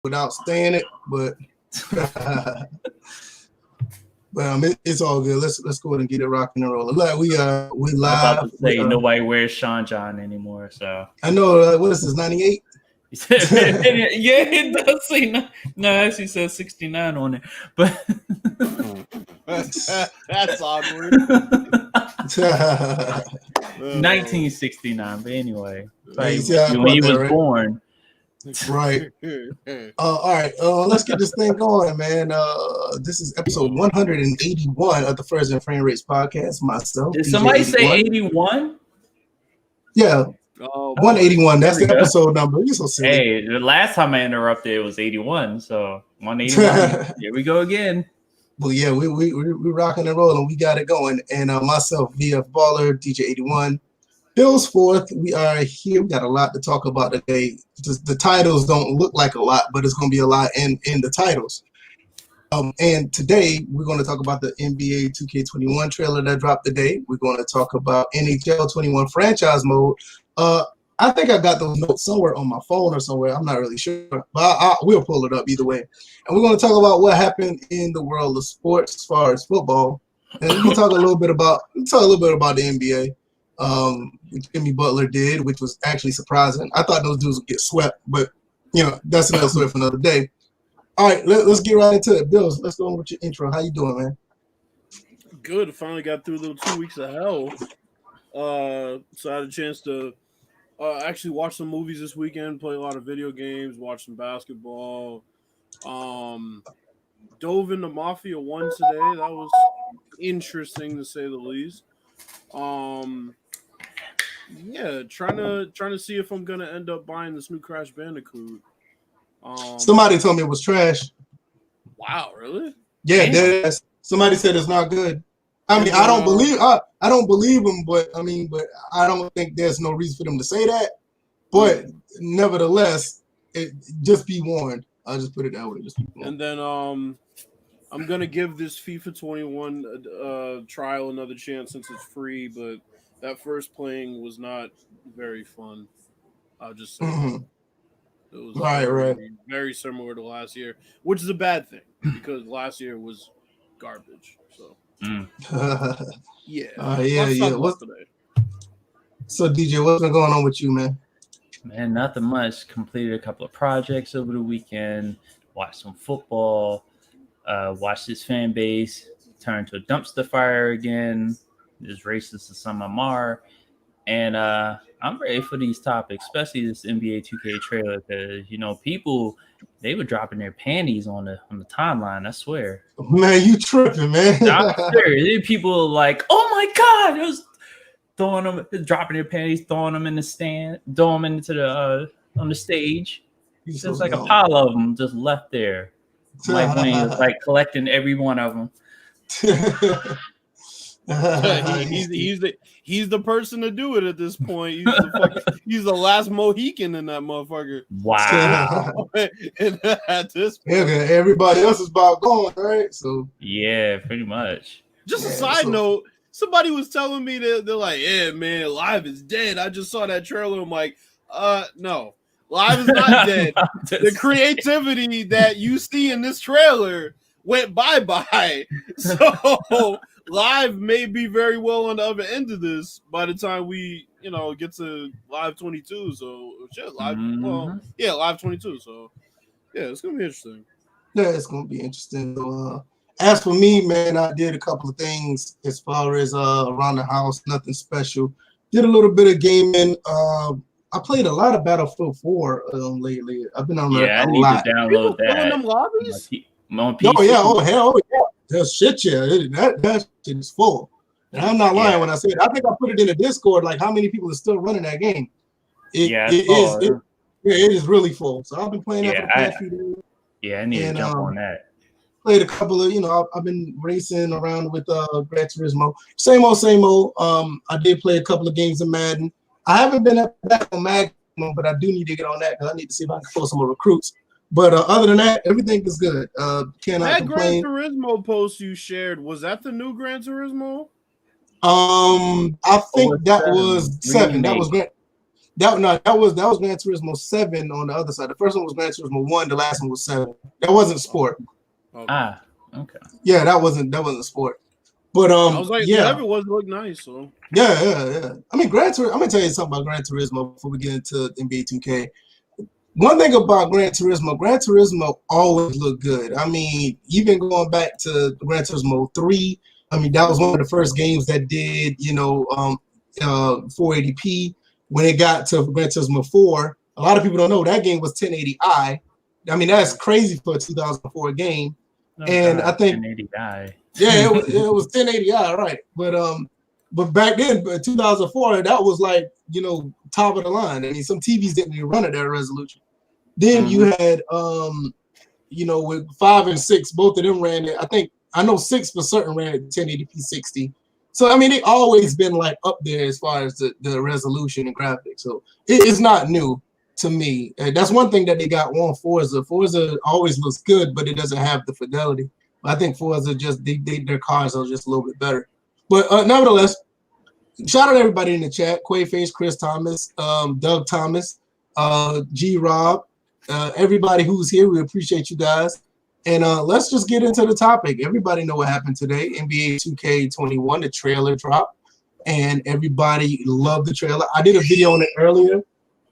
without saying it, but it's all good. Let's go ahead and get it rocking and rolling. Like we live. I'm about to say nobody wears Sean John anymore. So I know. What is this? 98. Yeah, it does say no. Actually, says 69 on it, but that's awkward. 1969. But anyway, when he was born. Right. All right. Let's get this thing going, man. This is episode 181 of the First and Framerates podcast. Myself. Did somebody say 81? Yeah. 181. That's the episode number. You're so silly. Hey, the last time I interrupted, it was 81. So 181. Here we go again. Well, yeah, we rocking and rolling. We got it going. And myself, VF Baller, DJ 81. Bill's fourth. We are here. We got a lot to talk about today. The titles don't look like a lot, but it's going to be a lot in the titles. And today we're going to talk about the NBA 2K21 trailer that dropped today. We're going to talk about NHL 21 franchise mode. I think I got those notes somewhere on my phone or somewhere. I'm not really sure, but we'll pull it up either way. And we're going to talk about what happened in the world of sports as far as football, and we can talk a little bit about the NBA. Jimmy Butler did, which was actually surprising. I thought those dudes would get swept, but that's another story for another day. All right, let's get right into it. Bills, let's go on with your intro. How you doing, man? Good. Finally got through a little 2 weeks of hell. So I had a chance to actually watch some movies this weekend, play a lot of video games, watch some basketball. Dove into Mafia 1 today. That was interesting to say the least. Yeah, trying to see if I'm gonna end up buying this new Crash Bandicoot. Somebody told me it was trash. Wow, really? Yeah, somebody said it's not good. I mean, I don't believe them, but I don't think there's no reason for them to say that. But nevertheless, just be warned. I'll just put it that way. Just be warned. And then I'm gonna give this FIFA 21 trial another chance since it's free, but that first playing was not very fun. I'll just say it was very similar to last year, which is a bad thing because last year was garbage. So yeah. What's today? So DJ, what's been going on with you, man? Man, nothing much. Completed a couple of projects over the weekend. Watched some football. Watched this fan base turn to a dumpster fire again. This racist to some Amar. And I'm ready for these topics, especially this NBA 2K trailer, because people, they were dropping their panties on the timeline. I swear, man, you tripping, man. I swear, people like, oh my god, it was throwing them, dropping their panties, throwing them in the stand, throwing them into the on the stage. It's just like a pile of them just left there. Mike Wayne is like collecting every one of them. He's the person to do it at this point. He's the last Mohican in that motherfucker. Wow. At this point. Yeah, everybody else is about gone, right? So yeah, pretty much. Just a side note, somebody was telling me that they're like, yeah, man, Live is dead. I just saw that trailer. I'm like, no, Live is not dead. The creativity that you see in this trailer went bye-bye. So Live may be very well on the other end of this by the time we, get to Live 22. So shit, Live 22. So yeah, it's gonna be interesting. Yeah, it's gonna be interesting. So, as for me, man, I did a couple of things as far as around the house. Nothing special. Did a little bit of gaming. I played a lot of Battlefield 4 lately. I've been on I need lot. to download that. Them lobbies? On PC. Oh yeah, oh hell yeah. That shit, that shit is full. And I'm not lying when I say it. I think I put it in the Discord, like how many people are still running that game. It is really full. So I've been playing that for the past few days. Yeah, I need to jump on that. Played a couple of, I've been racing around with Gran Turismo. Same old. I did play a couple of games of Madden. I haven't been back on Magnum, but I do need to get on that because I need to see if I can pull some more recruits. But other than that, everything is good. Cannot complain. That Gran Turismo post you shared, was that the new Gran Turismo? I think that was 7. That was great. That was Gran Turismo 7 on the other side. The first one was Gran Turismo 1. The last one was 7. That wasn't sport. Okay. Okay. Yeah, that wasn't sport. But I was like, yeah, whatever was looked nice. So yeah. I mean, I'm gonna tell you something about Gran Turismo before we get into NBA 2K. One thing about Gran Turismo always looked good. I mean, even going back to Gran Turismo 3, I mean, that was one of the first games that did, 480p. When it got to Gran Turismo 4, a lot of people don't know that game was 1080i. I mean, that's crazy for a 2004 game. I think 1080i. Yeah, it was 1080i, right? But back then, 2004, that was like top of the line. I mean, some TVs didn't even run at that resolution. Then you had with 5 and 6, both of them ran it. I know 6 for certain ran at 1080p 60. So I mean, they always been like up there as far as the resolution and graphics. So it's not new to me. That's one thing that they got on Forza. Forza always looks good, but it doesn't have the fidelity. I think Forza just their cars are just a little bit better. But nevertheless, shout out to everybody in the chat: Quaface, Chris Thomas, Doug Thomas, G Rob, everybody who's here. We appreciate you guys. And let's just get into the topic. Everybody know what happened today. NBA 2K21, the trailer dropped, and everybody loved the trailer. I did a video on it earlier,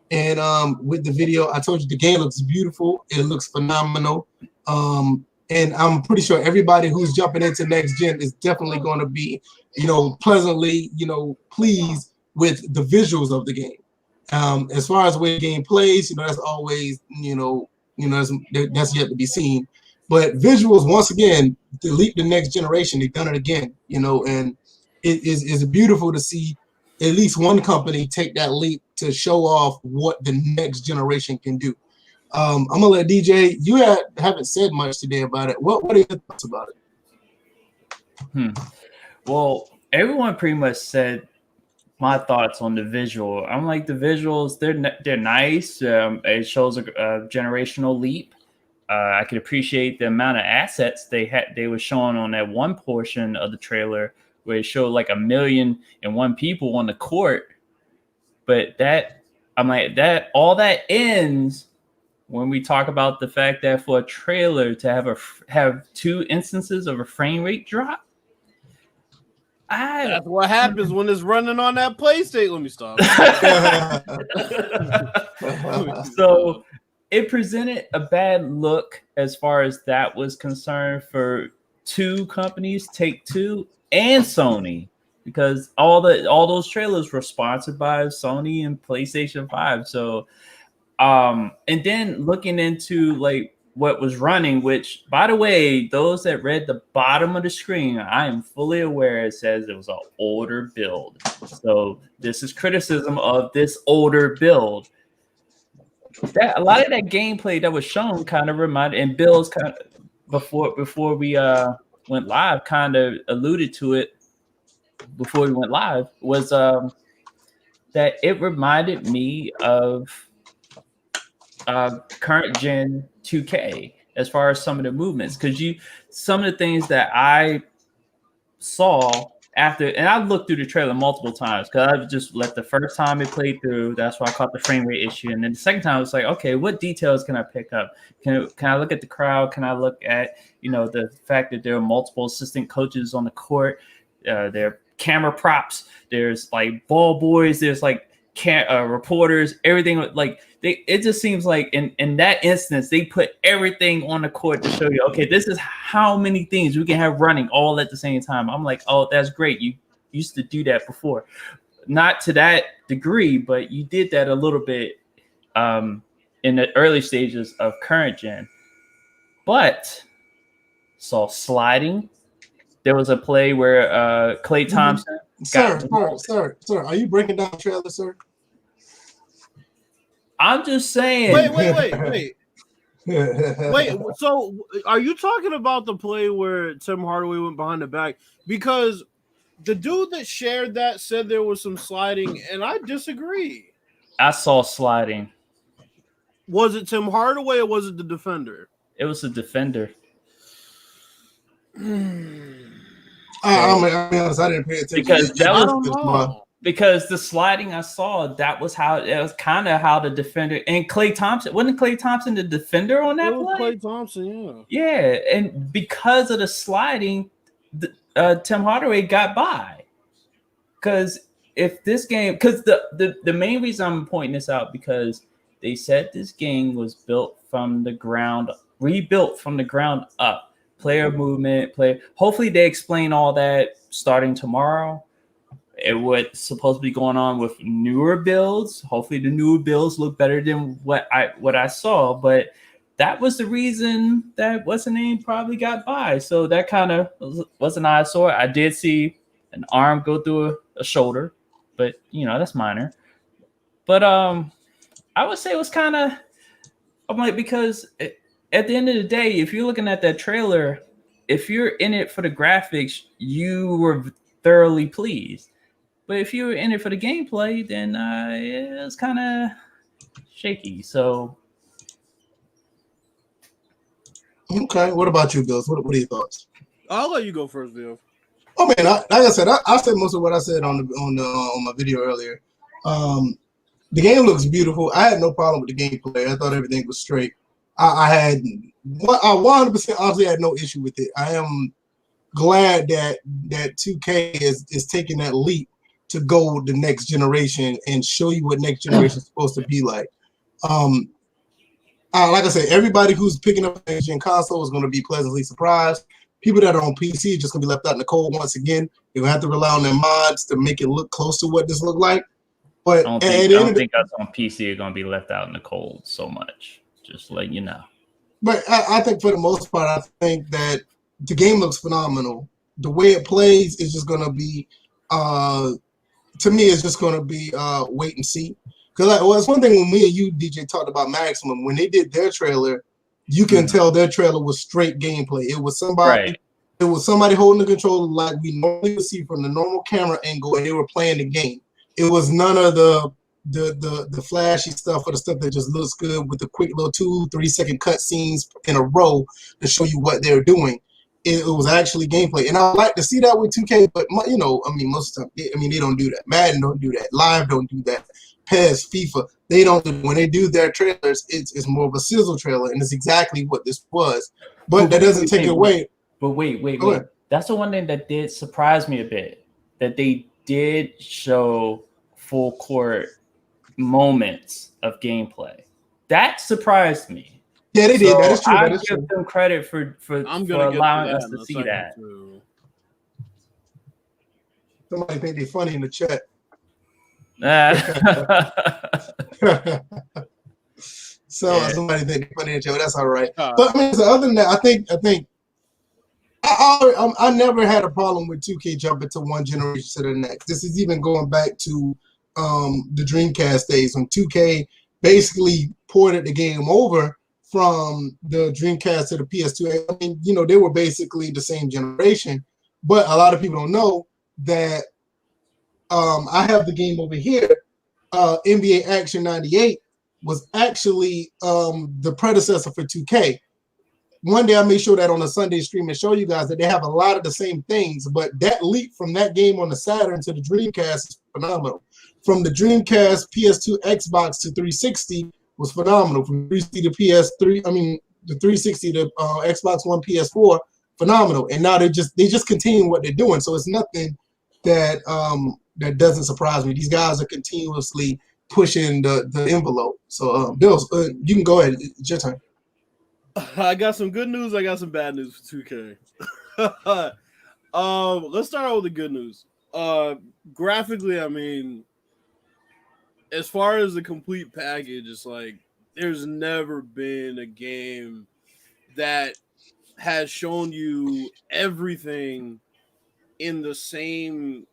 and with the video, I told you the game looks beautiful. It looks phenomenal. And I'm pretty sure everybody who's jumping into next gen is definitely going to be, pleasantly, pleased with the visuals of the game. As far as the way the game plays, that's always, that's yet to be seen. But visuals, once again, to leap the next generation, they've done it again, and it is beautiful to see at least one company take that leap to show off what the next generation can do. I'm gonna let DJ. You haven't said much today about it. What are your thoughts about it? Well, everyone pretty much said my thoughts on the visual. I'm like, the visuals, they're nice. It shows a generational leap. I could appreciate the amount of assets they were showing on that one portion of the trailer where it showed like 1,000,001 people on the court. But I'm like, that all that ends when we talk about the fact that for a trailer to have 2 instances of a frame rate drop. That's what happens when it's running on that PlayStation. Let me stop. So it presented a bad look as far as that was concerned for 2 companies, Take-Two and Sony, because all those trailers were sponsored by Sony and PlayStation 5. So and then looking into like what was running, which, by the way, those that read the bottom of the screen, I am fully aware it says it was an older build. So this is criticism of this older build. That a lot of that gameplay that was shown kind of reminded, and Bill's kind of before we went live kind of alluded to it before we went live, was that it reminded me of current gen 2K as far as some of the movements, because some of the things that I saw after, and I looked through the trailer multiple times because I just let the first time it played through, that's why I caught the frame rate issue, and then the second time I was like, okay, what details can I pick up? Can I look at the crowd? Can I look at the fact that there are multiple assistant coaches on the court? There are camera props. There's like ball boys. There's like reporters. Everything like it just seems like in that instance they put everything on the court to show you, okay, this is how many things we can have running all at the same time. I'm like, oh, that's great. You used to do that before, not to that degree, but you did that a little bit in the early stages of current gen. But saw sliding. There was a play where Klay Thompson. Sir, are you breaking down the trailer, sir? I'm just saying. Wait. So, are you talking about the play where Tim Hardaway went behind the back? Because the dude that shared that said there was some sliding, and I disagree. I saw sliding. Was it Tim Hardaway or was it the defender? It was the defender. I'll be honest, I didn't pay attention. Because that Because the sliding I saw, that was kind of how the defender and Klay Thompson wasn't Klay Thompson the defender on that play? Klay Thompson, yeah, and because of the sliding, Tim Hardaway got by. Because if this game, because the main reason I'm pointing this out because they said this game was rebuilt from the ground up. Player movement, hopefully they explain all that starting tomorrow. It was supposed to be going on with newer builds. Hopefully the newer builds look better than what I saw, but that was the reason that what's the name probably got by. So that kind of was an eyesore. I did see an arm go through a shoulder, but that's minor. But I would say it was kind of, I'm like, because at the end of the day, if you're looking at that trailer, if you're in it for the graphics, you were thoroughly pleased. But if you were in it for the gameplay, then it's kind of shaky. So, okay. What about you, Bills? What are your thoughts? I'll let you go first, Bill. Oh man, like I said, I said most of what I said on my video earlier. The game looks beautiful. I had no problem with the gameplay. I thought everything was straight. I 100% honestly had no issue with it. I am glad that 2K is taking that leap to go the next generation and show you what next generation is supposed to be like. Like I said, everybody who's picking up a next gen console is going to be pleasantly surprised. People that are on PC are just going to be left out in the cold once again. They're going to have to rely on their mods to make it look close to what this look like. But I don't think us on PC are going to be left out in the cold so much. Just let you know. But I think for the most part, I think that the game looks phenomenal. The way it plays is just going to be, to me, it's just going to be wait and see. Because it's one thing when me and you, DJ, talked about Maximum. When they did their trailer, you can tell their trailer was straight gameplay. It was somebody, right. It was somebody holding the controller like we normally would see from the normal camera angle, and they were playing the game. It was none of the flashy stuff or the stuff that just looks good with the quick little 2-3 second cut scenes in a row to show you what they're doing. It was actually gameplay, and I like to see that with 2K. But most of the time, they don't do that. Madden don't do that. Live don't do that. PES, FIFA, they don't. When they do their trailers, it's more of a sizzle trailer, and it's exactly what this was. But that doesn't take it away. But wait. That's the one thing that did surprise me a bit. That they did show full court moments of gameplay. That surprised me. Yeah, they did. That is true. I give them credit for allowing us to see that. Somebody think they're funny in the chat. Somebody think they're funny in the chat. But that's all right. But so other than that, I think I never had a problem with 2K jumping to one generation to the next. This is even going back to the Dreamcast days when 2K basically ported the game over from the Dreamcast to the PS2. I mean, they were basically the same generation, but a lot of people don't know that I have the game over here. NBA Action 98 was actually the predecessor for 2K. One day I made sure that on a Sunday stream and show you guys that they have a lot of the same things, but that leap from that game on the Saturn to the Dreamcast is phenomenal. From the Dreamcast, PS2, Xbox to 360 was phenomenal. From 360 to PS3, the 360 to Xbox One, PS4, phenomenal. And now they just continue what they're doing. So it's nothing that that doesn't surprise me. These guys are continuously pushing the envelope. So Bill, you can go ahead. It's your turn. I got some good news. I got some bad news for 2K. Let's start out with the good news. Graphically, as far as the complete package, it's like there's never been a game that has shown you everything in the same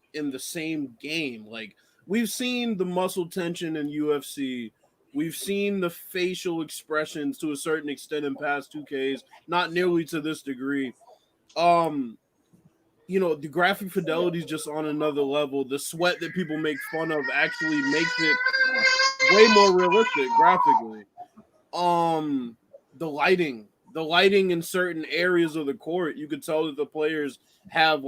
game. Like, we've seen the muscle tension in UFC. We've seen the facial expressions to a certain extent in past 2Ks, not nearly to this degree. The graphic fidelity is just on another level. The sweat that people make fun of actually makes it way more realistic graphically. The lighting in certain areas of the court, you could tell that the players have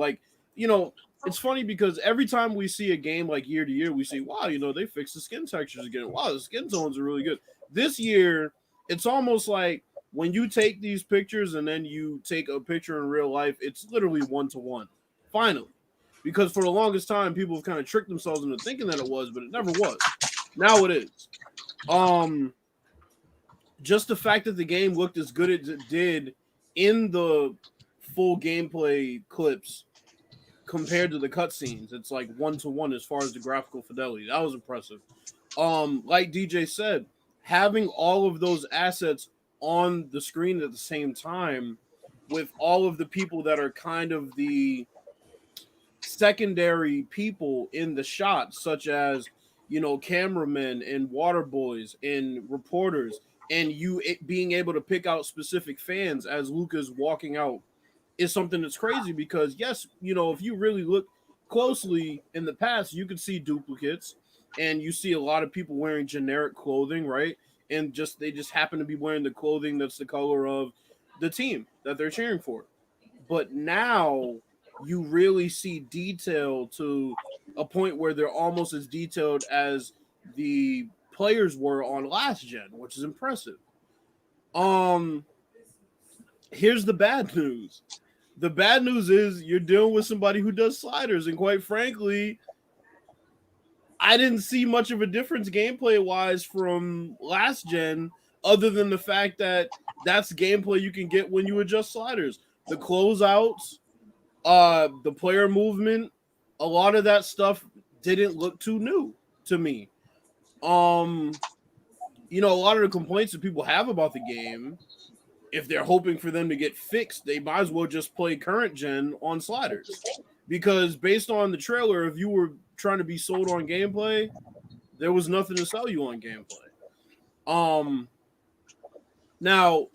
it's funny because every time we see a game like year to year, we see, wow, they fixed the skin textures again. Wow, the skin tones are really good. This year, it's almost like when you take these pictures and then you take a picture in real life, it's literally 1-to-1. Finally. Because for the longest time, people have kind of tricked themselves into thinking that it was, but it never was. Now it is. Just the fact that the game looked as good as it did in the full gameplay clips compared to the cutscenes, it's like 1-to-1 as far as the graphical fidelity. That was impressive. Like DJ said, having all of those assets on the screen at the same time with all of the people that are kind of the secondary people in the shot, such as cameramen and water boys and reporters, and being able to pick out specific fans as Luca's walking out is something that's crazy because yes, if you really look closely in the past, you could see duplicates and you see a lot of people wearing generic clothing, right? And they just happen to be wearing the clothing that's the color of the team that they're cheering for. But now you really see detail to a point where they're almost as detailed as the players were on last gen, which is impressive. Here's the bad news. The bad news is you're dealing with somebody who does sliders, and quite frankly, I didn't see much of a difference gameplay-wise from last gen, other than the fact that that's gameplay you can get when you adjust sliders. The closeouts, the player movement, a lot of that stuff didn't look too new to me. A lot of the complaints that people have about the game, if they're hoping for them to get fixed, they might as well just play current gen on sliders. Because based on the trailer, if you were trying to be sold on gameplay, there was nothing to sell you on gameplay. Now,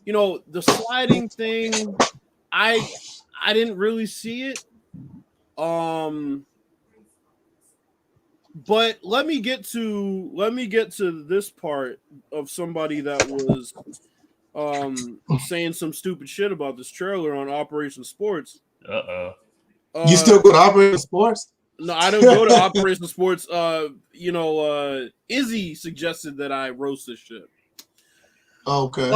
the sliding thing, I didn't really see it. But let me get to this part of somebody that was saying some stupid shit about this trailer on Operation Sports. You still go to Operation Sports? No, I don't go to Operation Sports. Izzy suggested that I roast this shit. Okay.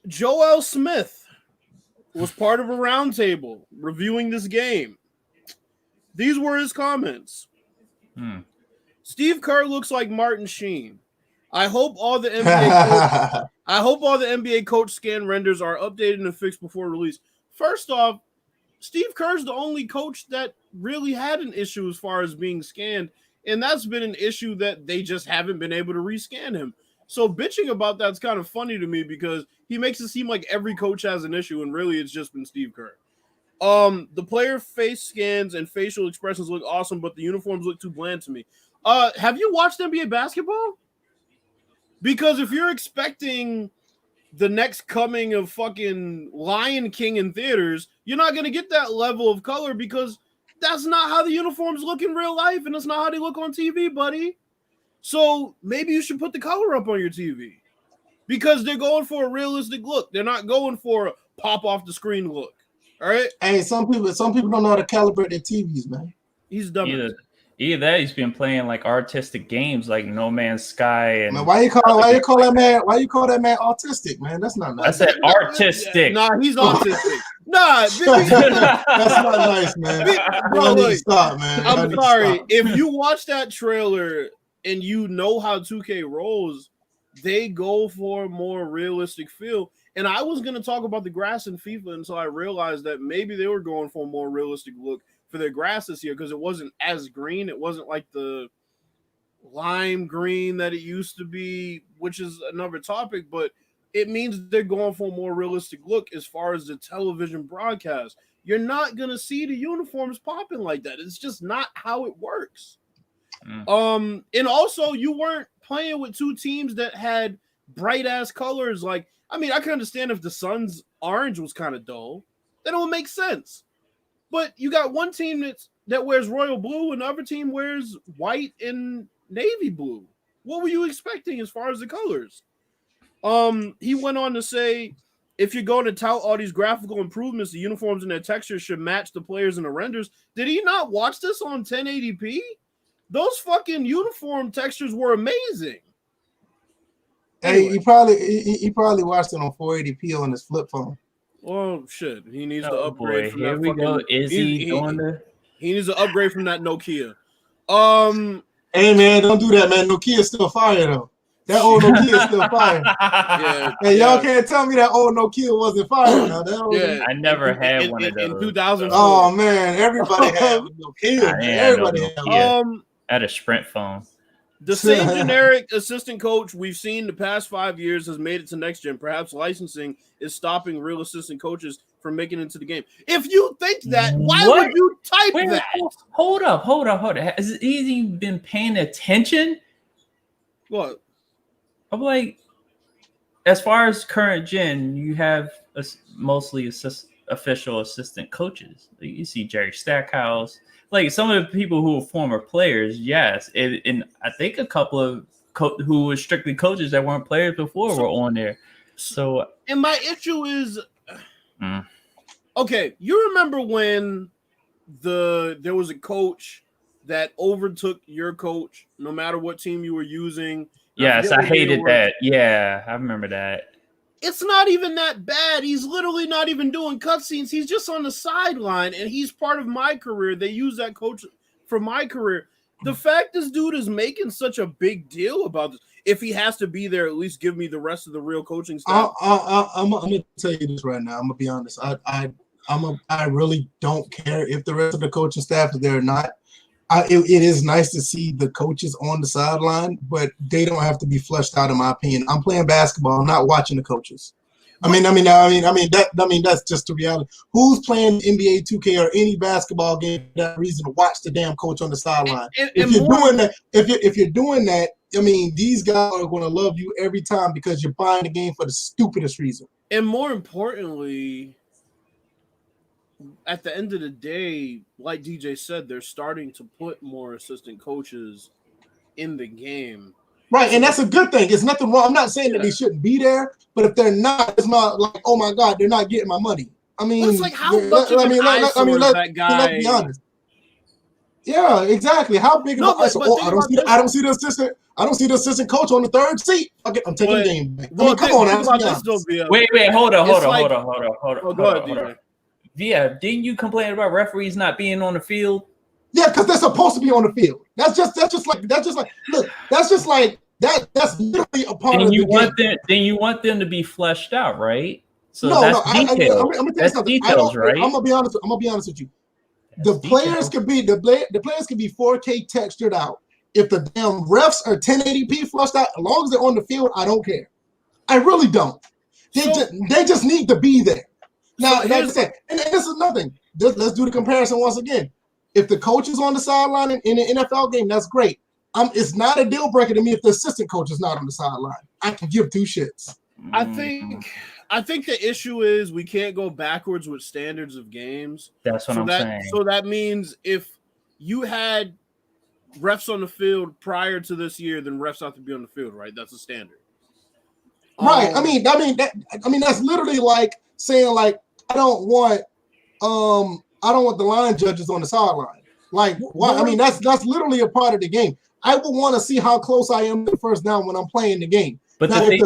Joel Smith was part of a roundtable reviewing this game. These were his comments. Steve Kerr looks like Martin Sheen. I hope all the NBA coach scan renders are updated and fixed before release. First off, Steve Kerr's the only coach that really had an issue as far as being scanned, and that's been an issue that they just haven't been able to rescan him. So bitching about that's kind of funny to me because he makes it seem like every coach has an issue, and really it's just been Steve Kerr. The player face scans and facial expressions look awesome, but the uniforms look too bland to me. Have you watched NBA basketball? Because if you're expecting the next coming of fucking Lion King in theaters, you're not going to get that level of color because that's not how the uniforms look in real life, and that's not how they look on TV, buddy. So maybe you should put the color up on your TV because they're going for a realistic look. They're not going for a pop off the screen look. All right. Hey, some people don't know how to calibrate their TVs, man. He's dumb. Either that, he's been playing like artistic games like No Man's Sky. And man, why you call that man autistic, man? That's not nice. I said artistic. Nah, he's autistic. That's not nice, man. Stop, man. I'm sorry. If you watch that trailer and you know how 2K rolls, they go for a more realistic feel. And I was going to talk about the grass in FIFA until I realized that maybe they were going for a more realistic look for their grass this year because it wasn't as green. It wasn't like the lime green that it used to be, which is another topic, but it means they're going for a more realistic look as far as the television broadcast. You're not going to see the uniforms popping like that. It's just not how it works. And also you weren't playing with two teams that had bright ass colors. Like, I mean, I can understand if the Suns orange was kind of dull, then it would make sense. But you got one team that wears royal blue and the other team wears white and navy blue. What were you expecting as far as the colors? He went on to say if you're going to tout all these graphical improvements, the uniforms and their textures should match the players and the renders. Did he not watch this on 1080p? Those fucking uniform textures were amazing. Hey, he probably watched it on 480p on his flip phone. Oh shit! He needs to upgrade from Here that. We go. Is he on the? He needs to upgrade from that Nokia. Hey man, don't do that, man. Nokia's still fire though. That old Nokia still fire. Yeah. Hey, y'all can't tell me that old Nokia wasn't fire. Now. I never had one of those. In 2004. Oh man, everybody had Nokia. Everybody had Nokia. I had a Sprint phone. The same generic assistant coach we've seen the past 5 years has made it to next gen. Perhaps licensing is stopping real assistant coaches from making it into the game. If you think that, why would you type that? Hold up. Has he even been paying attention? What? I'm like, as far as current gen, you have mostly official assistant coaches. Like you see Jerry Stackhouse. Like some of the people who were former players, yes. And I think a couple of who were strictly coaches that weren't players before were on there. So, and my issue is, okay, you remember when there was a coach that overtook your coach, no matter what team you were using. Yes, I hated that. Yeah, I remember that. It's not even that bad. He's literally not even doing cutscenes. He's just on the sideline, and he's part of my career. They use that coach for my career. The fact this dude is making such a big deal about this, if he has to be there, at least give me the rest of the real coaching staff. I'm gonna tell you this right now. I'm gonna be honest. I really don't care if the rest of the coaching staff is there or not. It is nice to see the coaches on the sideline, but they don't have to be fleshed out, in my opinion. I'm playing basketball. I'm not watching the coaches. That's just the reality. Who's playing NBA 2K or any basketball game for that reason to watch the damn coach on the sideline? If you're doing that, I mean, these guys are going to love you every time because you're buying the game for the stupidest reason. And more importantly, at the end of the day, like DJ said, they're starting to put more assistant coaches in the game. Right, and that's a good thing. It's nothing wrong. I'm not saying that they shouldn't be there, but if they're not, it's not like, oh my God, they're not getting my money. I mean, it's like how much of an eyesore is that guy? Let's be honest. Yeah, exactly. How big of an eyesore? I don't see the assistant. I don't see the assistant coach on the third seat. Okay, I'm taking the game back. Come on, wait, hold on. Go ahead, DJ. Yeah, didn't you complain about referees not being on the field? Yeah, because they're supposed to be on the field. That's just like that's literally a part of the game. Then you want them to be fleshed out, right? So that's details. That's details, right? I'm gonna be honest with you. The players could be 4K textured out. If the damn refs are 1080p flushed out, as long as they're on the field, I don't care. I really don't. They just need to be there. Now, like I said, and this is nothing. Let's do the comparison once again. If the coach is on the sideline in an NFL game, that's great. It's not a deal breaker to me if the assistant coach is not on the sideline. I can give two shits. I think the issue is we can't go backwards with standards of games. That's what I'm saying. So that means if you had refs on the field prior to this year, then refs have to be on the field, right? That's a standard. Right. I mean that's literally like saying like I don't want the line judges on the sideline. Like, why? I mean, that's literally a part of the game. I would want to see how close I am to the first down when I'm playing the game. But now, if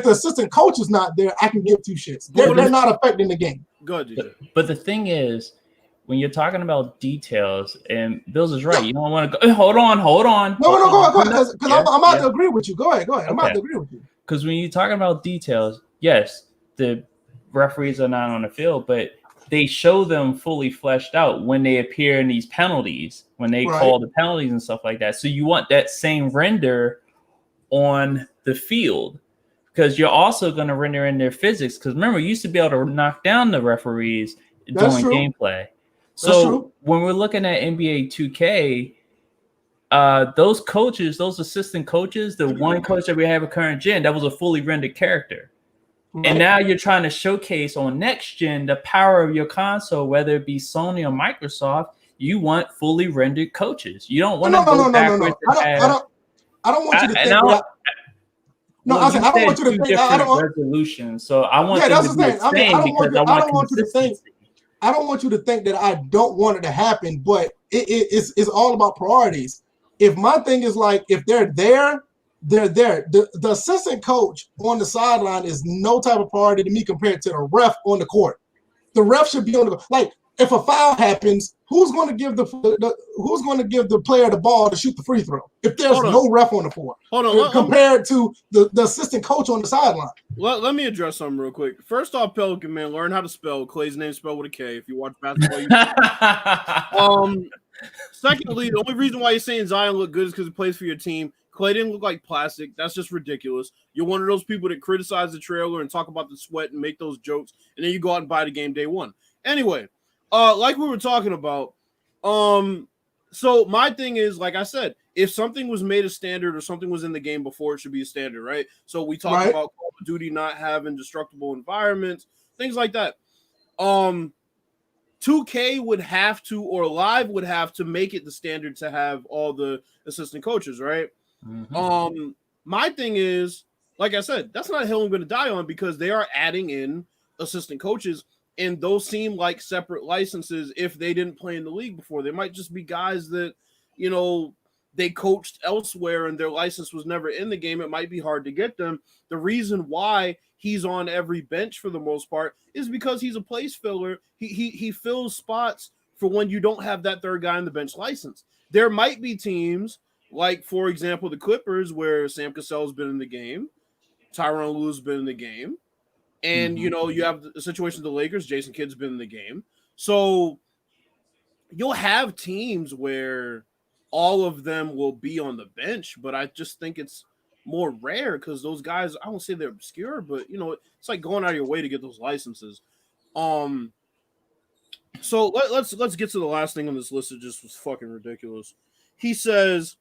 the assistant coach is not there, I can give two shits. They're not affecting the game. Go ahead, DJ. But the thing is, when you're talking about details, and Bills is right, you don't want to go. Hold on. No, go ahead. Because I'm about to agree with you. Go ahead. I'm about to agree with you. Because when you're talking about details, yes, the referees are not on the field, but they show them fully fleshed out when they appear in these penalties, when they call the penalties and stuff like that. So you want that same render on the field because you're also going to render in their physics. Because remember, you used to be able to knock down the referees during gameplay. So when we're looking at NBA 2K, those coaches, those assistant coaches, the one coach that we have at current gen, that was a fully rendered character. Right. And now you're trying to showcase on next gen the power of your console, whether it be Sony or Microsoft. You want fully rendered coaches. You don't want to go backwards. I don't want you to think that. No, well, I said I don't want you to think. I don't want resolutions. So I want Yeah, them that's to the be thing. I mean, I don't want you to think. consistency. I don't want you to think that I don't want it to happen, but it's all about priorities. If my thing is like, if they're there, they're there. The assistant coach on the sideline is no type of priority to me compared to the ref on the court. The ref should be on the like. If a foul happens, who's going to give the player the ball to shoot the free throw? If there's no ref on the court, compared to the assistant coach on the sideline. Let me address something real quick. First off, Pelican man, learn how to spell. Clay's name spelled with a K. If you watch basketball, secondly, the only reason why you're saying Zion look good is because he plays for your team. Clay didn't look like plastic. That's just ridiculous. You're one of those people that criticize the trailer and talk about the sweat and make those jokes, and then you go out and buy the game day one. Anyway, like we were talking about, so my thing is, like I said, if something was made a standard or something was in the game before, it should be a standard, right? So we talked about Call of Duty not having destructible environments, things like that. 2K would have to, or Live would have to make it the standard to have all the assistant coaches, right? Mm-hmm. My thing is, like I said, that's not a hill I'm going to die on because they are adding in assistant coaches, and those seem like separate licenses if they didn't play in the league before. They might just be guys that, you know, they coached elsewhere and their license was never in the game. It might be hard to get them. The reason why he's on every bench for the most part is because he's a place filler. He fills spots for when you don't have that third guy on the bench license. There might be teams like, for example, the Clippers where Sam Cassell's been in the game, Tyronn Lue's been in the game, and you know you have the situation of the Lakers. Jason Kidd's been in the game, so you'll have teams where all of them will be on the bench, but I just think it's more rare because those guys, I won't say they're obscure, but you know, it's like going out of your way to get those licenses. So let's get to the last thing on this list that just was fucking ridiculous. He says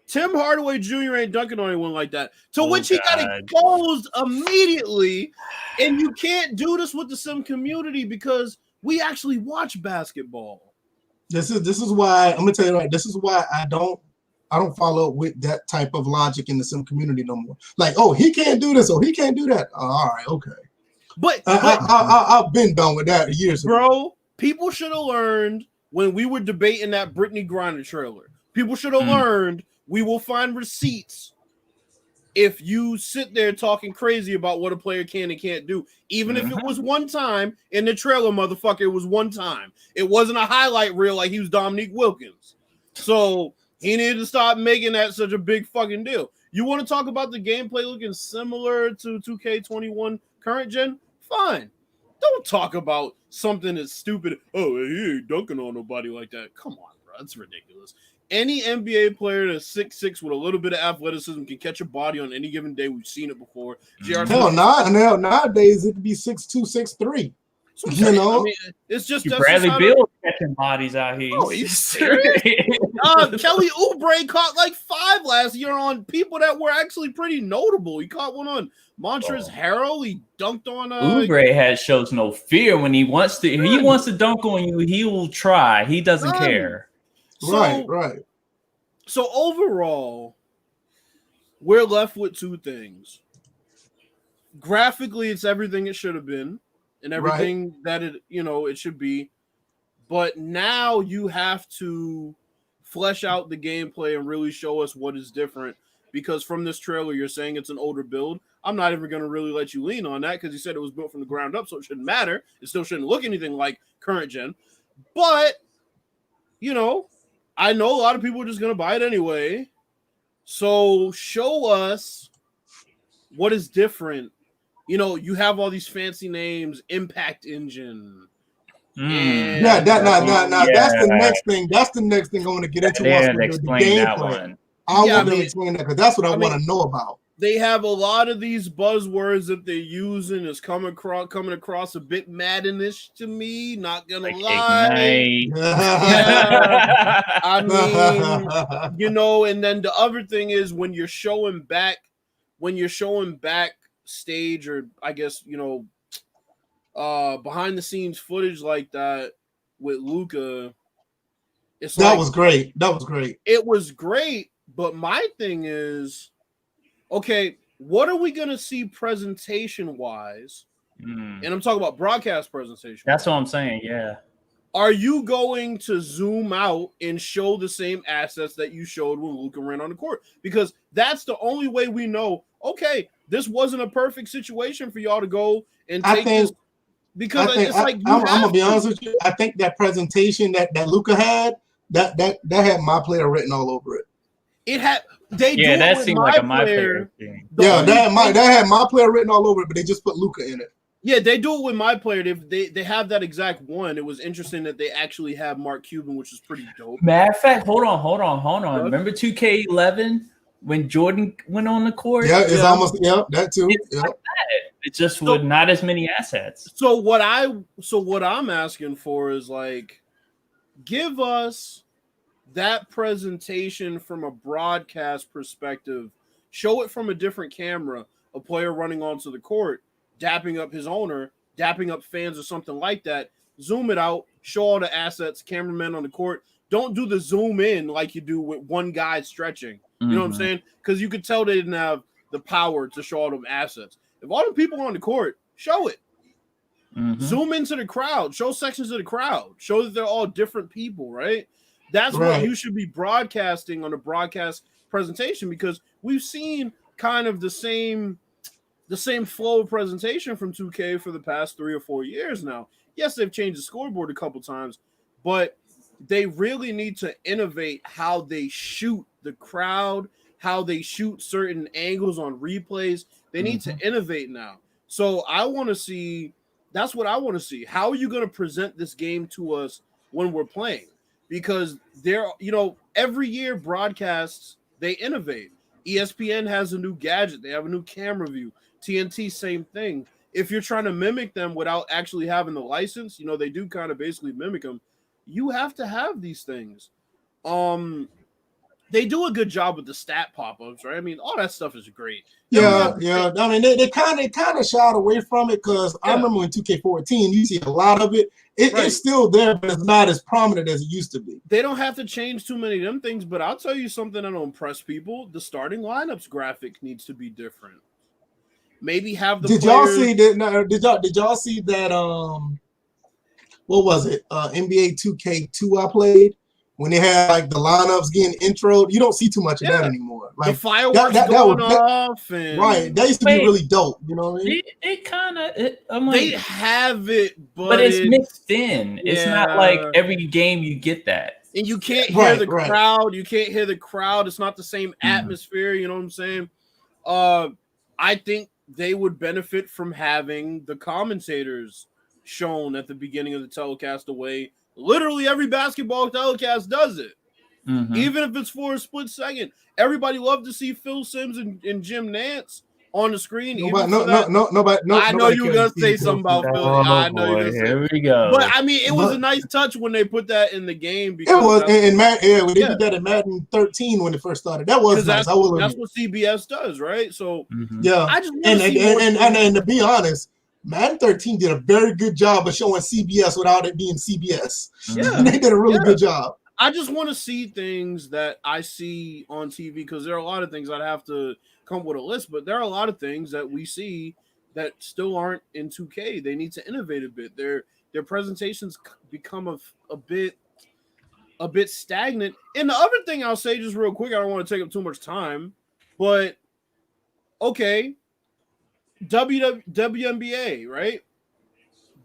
Tim Hardaway Jr. ain't dunking on anyone like that. To which he got exposed immediately. And you can't do this with the sim community because we actually watch basketball. This is why I'm gonna tell you right. This is why I don't follow up with that type of logic in the sim community no more. Like, oh, he can't do this, or he can't do that. All right, okay. But I've been done with that years ago. Bro, people should have learned when we were debating that Brittany Griner trailer. People should have learned we will find receipts if you sit there talking crazy about what a player can and can't do. Even if it was one time in the trailer, motherfucker, it was one time. It wasn't a highlight reel like he was Dominique Wilkins. So he needed to stop making that such a big fucking deal. You want to talk about the gameplay looking similar to 2K21 current gen? Fine. Don't talk about something that's stupid. Oh, he ain't dunking on nobody like that. Come on, bro. That's ridiculous. Any NBA player that's 6'6" with a little bit of athleticism can catch a body on any given day. We've seen it before. Nowadays it could be 6'2", 6'3". You know, I mean, it's just Bradley Beal catching bodies out here. Oh, he's serious. Kelly Oubre caught like 5 last year on people that were actually pretty notable. He caught one on Montrezl Harrell. He dunked on. Oubre shows no fear when he wants to. If he wants to dunk on you, he will try. He doesn't care. Right. So overall, we're left with two things. Graphically, it's everything it should have been, and everything that it should be. But now you have to flesh out the gameplay and really show us what is different. Because from this trailer, you're saying it's an older build. I'm not even going to really let you lean on that because you said it was built from the ground up, so it shouldn't matter. It still shouldn't look anything like current gen. But, I know a lot of people are just going to buy it anyway. So show us what is different. You have all these fancy names, Impact Engine. That's the next thing. That's the next thing I want to get into. Explain that one. I want to explain that because that's what I want to know about. They have a lot of these buzzwords that they're using is coming across a bit Madden-ish to me. Not gonna lie. Yeah, I mean, and then the other thing is when you're showing back stage or I guess behind the scenes footage like that with Luka, that was great. It was great, but my thing is, okay, what are we going to see presentation-wise? And I'm talking about broadcast presentation. That's what I'm saying, yeah. Are you going to zoom out and show the same assets that you showed when Luka ran on the court? Because that's the only way we know, okay, this wasn't a perfect situation for y'all to go and take this. Because it's like I'm going to be honest with you. I think that presentation that Luka had, that had my player written all over it. It had they yeah, do that it with seemed my like a player. my player thing. Yeah, that had my player written all over it, but they just put Luka in it. Yeah, they do it with my player. They have that exact one. It was interesting that they actually have Mark Cuban, which is pretty dope. Matter of fact, hold on. Remember 2K11 when Jordan went on the court? Yeah, it's almost that too. It's like that. It's just with not as many assets. So what I'm asking for is like, give us that presentation from a broadcast perspective. Show it from a different camera. A player running onto the court, dapping up his owner, dapping up fans or something like that. Zoom it out, show all the assets, cameramen on the court. Don't do the zoom in like you do with one guy stretching. You know what I'm saying? Because you could tell they didn't have the power to show all them assets. If all the people on the court, show it. Zoom into the crowd, show sections of the crowd, show that they're all different people, right? That's what you should be broadcasting on a broadcast presentation, because we've seen kind of the same flow of presentation from 2K for the past 3 or 4 years now. Yes, they've changed the scoreboard a couple times, but they really need to innovate how they shoot the crowd, how they shoot certain angles on replays. They need to innovate now. So I want to see, that's what I want to see. How are you going to present this game to us when we're playing? Because every year broadcasts, they innovate. ESPN has a new gadget. They have a new camera view. TNT, same thing. If you're trying to mimic them without actually having the license, they do kind of basically mimic them. You have to have these things. They do a good job with the stat pop-ups, right? I mean, all that stuff is great. Yeah. I mean, they kind of shied away from it, because I remember when 2K14, you see a lot of it. It's still there, but it's not as prominent as it used to be. They don't have to change too many of them things, but I'll tell you something that'll impress people. The starting lineups graphic needs to be different. Maybe have the Did y'all see that? Did y'all see that? What was it? NBA 2K2 I played, when they had like the lineups getting introed. You don't see too much of that anymore. Like the fireworks going off, right? That used to be really dope. You know what I mean? It kind of. They have it, but it's mixed in. Yeah. It's not like every game you get that, and you can't hear the crowd. You can't hear the crowd. It's not the same atmosphere. You know what I'm saying? I think they would benefit from having the commentators shown at the beginning of the telecast the way literally every basketball telecast does it. Even if it's for a split second. Everybody loved to see Phil Simms and Jim Nantz on the screen. Nobody. I know you were going to say something about Phil. I know you're going to say. Here we go. But, I mean, it was a nice touch when they put that in the game. It was. And when they did that in Madden 13 when it first started. That was nice. That's what CBS does, right? So, yeah. I just and to be honest, Madden 13 did a very good job of showing CBS without it being CBS. Yeah. They did a really good job. I just want to see things that I see on TV, because there are a lot of things I'd have to come up with a list, but there are a lot of things that we see that still aren't in 2K. They need to innovate a bit. Their presentations become a bit stagnant. And the other thing I'll say just real quick, I don't want to take up too much time, but okay, WNBA, right?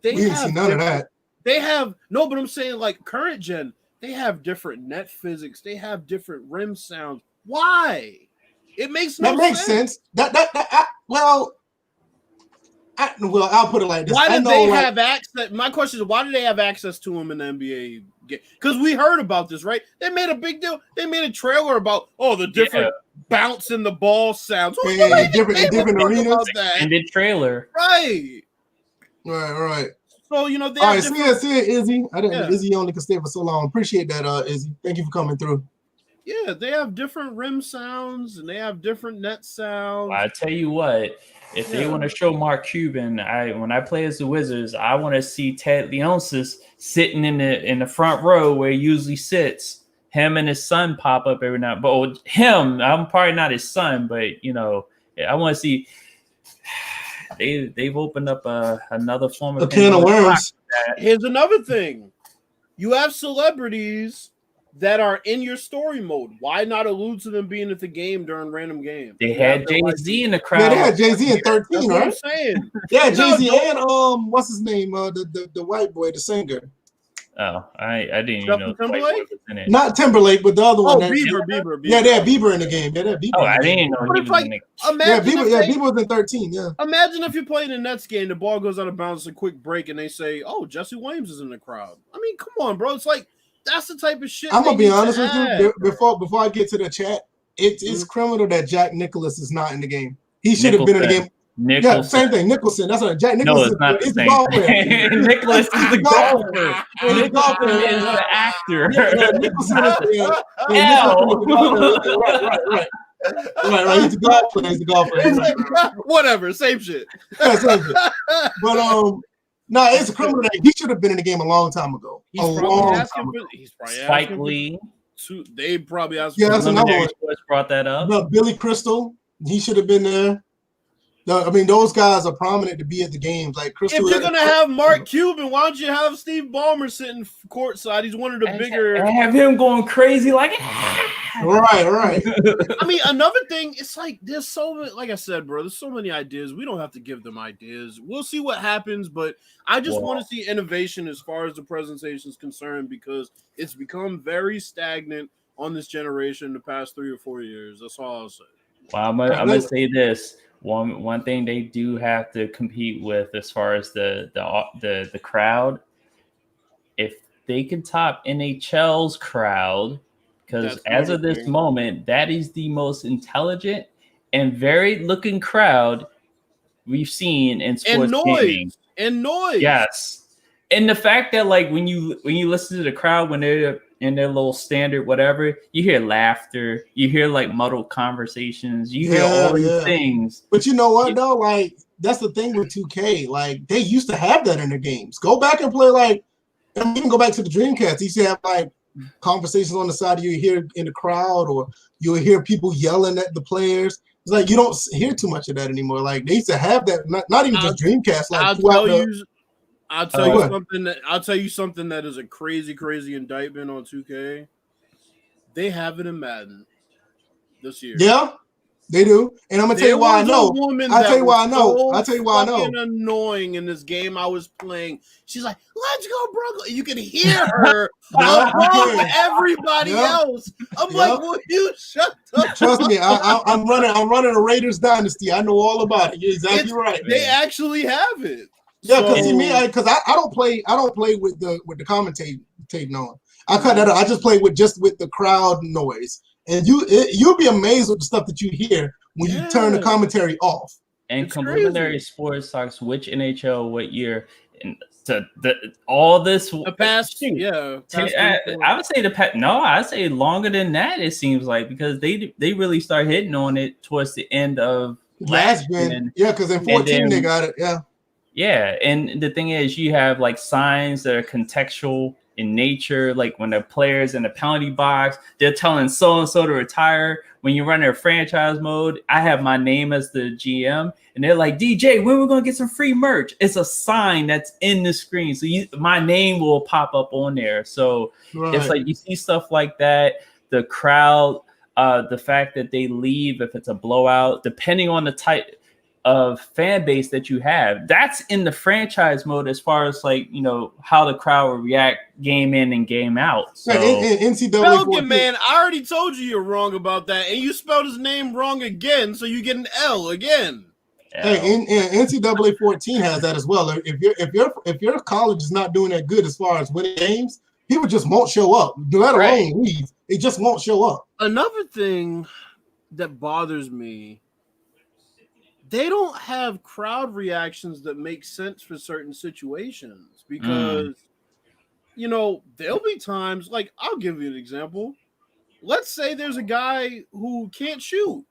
We didn't see none of that. They have but I'm saying like current gen, they have different net physics. They have different rim sounds. Why? It makes no sense. That makes sense. I'll put it like this. Why did they have access? My question is, why do they have access to them in the NBA game? Because we heard about this, right? They made a big deal. They made a trailer about the different bouncing the ball sounds. Different arenas. And the trailer. Right. So, they all right, see it, Izzy. Izzy only can stay for so long. Appreciate that, Izzy. Thank you for coming through. Yeah, they have different rim sounds and they have different net sounds. I tell you what, if they want to show Mark Cuban, when I play as the Wizards, I want to see Ted Leonsis sitting in the front row where he usually sits. Him and his son pop up every now. But him, I'm probably not his son, but I want to see. They've opened up another form of a can of worms. Here's another thing: you have celebrities that are in your story mode. Why not allude to them being at the game during random games? They had Jay-Z in the crowd. Yeah, they had Jay-Z in 13, That's right? what I'm saying. Yeah, Jay-Z and what's his name? The white boy, the singer. Oh, I didn't even know Timberlake? was in it. Not Timberlake, but the other one. Bieber. Yeah, they had Bieber in the game. Yeah, they had Bieber. Oh, I didn't know he was in it. Bieber was in 13. Yeah. Imagine if you're playing a Nets game, the ball goes out of bounds, a quick break, and they say, "Oh, Jesse Williams is in the crowd." I mean, come on, bro. It's like that's the type of shit. I'm gonna be honest with you. Before I get to the chat, it's criminal that Jack Nicholas is not in the game. He should have been in the game. Nicholson. Yeah, same thing. Nicholson. That's what Jack Nicholson. No, it's not the same. Nicholas is the golfer. Nicholson is the actor. Nicholson Right. He's the golfer. Whatever, same shit. Yeah, same shit. But no, it's a criminal that he should have been in the game a long time ago. He's probably Spike Lee. They probably asked. Yeah, that's another one. Brought that up. No, Billy Crystal. He should have been there. No, I mean those guys are prominent to be at the games. Like Crystal. If you're gonna have Mark Cuban, why don't you have Steve Ballmer sitting courtside? He's one of the bigger. Have him going crazy like. Right. I mean, another thing, it's like there's so many. Like I said, bro, there's so many ideas. We don't have to give them ideas. We'll see what happens, but I just want to see innovation as far as the presentation is concerned because it's become very stagnant on this generation in the past 3 or 4 years. That's all I'll say. Well, I'm gonna say this. One thing they do have to compete with as far as the crowd, if they can top NHL's crowd, because as of this moment, that is the most intelligent and varied looking crowd we've seen in sports gaming. And noise. Yes. And the fact that like when you listen to the crowd when they're in their little standard whatever, you hear laughter, you hear like muddled conversations, you hear all these things. But you know what though? Like that's the thing with 2K. Like they used to have that in their games. Go back and play like even go back to the Dreamcast. They used to have like conversations on the side you hear in the crowd, or you'll hear people yelling at the players. It's like you don't hear too much of that anymore. Like they used to have that, not even just Dreamcast. Like I'll tell you something that is a crazy indictment on 2K. They have it in Madden this year. Yeah, they do. And I'm gonna tell you why I know. I'll tell you why I know. Annoying in this game I was playing. She's like, "Let's go, bro!" You can hear her above everybody else. I'm like, "Will you shut up?" Trust me, I'm running a Raiders dynasty. I know all about it. You're exactly right. They actually have it. Yeah, because I don't play with the commentating on. I cut that out. I just play with the crowd noise, and you'll be amazed with the stuff that you hear when you turn the commentary off. And complimentary sports talks which NHL, what year, and all this the past. I would say I'd say longer than that. It seems like because they really start hitting on it towards the end of last year. Yeah, because in 14 they got it. Yeah. Yeah, and the thing is, you have like signs that are contextual in nature. Like when the players in the penalty box, they're telling so and so to retire. When you run their franchise mode, I have my name as the GM, and they're like, "DJ, when we're gonna get some free merch?" It's a sign that's in the screen, so my name will pop up on there. So it's like you see stuff like that. The crowd, the fact that they leave if it's a blowout, depending on the type of fan base that you have, that's in the franchise mode as far as like, you know, how the crowd will react game in and game out. So NCAA Pelican man, I already told you you're wrong about that, and you spelled his name wrong again, so you get an L again. Hey, NCAA 14 has that as well. If your college is not doing that good as far as winning games, people just won't show up. Let alone leave, they just won't show up. Another thing that bothers me, they don't have crowd reactions that make sense for certain situations because, you know, there'll be times like I'll give you an example. Let's say there's a guy who can't shoot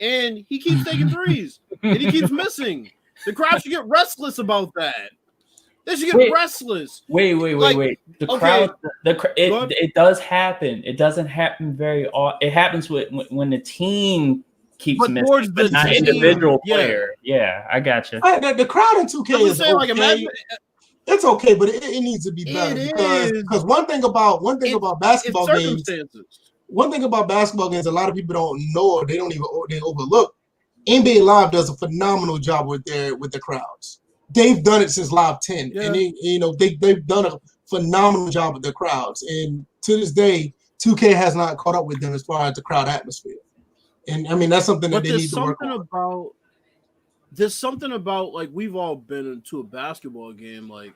and he keeps taking threes and he keeps missing. The crowd should get restless about that. They should get restless. Wait. The crowd, it does happen. It doesn't happen very often. It happens when the team keeps But missing, towards but the not team, individual yeah. player. Yeah, I got you. The crowd in 2K I'm is saying, like, okay. imagine It's okay, but it needs to be better it because one thing about basketball it's games. circumstances. One thing about basketball games, a lot of people don't know or they overlook. NBA Live does a phenomenal job with the crowds. They've done it since Live 10, Yeah. and they've done a phenomenal job with their crowds. And to this day, 2K has not caught up with them as far as the crowd atmosphere. And I mean that's something that they need to work on. There's something about like we've all been into a basketball game. Like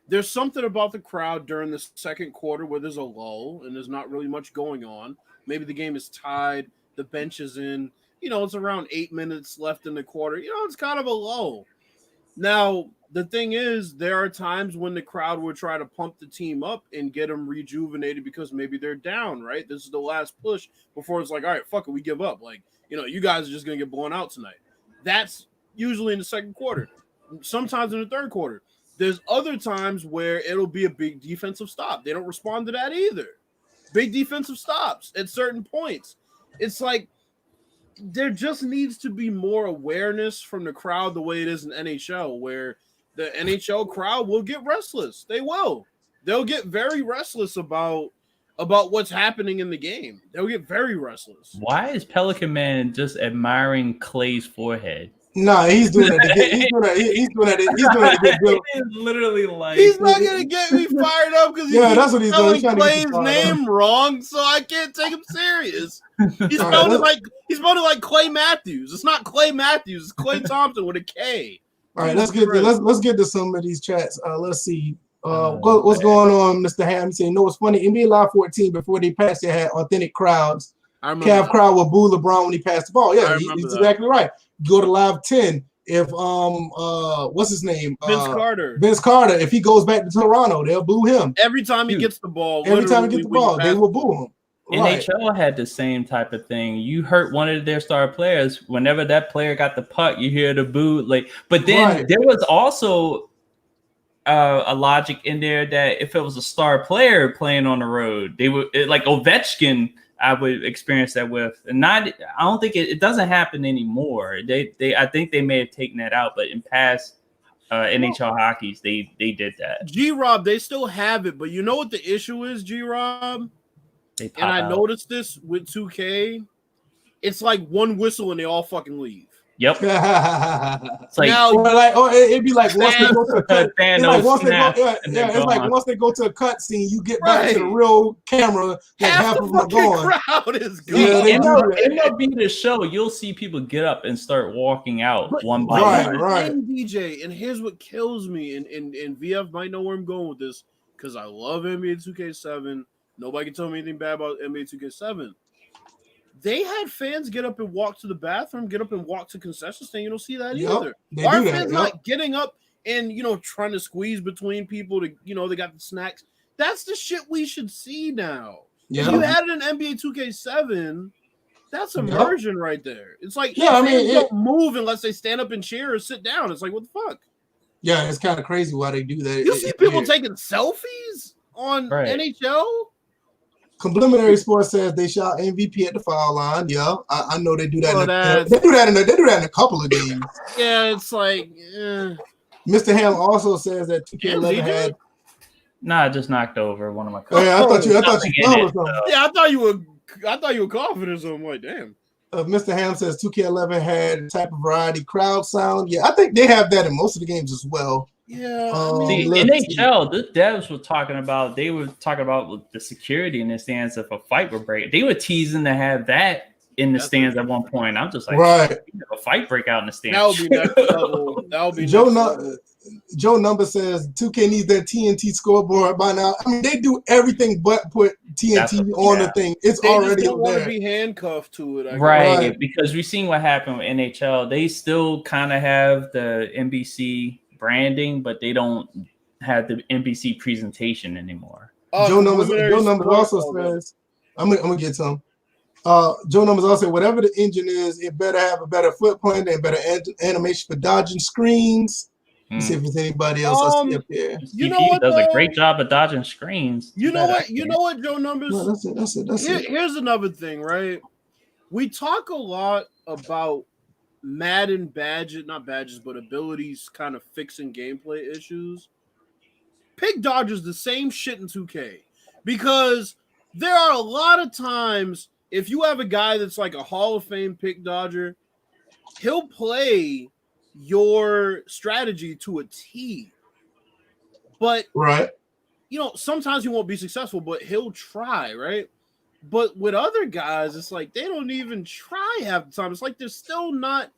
there's something about the crowd during the second quarter where there's a lull and there's not really much going on. Maybe the game is tied, the bench is in. It's around 8 minutes left in the quarter. It's kind of a lull. Now, the thing is, there are times when the crowd will try to pump the team up and get them rejuvenated because maybe they're down, right? This is the last push before it's like, all right, fuck it, we give up. Like, you guys are just going to get blown out tonight. That's usually in the second quarter, sometimes in the third quarter. There's other times where it'll be a big defensive stop. They don't respond to that either. Big defensive stops at certain points. It's like, there just needs to be more awareness from the crowd the way it is in NHL, where the NHL crowd will get restless. They will. They'll get very restless about what's happening in the game. They'll get very restless. Why is Pelican Man just admiring Clay's forehead? Nah, he's doing it. He's doing it to get Bill. He's literally like he's not gonna get me fired up because that's what he's doing. spelling Clay's name wrong, so I can't take him serious. He's spelled it like Clay Matthews. It's not Clay Matthews. It's Clay Thompson with a K. All right, let's get to some of these chats. Let's see. What's going on, Mr. Ham? He's saying, no, it's funny. NBA Live 14 before they passed, they had authentic crowds. Cav crowd would boo LeBron when he passed the ball. Yeah, he's exactly right. Go to Live 10. If what's his name? Vince Carter. Vince Carter. If he goes back to Toronto, they'll boo him. Every time he gets the ball. Every time he gets the ball, they will boo him. NHL had the same type of thing. You hurt one of their star players. Whenever that player got the puck, you hear the boo. But then there was also a logic in there that if it was a star player playing on the road, they would like Ovechkin. I would experience that with, and I don't think it doesn't happen anymore. I think they may have taken that out, but in past NHL hockeys, they did that. G-Rob, they still have it, but you know what the issue is, G-Rob? And I noticed this with 2K. It's like one whistle and they all fucking leave. Yep. It's like, it'd be like once they go to a cut. It's like once they go to a cut scene, you get back to the real camera. Like half of them are gone. Crowd is gone. In MLB the show, you'll see people get up and start walking out one by one. Right. DJ, and here's what kills me, and VF might know where I'm going with this because I love NBA 2K7. Nobody can tell me anything bad about NBA 2K7. They had fans get up and walk to the bathroom, get up and walk to concession stand. You don't see that either. Our fans not getting up and trying to squeeze between people to they got the snacks. That's the shit we should see now. If you had an NBA 2K7, that's immersion right there. It's like fans don't move unless they stand up and cheer or sit down. It's like what the fuck? Yeah, it's kind of crazy why they do that. You see people taking selfies on NHL. Complimentary Sports says they shot MVP at the foul line. Yeah, I know they do that. They do that in a couple of games. Yeah, it's like Mr. Ham also says that 2K11 had. Nah, I just knocked over one of my. Oh, yeah, I thought you fell or something. Yeah, I thought you were coughing or something. Like, damn. Mr. Ham says 2K11 had a type of variety crowd sound. Yeah, I think they have that in most of the games as well. Yeah, NHL, the devs were talking about. They were talking about the security in the stands if a fight would break. They were teasing to have that in the stands at one point. I'm just like, a fight break out in the stands. That would be next level. That would be Joe Number says 2K needs that TNT scoreboard by now. I mean, they do everything but put TNT on the thing. It's already just don't want there. to be handcuffed to it. Right, because we've seen what happened with NHL. They still kind of have the NBC branding, but they don't have the NBC presentation anymore. Joe Numbers also says, I'm gonna get some. Joe Numbers also say, whatever the engine is, it better have a better footprint and better animation for dodging screens. Let's see if there's anybody else I see up there. CP does a great job of dodging screens. You know what, Joe Numbers? No, that's it. Here's another thing, right? We talk a lot about Madden abilities kind of fixing gameplay issues. Pick dodgers the same shit in 2K because there are a lot of times if you have a guy that's like a Hall of Fame pick dodger, he'll play your strategy to a T. But right, sometimes he won't be successful, but he'll try, right? But with other guys, it's like they don't even try half the time. It's like they're still not,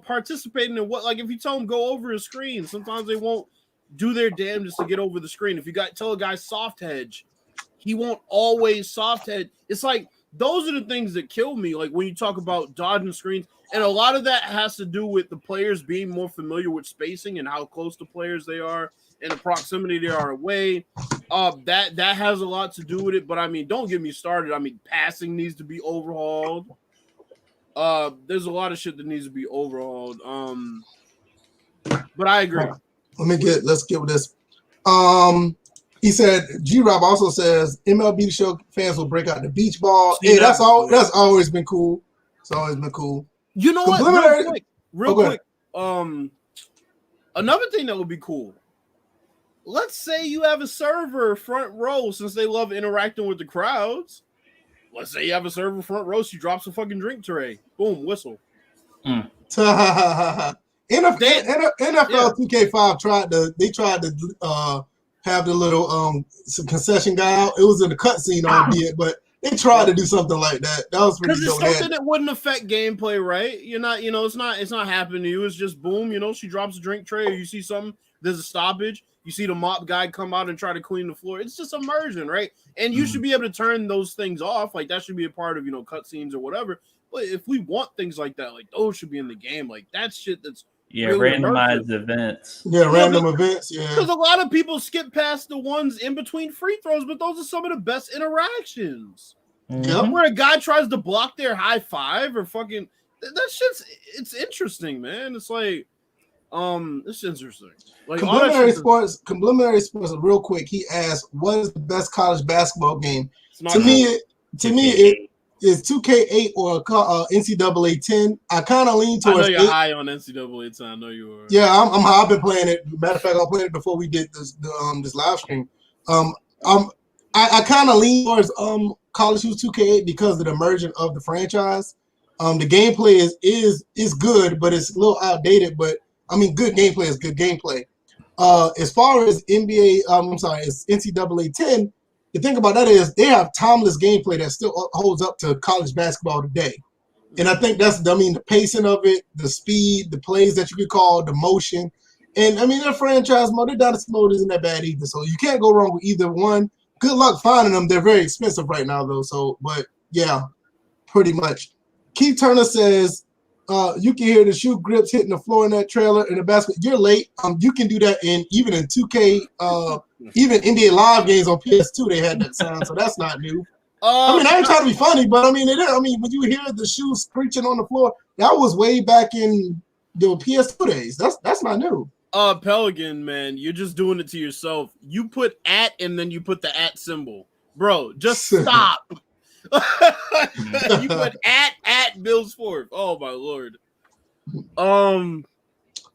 participating in what. Like if you tell them go over a screen, sometimes they won't do their damnedest to get over the screen. If you tell a guy soft hedge, he won't always soft hedge. It's like those are the things that kill me. Like when you talk about dodging screens, and a lot of that has to do with the players being more familiar with spacing and how close to players they are and the proximity they are away. That has a lot to do with it. But I mean, don't get me started. I mean, passing needs to be overhauled. There's a lot of shit that needs to be overhauled. But I agree. Let's get with this. He said G-Rob also says MLB Show fans will break out the beach ball. Hey, that's always been cool. It's always been cool. You know what? Real quick. Another thing that would be cool. Let's say you have a server front row since they love interacting with the crowds. Let's say you have a server front row, she drops a fucking drink tray. Boom, whistle. NFL 2K5 tried to have the little concession guy out. It was in the cutscene albeit, but they tried to do something like that. That was pretty dope. Because it's something that wouldn't affect gameplay, right? You're not, it's not happening to you. It's just boom, she drops a drink tray, or you see something, there's a stoppage. You see the mop guy come out and try to clean the floor. It's just immersion, right? And you should be able to turn those things off. Like that should be a part of, cutscenes or whatever. But if we want things like that, like those should be in the game. Like that's shit that's really randomized events. Yeah, random events. Yeah, because a lot of people skip past the ones in between free throws, but those are some of the best interactions. Yep. Where a guy tries to block their high five or fucking that shit's it's interesting, man. It's like it's interesting. Like Complimentary Sports, real quick. He asked, "What is the best college basketball game?" To me, it is 2K8 or NCAA 10. I kind of lean towards. I know you're high on NCAA 10. I know you are. Yeah, I'm high. I've been playing it. Matter of fact, I played it before we did this live stream. I kind of lean towards College Hoops 2K8 because of the merging of the franchise. The gameplay is good, but it's a little outdated. But I mean, good gameplay is good gameplay. As far as it's NCAA 10. The thing about that is they have timeless gameplay that still holds up to college basketball today. And I think the pacing of it, the speed, the plays that you could call, the motion. And I mean, their franchise mode, their dynasty mode isn't that bad either. So you can't go wrong with either one. Good luck finding them. They're very expensive right now, though. So, but yeah, pretty much. Keith Turner says, you can hear the shoe grips hitting the floor in that trailer in the basket. You're late. You can do that even in 2K, even NBA Live games on PS2. They had that sound, so that's not new. I mean, I ain't trying to be funny, but I mean, when you hear the shoes screeching on the floor, that was way back in the PS2 days. That's not new. Pelican, man, you're just doing it to yourself. You put @ and then you put the @ symbol, bro. Just stop. You put @ Bills Forth. Oh my lord.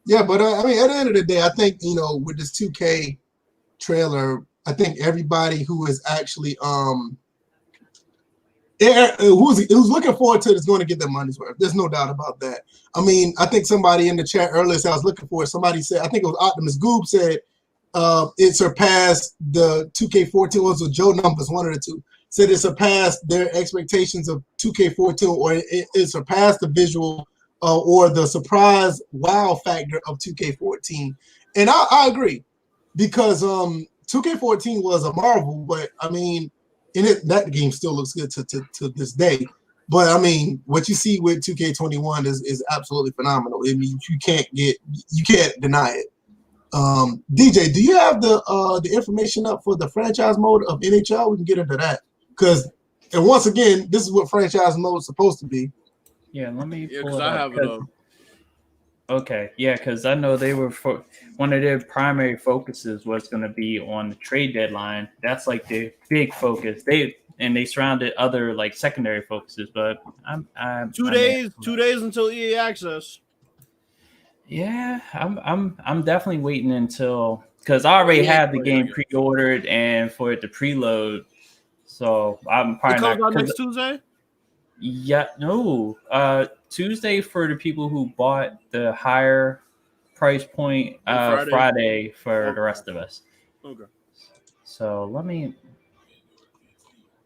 Yeah, but I mean, at the end of the day, I think with this 2K trailer, I think everybody who is actually who's looking forward to it is going to get their money's worth. There's no doubt about that. I mean, I think somebody in the chat earlier said I was looking for it. Somebody said, I think it was Optimus Goob said it surpassed the 2K14. Was Joe Numbers, one of the two. Said it surpassed their expectations of 2K14, or it surpassed the visual or the surprise wow factor of 2K14. And I agree, because 2K14 was a marvel, but I mean, that game still looks good to this day. But I mean, what you see with 2K21 is absolutely phenomenal. I mean, you can't deny it. DJ, do you have the information up for the franchise mode of NHL? We can get into that. And once again, this is what franchise mode is supposed to be. Yeah, let me pull because it I up. have it up. Okay, yeah, because I know they were one of their primary focuses was going to be on the trade deadline. That's like their big focus. They and they surrounded other like secondary focuses. But I'm 2 days until EA access. Yeah, I'm definitely waiting until because I already have the game pre-ordered and for it to preload. So I'm probably it comes not out next Tuesday. Yeah, no. Tuesday for the people who bought the higher price point. Friday for the rest of us. Okay. So let me.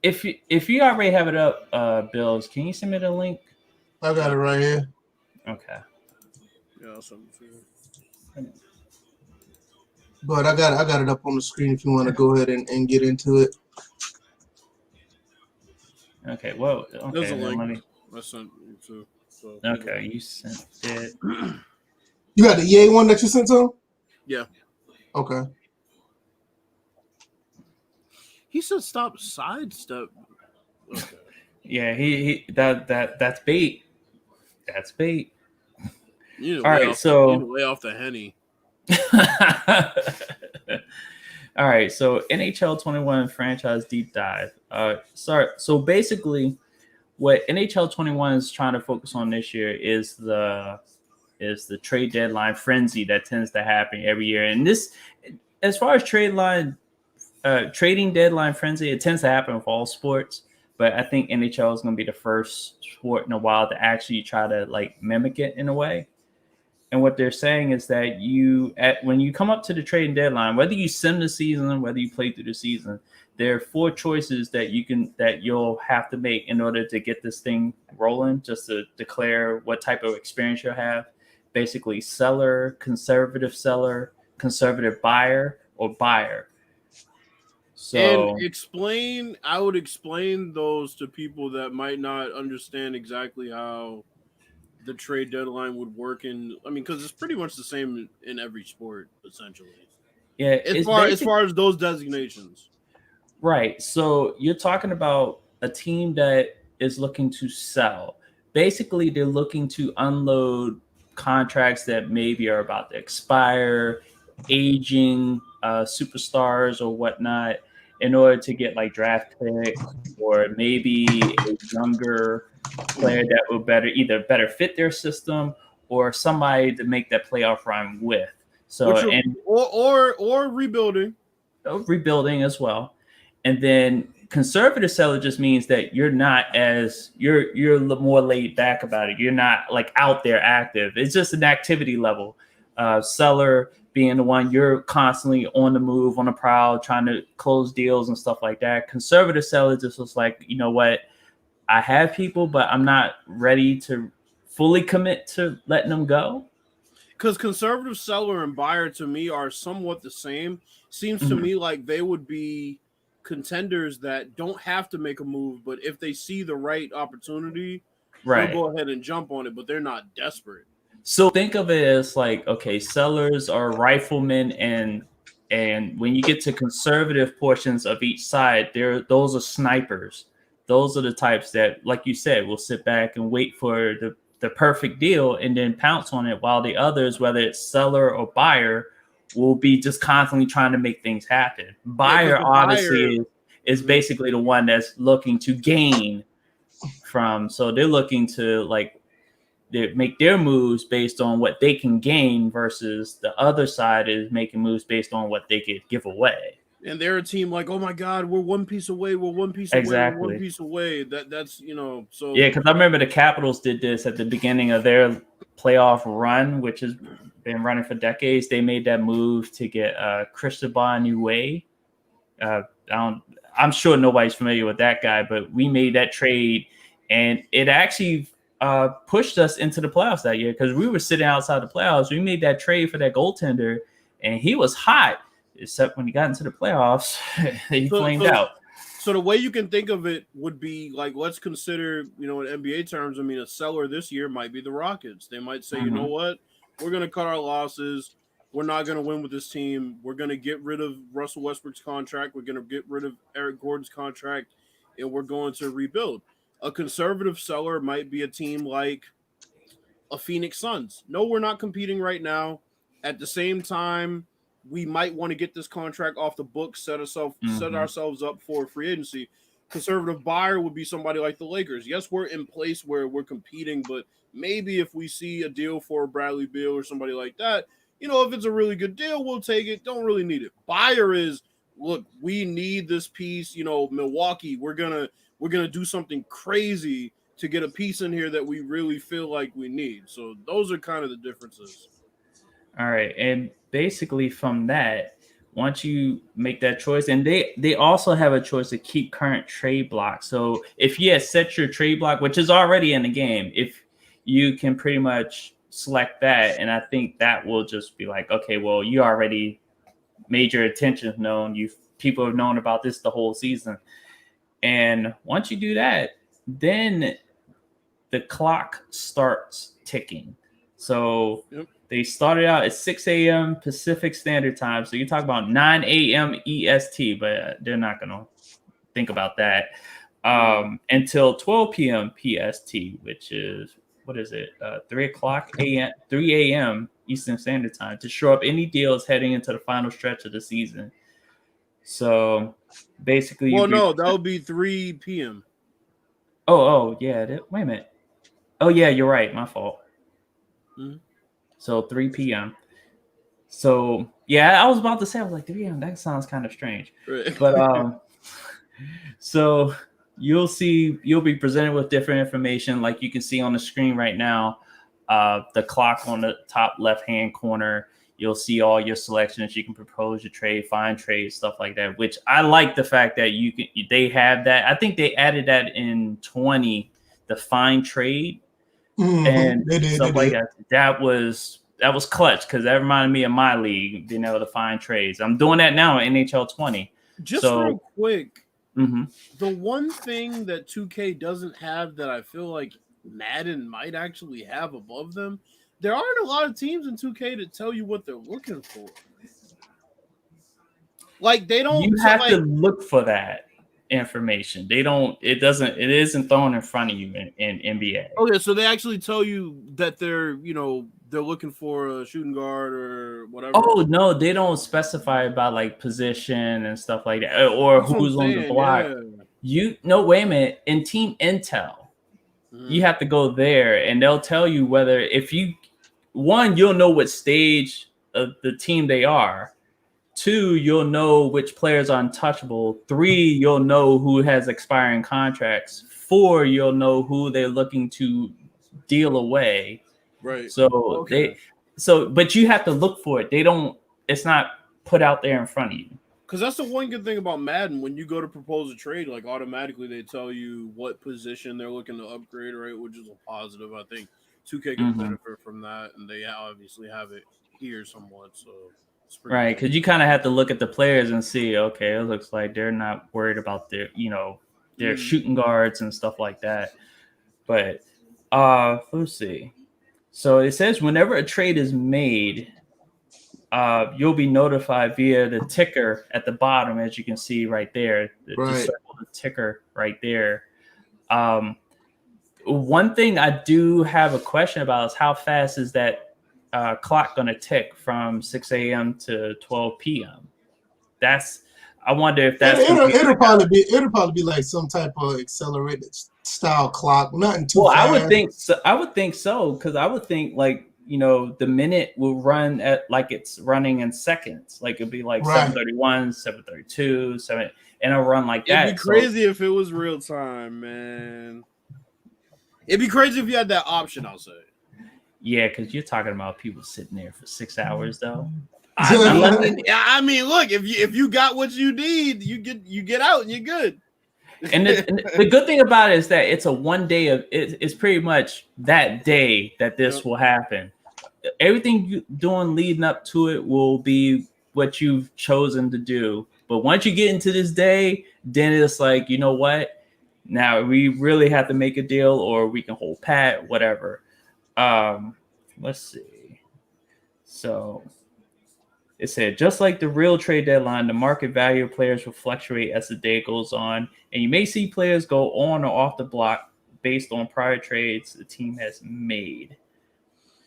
If you already have it up, Bills, can you send me the link? I got it right here. Okay. Yeah, I'll send it to you. But I got it up on the screen if you want to go ahead and get into it. Okay. Well. Okay. There's a then link. let me. I sent you too. So, Okay, you sent it. You got the EA one that you sent to him? Yeah. Okay. He said stop sidestep. Okay. Yeah, that's bait. That's bait. You All right, so you need to lay off the Henny. All right, so NHL 21 franchise deep dive. So basically, what NHL 21 is trying to focus on this year is the trade deadline frenzy that tends to happen every year. And this, as far as trading deadline frenzy, it tends to happen with all sports. But I think NHL is going to be the first sport in a while to actually try to like mimic it in a way. And what they're saying is that when you come up to the trading deadline, whether you sim the season, whether you play through the season, there are 4 choices that you'll have to make in order to get this thing rolling, just to declare what type of experience you'll have. Basically, seller, conservative buyer, or buyer. So, and I would explain those to people that might not understand exactly how the trade deadline would work because it's pretty much the same in every sport, essentially. Yeah, as far as those designations. Right. So you're talking about a team that is looking to sell. Basically, they're looking to unload contracts that maybe are about to expire, aging superstars or whatnot, in order to get like draft pick or maybe a younger player that will better fit their system or somebody to make that playoff run with. So or rebuilding as well. And then conservative seller just means that you're more laid back about it. You're not like out there active. It's just an activity level. Seller being the one you're constantly on the move, on the prowl, trying to close deals and stuff like that. Conservative seller just was like, you know what? I have people, but I'm not ready to fully commit to letting them go. Because conservative seller and buyer to me are somewhat the same. Seems to me like they would be contenders that don't have to make a move, but if they see the right opportunity, they'll go ahead and jump on it, but they're not desperate. So think of it as like, okay, sellers are riflemen, and when you get to conservative portions of each side, those are snipers. Those are the types that, like you said, will sit back and wait for the perfect deal and then pounce on it, while the others, whether it's seller or buyer, will be just constantly trying to make things happen. Buyer obviously is basically the one that's looking to gain from. So they're looking to like they make their moves based on what they can gain, versus the other side is making moves based on what they could give away. And they're a team like, oh my God, we're one piece away. We're one piece away. We're one piece away. That's so yeah. Because I remember the Capitals did this at the beginning of their playoff run, which has been running for decades. They made that move to get Cristobal Niue. I'm sure nobody's familiar with that guy, but we made that trade, and it actually pushed us into the playoffs that year, because we were sitting outside the playoffs. We made that trade for that goaltender, and he was hot, except when he got into the playoffs, he flamed out. So the way you can think of it would be like, let's consider, in NBA terms, a seller this year might be the Rockets. They might say, you know what, we're going to cut our losses. We're not going to win with this team. We're going to get rid of Russell Westbrook's contract. We're going to get rid of Eric Gordon's contract, and we're going to rebuild. A conservative seller might be a team like a Phoenix Suns. No, we're not competing right now. At the same time, we might want to get this contract off the books, set ourselves up for free agency. conservative buyer would be somebody like the Lakers. Yes, we're in place where we're competing, but maybe if we see a deal for Bradley Beal or somebody like that, if it's a really good deal, we'll take it. Don't really need it. Buyer is, look, we need this piece. Milwaukee, we're gonna do something crazy to get a piece in here that we really feel like we need. So those are kind of the differences. All right, and basically from that, once you make that choice, and they also have a choice to keep current trade blocks. So if you had set your trade block, which is already in the game, if you can pretty much select that, and I think that will just be like, okay, well, you already made your intentions known. People have known about this the whole season, and once you do that, then the clock starts ticking. So. Yep. They started out at 6 a.m. Pacific Standard Time. So you talk about 9 a.m. EST, but they're not going to think about that until 12 p.m. PST, which is, 3 a.m. Eastern Standard Time to show up any deals heading into the final stretch of the season. So basically... that would be 3 p.m. Oh, yeah. Wait a minute. Oh, yeah, you're right. My fault. Mm-hmm. So 3 p.m. So yeah, I was about to say, I was like, 3 p.m. That sounds kind of strange. Right. But so you'll be presented with different information, like you can see on the screen right now. The clock on the top left-hand corner. You'll see all your selections. You can propose your trade, find trade, stuff like that. Which I like the fact that they have that. I think they added that in 20, the find trade. And stuff like that. That was clutch because that reminded me of my league, being able to find trades. I'm doing that now in NHL 20. Just real quick, the one thing that 2K doesn't have that I feel like Madden might actually have above them, there aren't a lot of teams in 2K that tell you what they're looking for. Like they don't. You have to look for that information. It isn't thrown in front of you in NBA. Okay, so they actually tell you that they're looking for a shooting guard or whatever. Oh no, they don't specify about like position and stuff like that, or who's on the block. Yeah. Wait a minute. In Team Intel, you have to go there and they'll tell you whether you'll know what stage of the team they are. 2, you'll know which players are untouchable. 3, you'll know who has expiring contracts. 4, you'll know who they're looking to deal away. Right. So but you have to look for it. It's not put out there in front of you. Because that's the one good thing about Madden. When you go to propose a trade, like automatically they tell you what position they're looking to upgrade, right? Which is a positive. I think 2K can benefit from that, and they obviously have it here somewhat. So. Right, because you kind of have to look at the players and see, okay, it looks like they're not worried about their shooting guards and stuff like that. But let's see. So it says whenever a trade is made, you'll be notified via the ticker at the bottom, as you can see right there. The ticker right there. One thing I do have a question about is how fast is that clock going to tick from 6 a.m. to 12 p.m. I wonder if that's it'll probably be like some type of accelerated style clock. Nothing too fast. I would think so because I would think like the minute will run at like it's running in seconds. Like it'd be like 7:31, 7:32, 7, and it'll run like that. It'd be crazy if it was real time, man. It'd be crazy if you had that option. I'll say. Yeah, because you're talking about people sitting there for 6 hours, though. I mean, look, if you got what you need, you get out and you're good. And the good thing about it is that it's a one day it's pretty much that day that this will happen. Everything you're doing leading up to it will be what you've chosen to do. But once you get into this day, then it's like, you know what? Now we really have to make a deal, or we can hold pat, whatever. Let's see. So it said, just like the real trade deadline, the market value of players will fluctuate as the day goes on, and you may see players go on or off the block based on prior trades the team has made.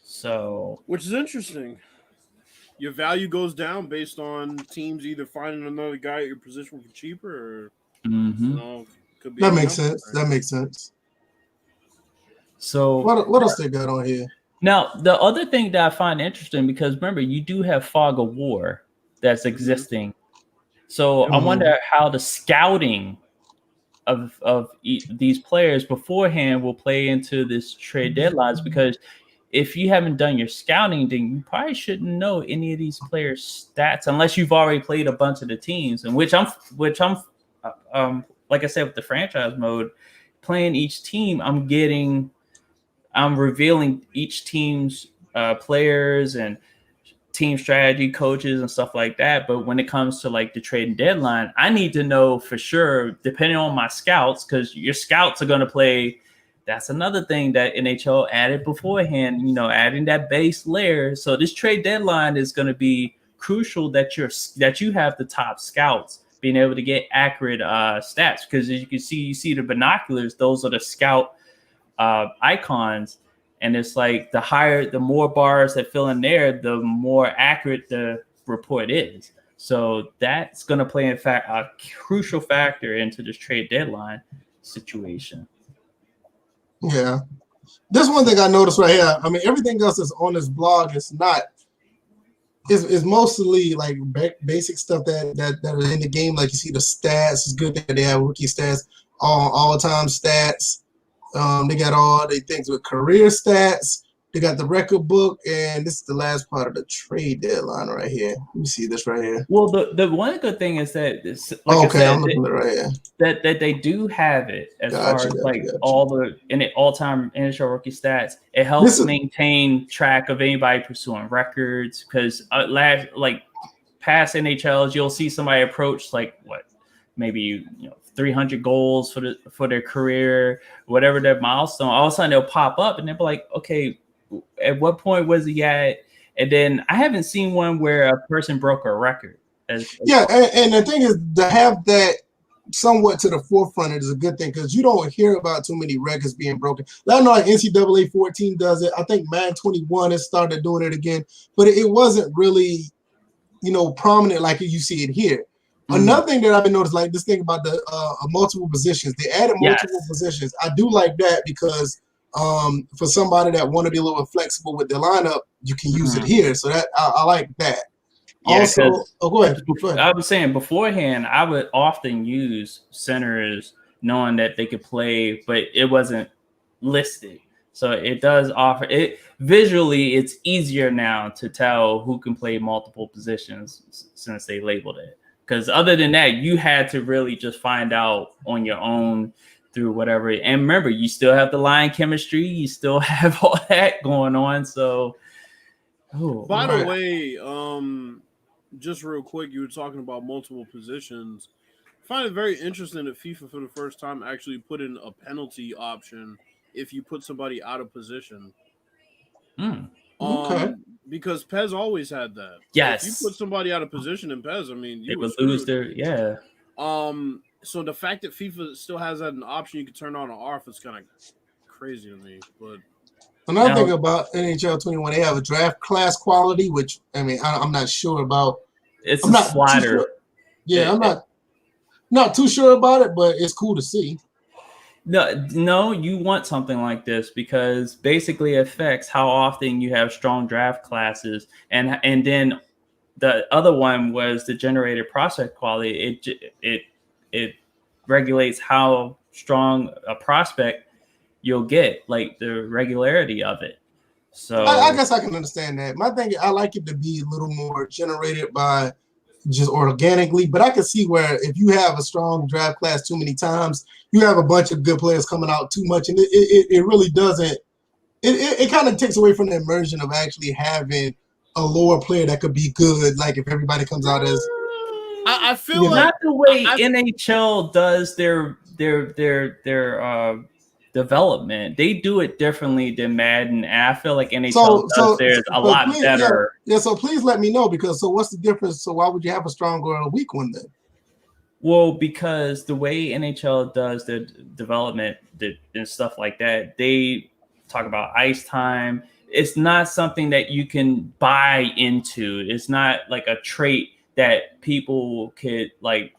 So, which is interesting. Your value goes down based on teams either finding another guy at your position for cheaper, or Could be That any makes number sense. there. That makes sense. So What else they got on here? now the other thing that I find interesting, because remember you do have fog of war that's existing. So I wonder how the scouting of these players beforehand will play into this trade deadlines, because if you haven't done your scouting, then you probably shouldn't know any of these players' stats unless you've already played a bunch of the teams. And which I'm like I said, with the franchise mode, playing each team, I'm revealing each team's players and team strategy, coaches, and stuff like that. But when it comes to like the trading deadline, I need to know for sure, depending on my scouts, because your scouts are going to play. That's another thing that NHL added beforehand, adding that base layer. So this trade deadline is going to be crucial that you have the top scouts being able to get accurate stats, because as you see the binoculars, those are the scout icons. And it's like the more bars that fill in there, the more accurate the report is. So that's going to play, in fact, a crucial factor into this trade deadline situation. Yeah. This one thing I noticed right here. I mean, everything else that's on this blog is mostly like basic stuff that are in the game. Like you see the stats. It's good that they have rookie stats, all-time stats. They got all the things with career stats. They got the record book, and this is the last part of the trade deadline right here. Let me see this right here. Well, the one good thing is that I'm looking at it right here. That they do have it as far as all the all-time NHL rookie stats. It helps maintain track of anybody pursuing records, because past NHLs, you'll see somebody approach maybe 300 goals for their career, whatever their milestone. All of a sudden they'll pop up and they'll be like, okay, at what point was he at? And then I haven't seen one where a person broke a record. And the thing is, to have that somewhat to the forefront is a good thing, because you don't hear about too many records being broken. I know like NCAA 14 does it. I think Madden 21 has started doing it again, but it wasn't really, prominent like you see it here. Another thing that I've been noticing, like this thing about the multiple positions, they added multiple positions. I do like that, because for somebody that want to be a little bit flexible with their lineup, you can use it here. So that I like that. Yeah, also, go ahead. I was saying beforehand, I would often use centers knowing that they could play, but it wasn't listed. So it does offer it visually. It's easier now to tell who can play multiple positions since they labeled it. Because other than that, you had to really just find out on your own through whatever. And remember, you still have the line chemistry. You still have all that going on. So, by the way, just real quick, you were talking about multiple positions. I find it very interesting that FIFA, for the first time, actually put in a penalty option if you put somebody out of position. Okay. Because PES always had that. Yes. If you put somebody out of position in PES, I mean, they would lose their So the fact that FIFA still has that an option you can turn on or off is kind of crazy to me. But another thing about NHL 21, they have a draft class quality, which I'm not sure about. It's a slider. Sure. Yeah, I'm not too sure about it, but it's cool to see. No, you want something like this, because basically it affects how often you have strong draft classes, and then the other one was the generated prospect quality. It regulates how strong a prospect you'll get, like the regularity of it. So I guess I can understand that. My thing, I like it to be a little more generated by just organically, but I can see where if you have a strong draft class too many times, you have a bunch of good players coming out too much, and it really doesn't. It kind of takes away from the immersion of actually having a lower player that could be good. Like if everybody comes out as, I feel like not the way NHL does their development. They do it differently than Madden, and I feel like NHL does theirs a lot better. Yeah, so please let me know, because what's the difference? So why would you have a strong or a weak one then? Well, because the way NHL does their development and stuff like that, they talk about ice time. It's not something that you can buy into. It's not like a trait that people could like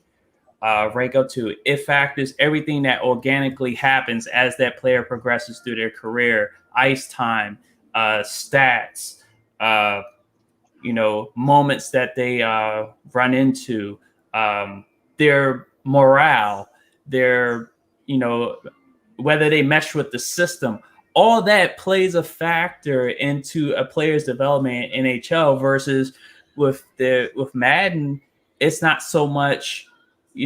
rank up to. It factors everything that organically happens as that player progresses through their career, ice time, stats, moments that they run into, their morale, their, whether they mesh with the system. All that plays a factor into a player's development in NHL versus with Madden. It's not so much,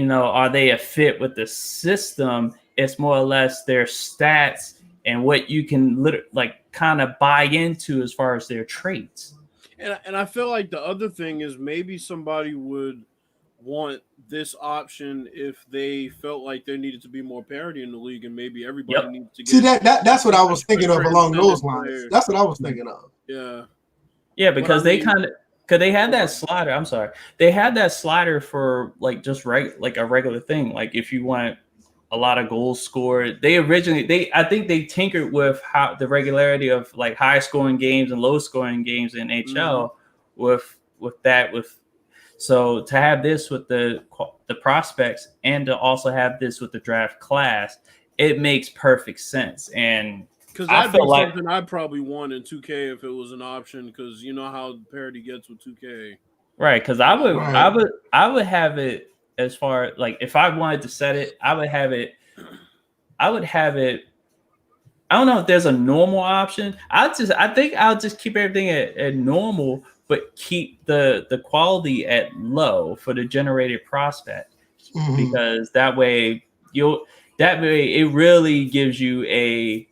are they a fit with the system? It's more or less their stats and what you can kind of buy into as far as their traits. And I feel like the other thing is maybe somebody would want this option if they felt like there needed to be more parity in the league, and maybe everybody needs to get. See, that's what I was thinking of along those lines. That's what I was thinking of. Yeah, because they had that slider. I'm sorry, they had that slider for just like a regular thing. Like if you want a lot of goals scored, I think they tinkered with how the regularity of high scoring games and low scoring games in NHL with that. So to have this with the prospects and to also have this with the draft class, it makes perfect sense. And because that'd be something I'd probably want in 2K if it was an option, because you know how parity gets with 2K. Right, because I would have it as far if I wanted to set it, I would have it. I don't know if there's a normal option. I think I'll just keep everything at normal, but keep the quality at low for the generated prospect, because that way it really gives you a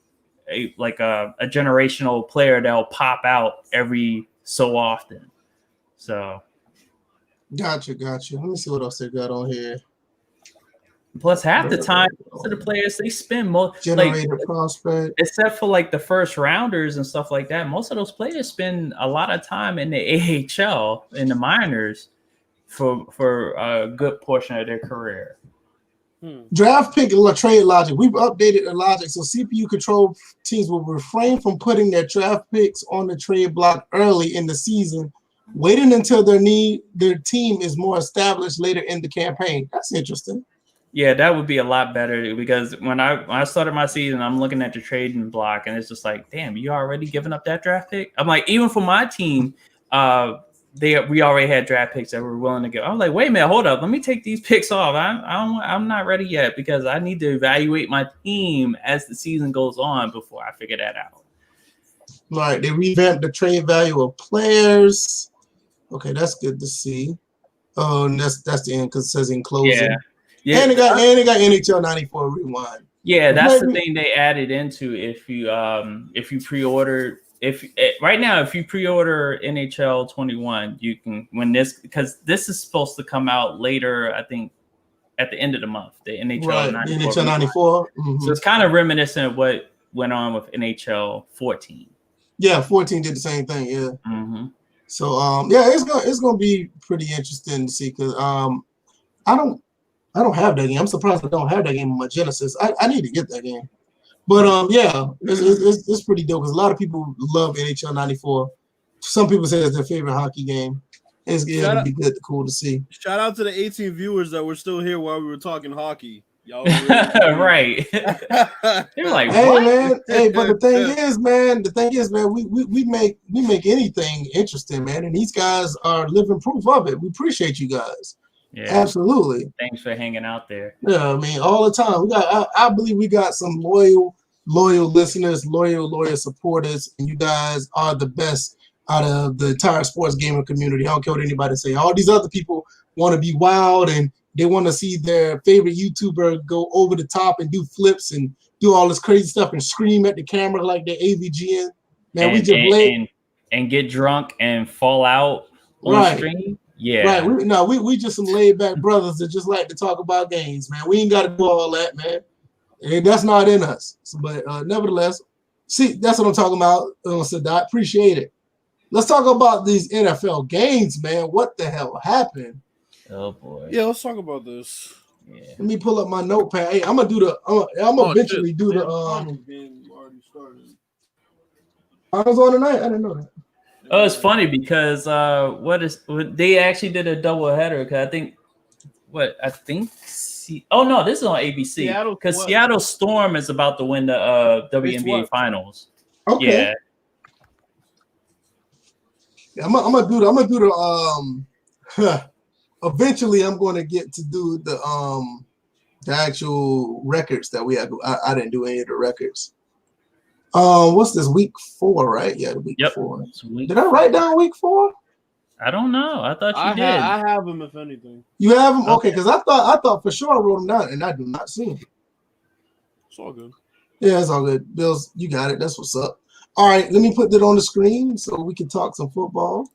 generational player that'll pop out every so often. So gotcha. Let me see what else they got on here. Plus, half the time, most of the players they spend most generated prospect, except for the first rounders and stuff like that. Most of those players spend a lot of time in the AHL in the minors for a good portion of their career. Draft pick trade logic. We've updated the logic so CPU control teams will refrain from putting their draft picks on the trade block early in the season, waiting until their team is more established later in the campaign. That's interesting. Yeah, that would be a lot better, because when I started my season, I'm looking at the trading block and it's just like, damn, you already giving up that draft pick? I'm like, even for my team, we already had draft picks that we were willing to give. I was like, wait a minute, hold up, let me take these picks off. I'm not ready yet, because I need to evaluate my team as the season goes on before I figure that out. All right, they revamped the trade value of players. Okay, that's good to see. Oh, and that's the end, because it says in closing. Yeah, and they got NHL 94 rewind. Yeah, that's the thing they added into if you pre-order. Right now, if you pre-order NHL 21, you can win this, because this is supposed to come out later. I think at the end of the month, the NHL 94. NHL 94. So it's kind of reminiscent of what went on with NHL 14. Yeah, 14 did the same thing. Yeah. So it's gonna be pretty interesting to see, because I don't have that game. I'm surprised I don't have that game on my Genesis. I need to get that game. But it's pretty dope, because a lot of people love NHL 94. Some people say it's their favorite hockey game. It'll be cool to see. Shout out to the 18 viewers that were still here while we were talking hockey. Y'all right. They were like, hey, what? Man, hey, but the thing is, man, we make anything interesting, man. And these guys are living proof of it. We appreciate you guys. Yeah, absolutely. Thanks for hanging out there. Yeah, I mean, all the time. I believe we got some loyal listeners, loyal supporters, and you guys are the best out of the entire sports gaming community. I don't care what anybody say. All these other people want to be wild, and they want to see their favorite YouTuber go over the top and do flips and do all this crazy stuff and scream at the camera like they're AVGN. Man, and get drunk and fall out on stream. Yeah, right. We just some laid back brothers that just like to talk about games, man. We ain't got to do all that, man. And that's not in us. But nevertheless, see, that's what I'm talking about. Sadat, appreciate it. Let's talk about these NFL games, man. What the hell happened? Oh boy. Yeah, let's talk about this. Yeah. Let me pull up my notepad. Hey, I'm gonna do the. I'm gonna eventually do the. Game already started. I was on tonight. I didn't know that. Oh, it's funny because they actually did a double header, because I think what I think. Oh no, this is on ABC because Seattle Storm is about to win the WNBA Finals. Okay. Yeah, I'm gonna do the eventually I'm going to get to do the actual records that we have. I didn't do any of the records. What's this, week 4, right? Yeah, week 4. Did I write down week 4? I don't know. I thought you did. I have them, if anything. You have them? Okay, because I thought for sure I wrote them down, and I do not see them. It's all good. Yeah, it's all good. Bills, you got it. That's what's up. All right, let me put that on the screen so we can talk some football.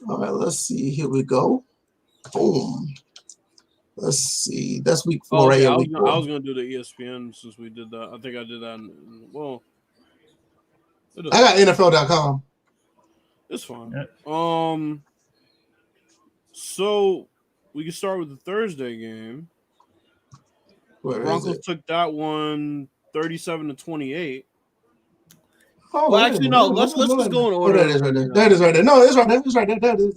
All right, let's see. Here we go. Boom. Let's see. That's week 4, right? I was going to do the ESPN since we did that. I think I did that. I got NFL.com. It's fine. Yep. So we can start with the Thursday game. Broncos took that one 37-28. Oh, well, actually, no. Let's just go in order. That is right there. That is right there. No, it's right there. It's right there. That is.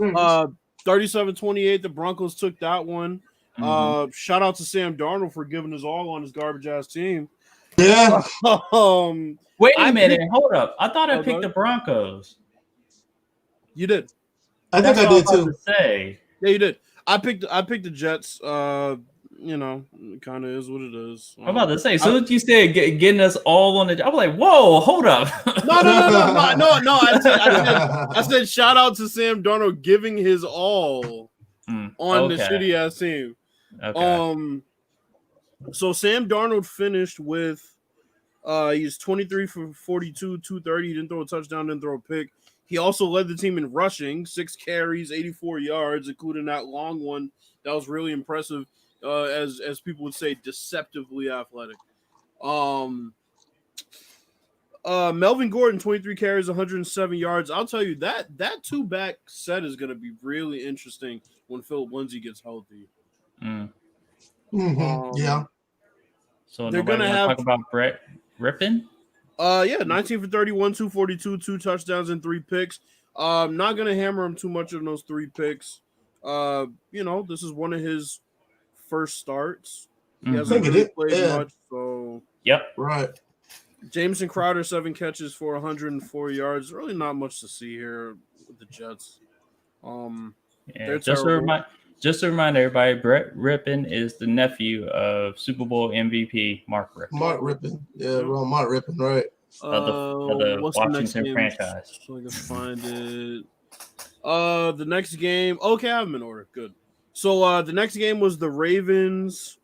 37-28. The Broncos took that one. Mm-hmm. Shout out to Sam Darnold for giving us all on his garbage ass team. Yeah. Wait a minute. Hold up. I thought I picked the Broncos. You did. I think I did too. Yeah, you did. I picked the Jets. You know, it kind of is what it is. I'm about to say, so you said getting us all on the. I was like, whoa, hold up. No. I said shout out to Sam Darnold giving his all on the shitty ass team. Okay. So Sam Darnold finished with he's 23 for 42, 230. He didn't throw a touchdown, didn't throw a pick. He also led the team in rushing, 6 carries, 84 yards, including that long one. That was really impressive. As people would say, deceptively athletic. Melvin Gordon, 23 carries, 107 yards. I'll tell you that 2-back set is going to be really interesting when Philip Lindsay gets healthy. Yeah. So they're going to talk about Brett Rippon? Yeah, 19 for 31, 242, 2 touchdowns and 3 picks. Not going to hammer him too much on those 3 picks. You know, this is one of his first starts. He hasn't really played much, so right. Jameson Crowder, 7 catches for 104 yards. Really not much to see here with the Jets. Just to remind everybody, Brett Rippon is the nephew of Super Bowl MVP Mark Rippon. Mark Rippon, Mark Rippon, right? Of the Washington franchise. So I can find it. The next game. Okay, I have them in order. Good. So the next game was the Ravens.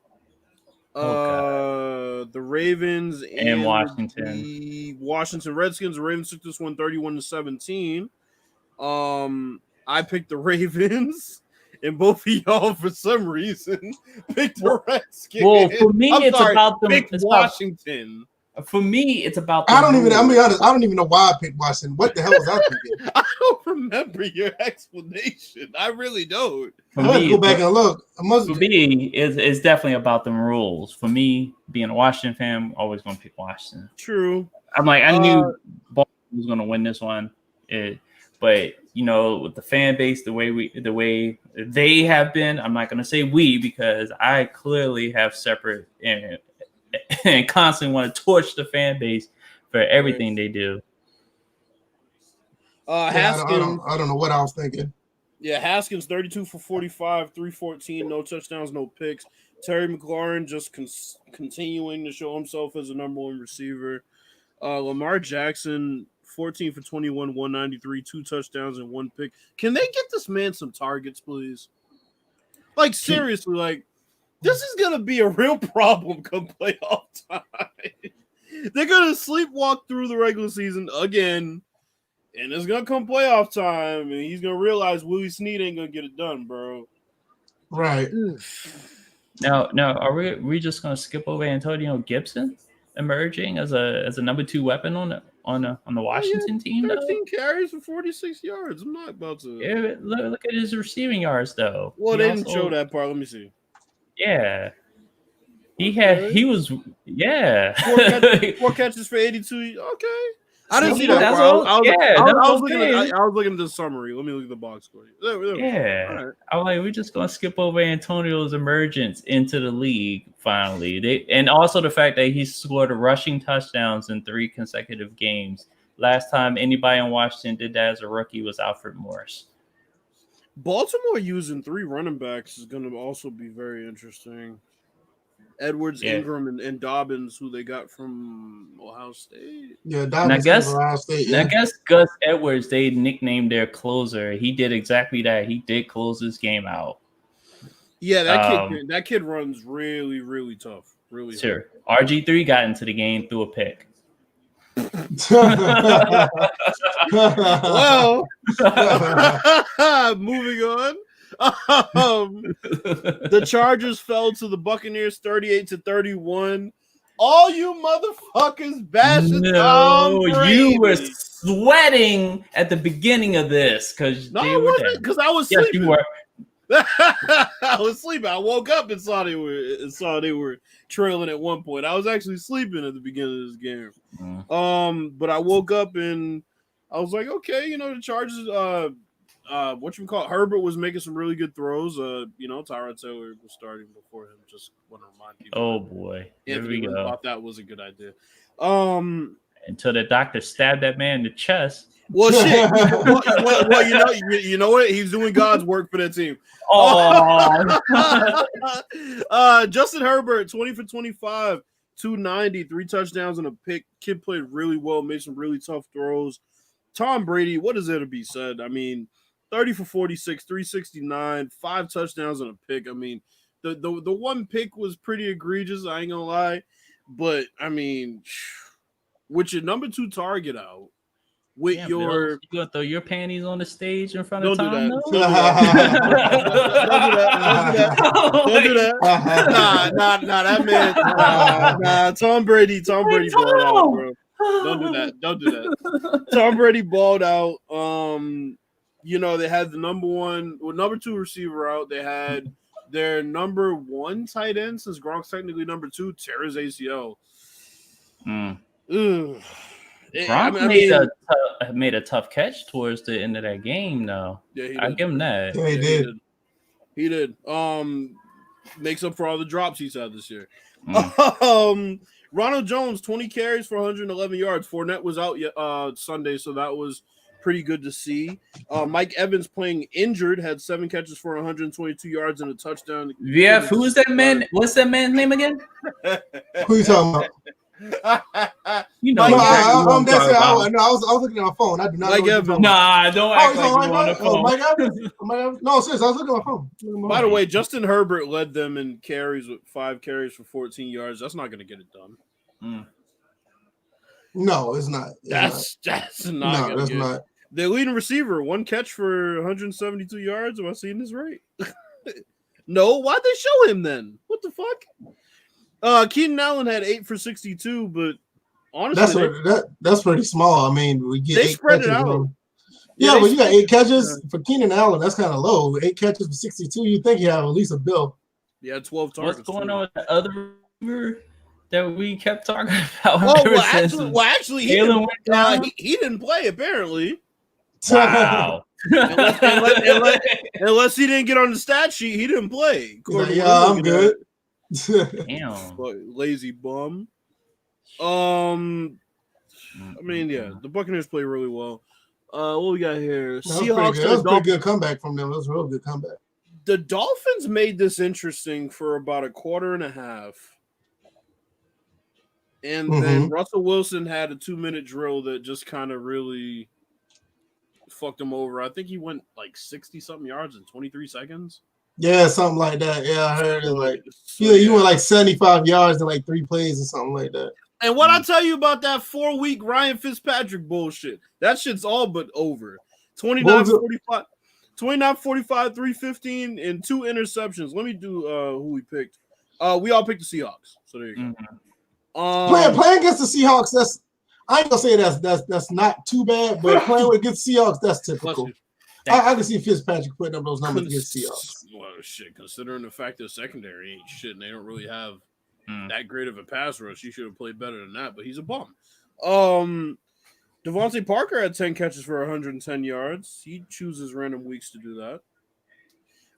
The Ravens and Washington. The Washington Redskins. The Ravens took this one 31-17. I picked the Ravens, and both of y'all for some reason picked the Redskins. Well, for me, about Washington. For me, it's about. I'll be honest. I don't even know why I picked Washington. What the hell was I thinking? I don't remember your explanation. I really don't. I have to go back and look. For me, it's definitely about them rules. For me, being a Washington fan, I'm always going to pick Washington. True. I'm like, I knew Baltimore was going to win this one, but you know, with the fan base, the way they have been, I'm not going to say we because I clearly have separate and constantly want to torch the fan base for everything they do. Haskins, I don't know what I was thinking. Yeah, Haskins 32 for 45, 314, no touchdowns, no picks. Terry McLaurin just continuing to show himself as a number 1 receiver. Lamar Jackson 14 for 21, 193, 2 touchdowns and 1 pick. Can they get this man some targets, please? Like seriously, like. This is going to be a real problem come playoff time. They're going to sleepwalk through the regular season again, and it's going to come playoff time, and he's going to realize Willie Snead ain't going to get it done, bro. Right. Now, are we just going to skip over Antonio Gibson emerging as a number 2 weapon on the Washington team? 13 carries for 46 yards. I'm not about to. Yeah, look at his receiving yards, though. Well, they didn't show that part. Let me see. Yeah. He was 4 catches for 82. Okay. I didn't see that. That's Part. all. I was looking at the summary. Let me look at the box score. There Yeah, right. I'm like, we're just gonna skip over Antonio's emergence into the league finally. And also the fact that he scored rushing touchdowns in 3 consecutive games. Last time anybody in Washington did that as a rookie was Alfred Morris. Baltimore using 3 running backs is going to also be very interesting. Edwards, Ingram, and Dobbins, who they got from Ohio State. Yeah, Dobbins from Ohio State. Yeah. I guess Gus Edwards, they nicknamed their closer. He did exactly that. He did close this game out. Yeah, that kid runs really, really tough. Really sure. Hard. RG3 got into the game through a pick. Well, moving on. The Chargers fell to the Buccaneers 38-31. All you motherfuckers bashing Tom Brady. You were sweating at the beginning of this because I wasn't, because I was sleeping. Yes, you were. I was sleeping. I woke up and saw they were trailing at one point. I was actually sleeping at the beginning of this game. But I woke up and I was like, okay, the Chargers. Herbert was making some really good throws. Tyrod Taylor was starting before him. Just want to remind people. Oh boy, here we go. Thought that was a good idea. Until the doctor stabbed that man in the chest. Well, shit. Well, you know what? He's doing God's work for that team. Oh, Justin Herbert, 20 for 25, 290, 3 touchdowns and a pick. Kid played really well, made some really tough throws. Tom Brady, what is there to be said? I mean, 30 for 46, 369, 5 touchdowns and a pick. I mean, the one pick was pretty egregious. I ain't gonna lie, but I mean, with your number 2 target out. With your, you gonna throw your panties on the stage in front of Tom? Don't do that. Nah, that man. Nah, Tom Brady balled out, bro. Don't do that. Tom Brady balled out. They had the number 2 receiver out. They had their number 1 tight end, since Gronk's technically number 2, tear his ACL. Gronk made a tough catch towards the end of that game, though. Yeah, I give him that. Yeah, he did. Makes up for all the drops he's had this year. Ronald Jones, 20 carries for 111 yards. Fournette was out Sunday, so that was pretty good to see. Mike Evans, playing injured, had 7 catches for 122 yards and a touchdown. Yeah, who is that man? What's that man's name again? Who you talking about? I was looking at my phone. I do not Mike know. Evans. Nah, don't act like you're on the phone. Mike Evans? No, seriously, I was looking at my phone. By the way, Justin Herbert led them in carries with 5 carries for 14 yards. That's not going to get it done. No, it's not. That's not. That's not. Their leading receiver, 1 catch for 172 yards. Am I seeing this right? No, why'd they show him then? What the fuck? Keenan Allen had 8 for 62, but honestly, that's pretty small. I mean, we get they 8 spread catches. it out. Yeah, but you got 8 catches for Keenan Allen. That's kind of low. 8 catches for 62. You think you have at least a bill? Yeah, 12 targets. What's going on with the other receiver that we kept talking about? Actually, he didn't play apparently. Wow. unless he didn't get on the stat sheet, he didn't play. I'm good. Damn. Lazy bum. I mean, yeah, the Buccaneers play really well. What we got here? Seahawks. That was a pretty good comeback from them. That was a real good comeback. The Dolphins made this interesting for about a quarter and a half. And then Russell Wilson had a 2-minute drill that just kind of really fucked him over. I think he went like 60-something yards in 23 seconds. Yeah, something like that. Yeah, I heard it. You went like 75 yards in like 3 plays or something like that. And what I tell you about that 4-week Ryan Fitzpatrick bullshit, that shit's all but over. 29-45, 315, and 2 interceptions. Let me do who we picked. We all picked the Seahawks. So there you go. Playing against the Seahawks, I ain't gonna say that's not too bad, but playing against Seahawks, that's typical. I can see Fitzpatrick putting up those numbers against Seahawks. Well, shit, considering the fact that secondary ain't shit and they don't really have that great of a pass rush, he should have played better than that, but he's a bum. Devontae Parker had 10 catches for 110 yards. He chooses random weeks to do that.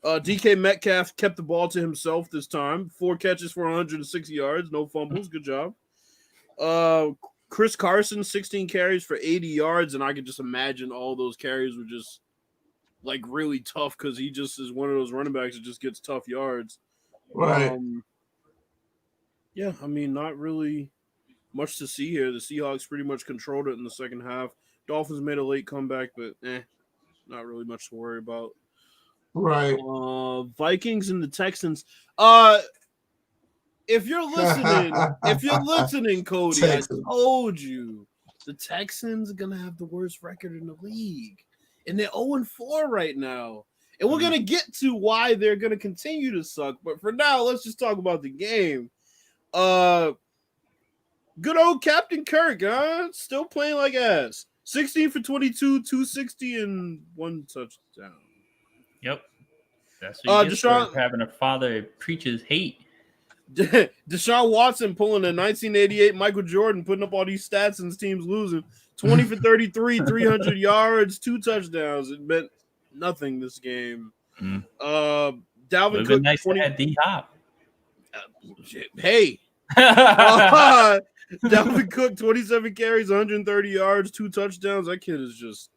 DK Metcalf kept the ball to himself this time. 4 catches for 160 yards. No fumbles. Good job. Chris Carson, 16 carries for 80 yards. And I could just imagine all those carries were just like really tough because he just is one of those running backs that just gets tough yards. Right. Yeah, I mean, not really much to see here. The Seahawks pretty much controlled it in the second half. Dolphins made a late comeback, but not really much to worry about. Right. Vikings and the Texans. If you're listening, Cody, Texans. I told you the Texans are gonna have the worst record in the league, and they're 0-4 right now. And we're gonna get to why they're gonna continue to suck. But for now, let's just talk about the game. Good old Captain Kirk, huh? Still playing like ass. 16 for 22, 260, and 1 touchdown. Yep. That's what you get for having a father that preaches hate. Deshaun Watson pulling a 1988 Michael Jordan, putting up all these stats and his team's losing. 20 for 33, 300 yards, 2 touchdowns. It meant nothing this game. Dalvin Cook. Nice to have D-Hop. Hey. Dalvin Cook, 27 carries, 130 yards, 2 touchdowns. That kid is just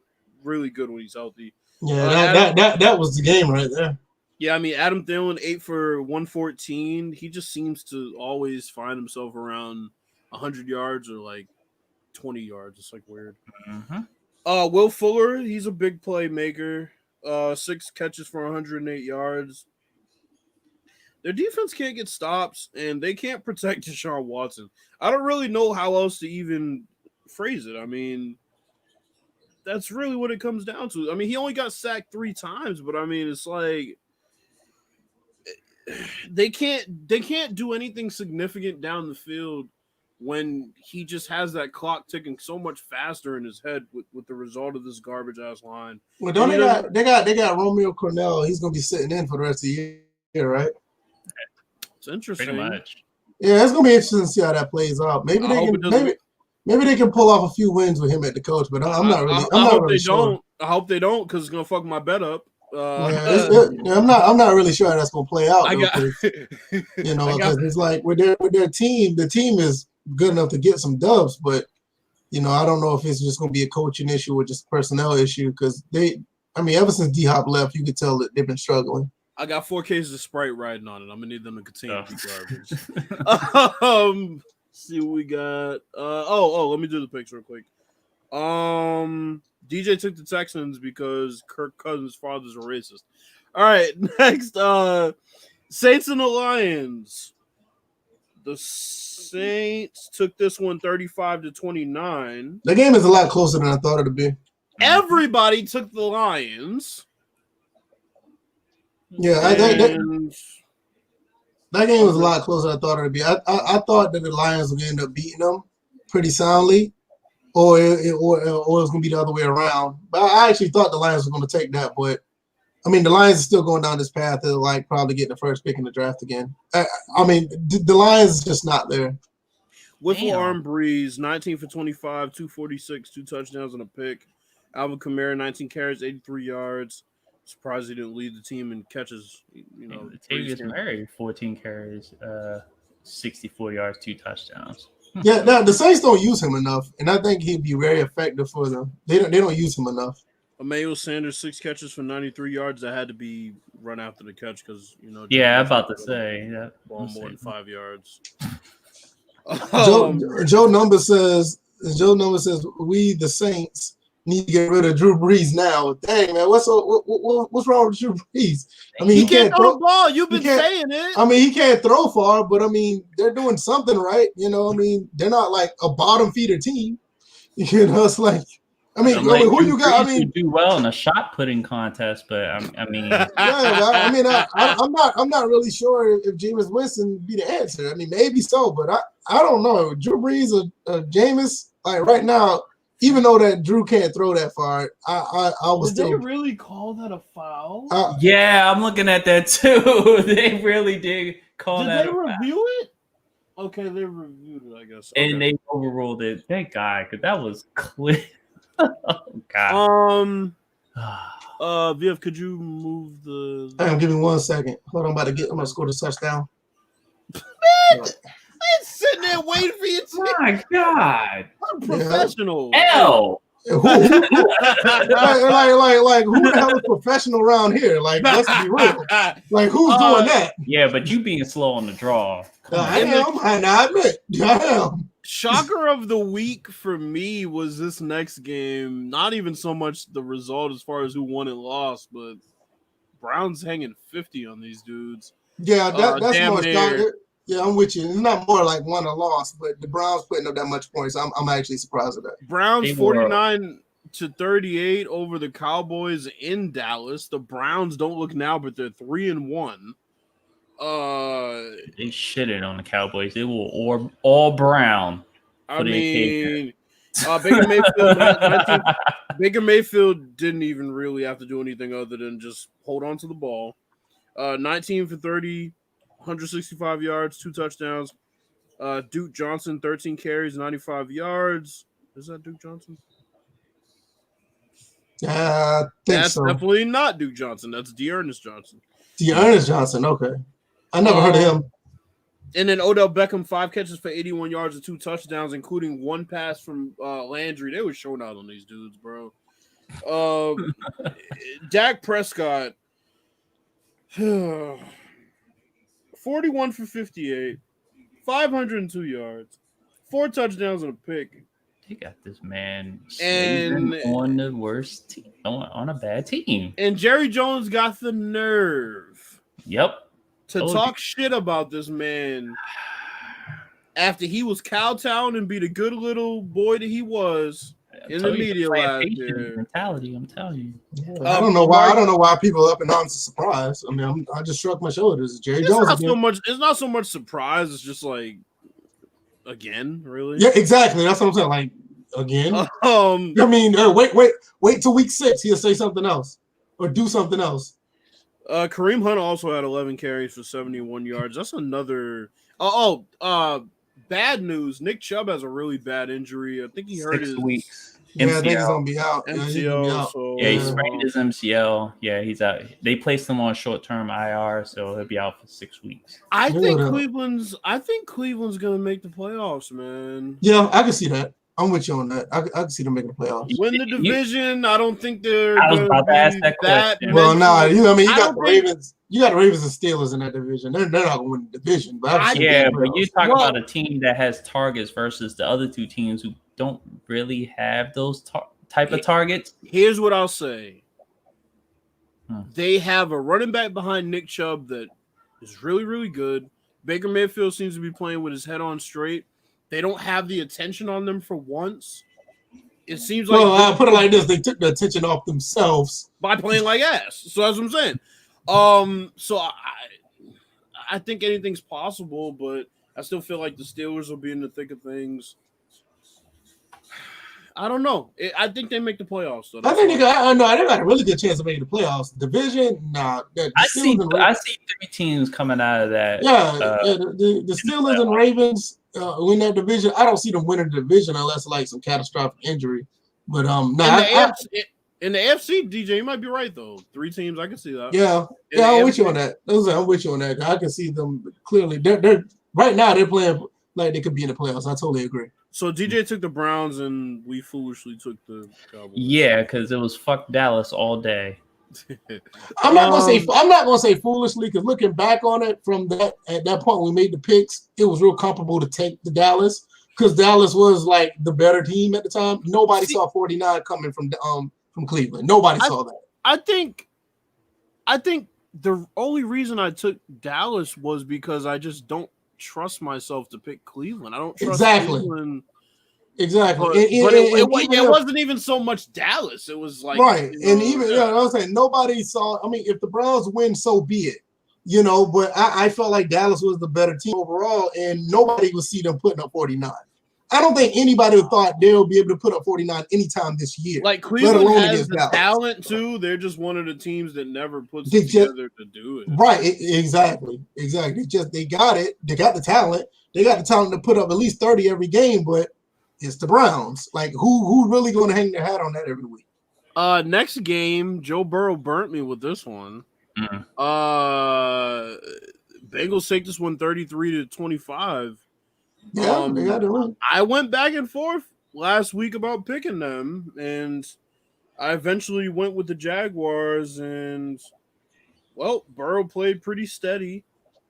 really good when he's healthy. Yeah, that was the game right there. Yeah, I mean, Adam Thielen, 8 for 114. He just seems to always find himself around 100 yards or like 20 yards. It's like weird. Will Fuller, he's a big playmaker. 6 catches for 108 yards. Their defense can't get stops, and they can't protect Deshaun Watson. I don't really know how else to even phrase it. I mean, that's really what it comes down to. I mean, he only got sacked 3 times, but I mean, it's like they can't do anything significant down the field when he just has that clock ticking so much faster in his head with the result of this garbage ass line. Well, don't they got Romeo Cornell? He's gonna be sitting in for the rest of the year, right? It's interesting. Pretty much. Yeah, it's gonna be interesting to see how that plays out. Maybe they can pull off a few wins with him at the coach, but I'm not really. I hope they don't, because it's gonna fuck my bet up. I'm not really sure how that's gonna play out. Because it's like with their team, the team is good enough to get some dubs, but I don't know if it's just gonna be a coaching issue or just a personnel issue. Because ever since D-Hop left, you could tell that they've been struggling. I got 4 cases of Sprite riding on it. I'm gonna need them to continue to be garbage. See what we got. Let me do the picks real quick. DJ took the Texans because Kirk Cousins' father's a racist. All right, next, Saints and the Lions. The Saints took this one 35-29. The game is a lot closer than I thought it would be. Everybody took the Lions. Yeah, that game was a lot closer than I thought it would be. I thought that the Lions would end up beating them pretty soundly, or it was going to be the other way around. But I actually thought the Lions were going to take that. But, the Lions are still going down this path to, probably get the first pick in the draft again. The Lions is just not there. Whiffle arm Breeze, 19 for 25, 246, 2 touchdowns and a pick. Alvin Kamara, 19 carries, 83 yards. Surprised he didn't lead the team in catches. Latavius Murray, 14 carries, 64 yards, 2 touchdowns. Yeah, the Saints don't use him enough, and I think he'd be very effective for them. They don't use him enough. Emmanuel Sanders, 6 catches for 93 yards. That had to be run after the catch because Yeah, I'm about to say that. Ball more than 5 yards. Joe Number says we the Saints need to get rid of Drew Brees now. Dang, man, what's wrong with Drew Brees? He can't throw the ball. You've been saying it. He can't throw far, but they're doing something right. They're not like a bottom feeder team. It's like, who you got? You do well in a shot putting contest, but yeah, I'm not really sure if Jameis Winston be the answer. Maybe so, but I don't know. Drew Brees or Jameis, right now. Even though that Drew can't throw that far, I was. Did they really call that a foul? Yeah, I'm looking at that too. They really did call that. Did they review it? Okay, they reviewed it, I guess. And they overruled it. Thank God, because that was clear. God. Viv, could you move the? Give me 1 second. Hold on, I'm gonna score the touchdown. Man, I'm sitting there waiting for you. My God. I'm professional. L. Who like who the hell is professional around here? Like, let's be real. Like, who's doing that? Yeah, but you being slow on the draw. I admit. I am. Shocker of the week for me was this next game. Not even so much the result as far as who won and lost, but Browns hanging 50 on these dudes. Yeah, that's more stronger. Yeah, I'm with you. It's not more like won or lost, but the Browns putting up that much points. I'm actually surprised at that. Browns 49-38 over the Cowboys in Dallas. The Browns don't look now, but they're 3-1. They shitted on the Cowboys. They were all brown. I mean, Baker Mayfield didn't even really have to do anything other than just hold on to the ball. 19 for 30. 165 yards, 2 touchdowns. Duke Johnson, 13 carries, 95 yards. Is that Duke Johnson? I think That's so. definitely not Duke Johnson. That's Dearness Johnson. Dearness Johnson, okay. I never heard of him. And then Odell Beckham, 5 catches for 81 yards and 2 touchdowns, including 1 pass from Landry. They were showing out on these dudes, bro. Dak Prescott. 41 for 58, 502 yards, 4 touchdowns and a pick. They got this man and on the worst team, on a bad team. And Jerry Jones got the nerve. Yep. To talk shit about this man after he was kowtowing and be the good little boy that he was in the media last year. Mentality, I'm telling you. Yeah, I don't know why people are up and down surprised. I mean, I just shrugged my shoulders. Jerry Jones. It's not so much surprise. It's just like, again, really. Yeah, exactly. That's what I'm saying. Like, again. I mean, wait till week 6. He'll say something else or do something else. Kareem Hunt also had 11 carries for 71 yards. That's another. Bad news. Nick Chubb has a really bad injury. I think he hurt 6 weeks. Yeah, I think he's gonna be out. MCL. He sprained his MCL. Yeah, he's out. They placed him on short-term IR, so he'll be out for 6 weeks. I think Cleveland's gonna make the playoffs, man. Yeah, I can see that. I'm with you on that. I can see them making the playoffs. Win the division. I don't think they're. I was about to ask that question. Well, you got the Ravens. You got the Ravens and Steelers in that division. They're not going to win the division. But you talk about a team that has targets versus the other 2 teams who don't really have those type of targets. Here's what I'll say. They have a running back behind Nick Chubb that is really, really good. Baker Mayfield seems to be playing with his head on straight. They don't have the attention on them for once. It seems like. Well, I'll put it like this: they took the attention off themselves by playing like ass. So that's what I'm saying. So I think anything's possible, but I still feel like the Steelers will be in the thick of things. I don't know. I think they make the playoffs. So I think they got a really good chance of making the playoffs. Division, nah. I see 3 teams coming out of that. The Steelers and Ravens win that division. I don't see them winning the division unless like some catastrophic injury. But in the AFC, DJ, you might be right though. 3 teams, I can see that. Yeah, I'm with you on that. I'm with you on that. I can see them clearly. They're right now. They're playing like they could be in the playoffs. I totally agree. So DJ took the Browns, and we foolishly took the Cowboys. Yeah, because it was fuck Dallas all day. I'm not gonna say foolishly, because looking back on it from at that point when we made the picks, it was real comfortable to take the Dallas because Dallas was like the better team at the time. Nobody saw 49 coming from Cleveland. Nobody saw that. I think the only reason I took Dallas was because I just don't trust myself to pick Cleveland. I don't trust Cleveland. Exactly. But it wasn't even so much Dallas. It was like right. And even I was saying nobody saw. I mean, if the Browns win, so be it. But I felt like Dallas was the better team overall, and nobody would see them putting up 49. I don't think anybody thought they'll be able to put up 49 anytime this year. Like Cleveland has the talent too. They're just one of the teams that never puts it together to do it. Right. Exactly. They got it. They got the talent. They got the talent to put up at least 30 every game, but it's the Browns. Like who really going to hang their hat on that every week? Next game, Joe Burrow burnt me with this one. Mm. Bengals take this one 33-25. Yeah, they got to win. I went back and forth last week about picking them, and I eventually went with the Jaguars, and well, Burrow played pretty steady.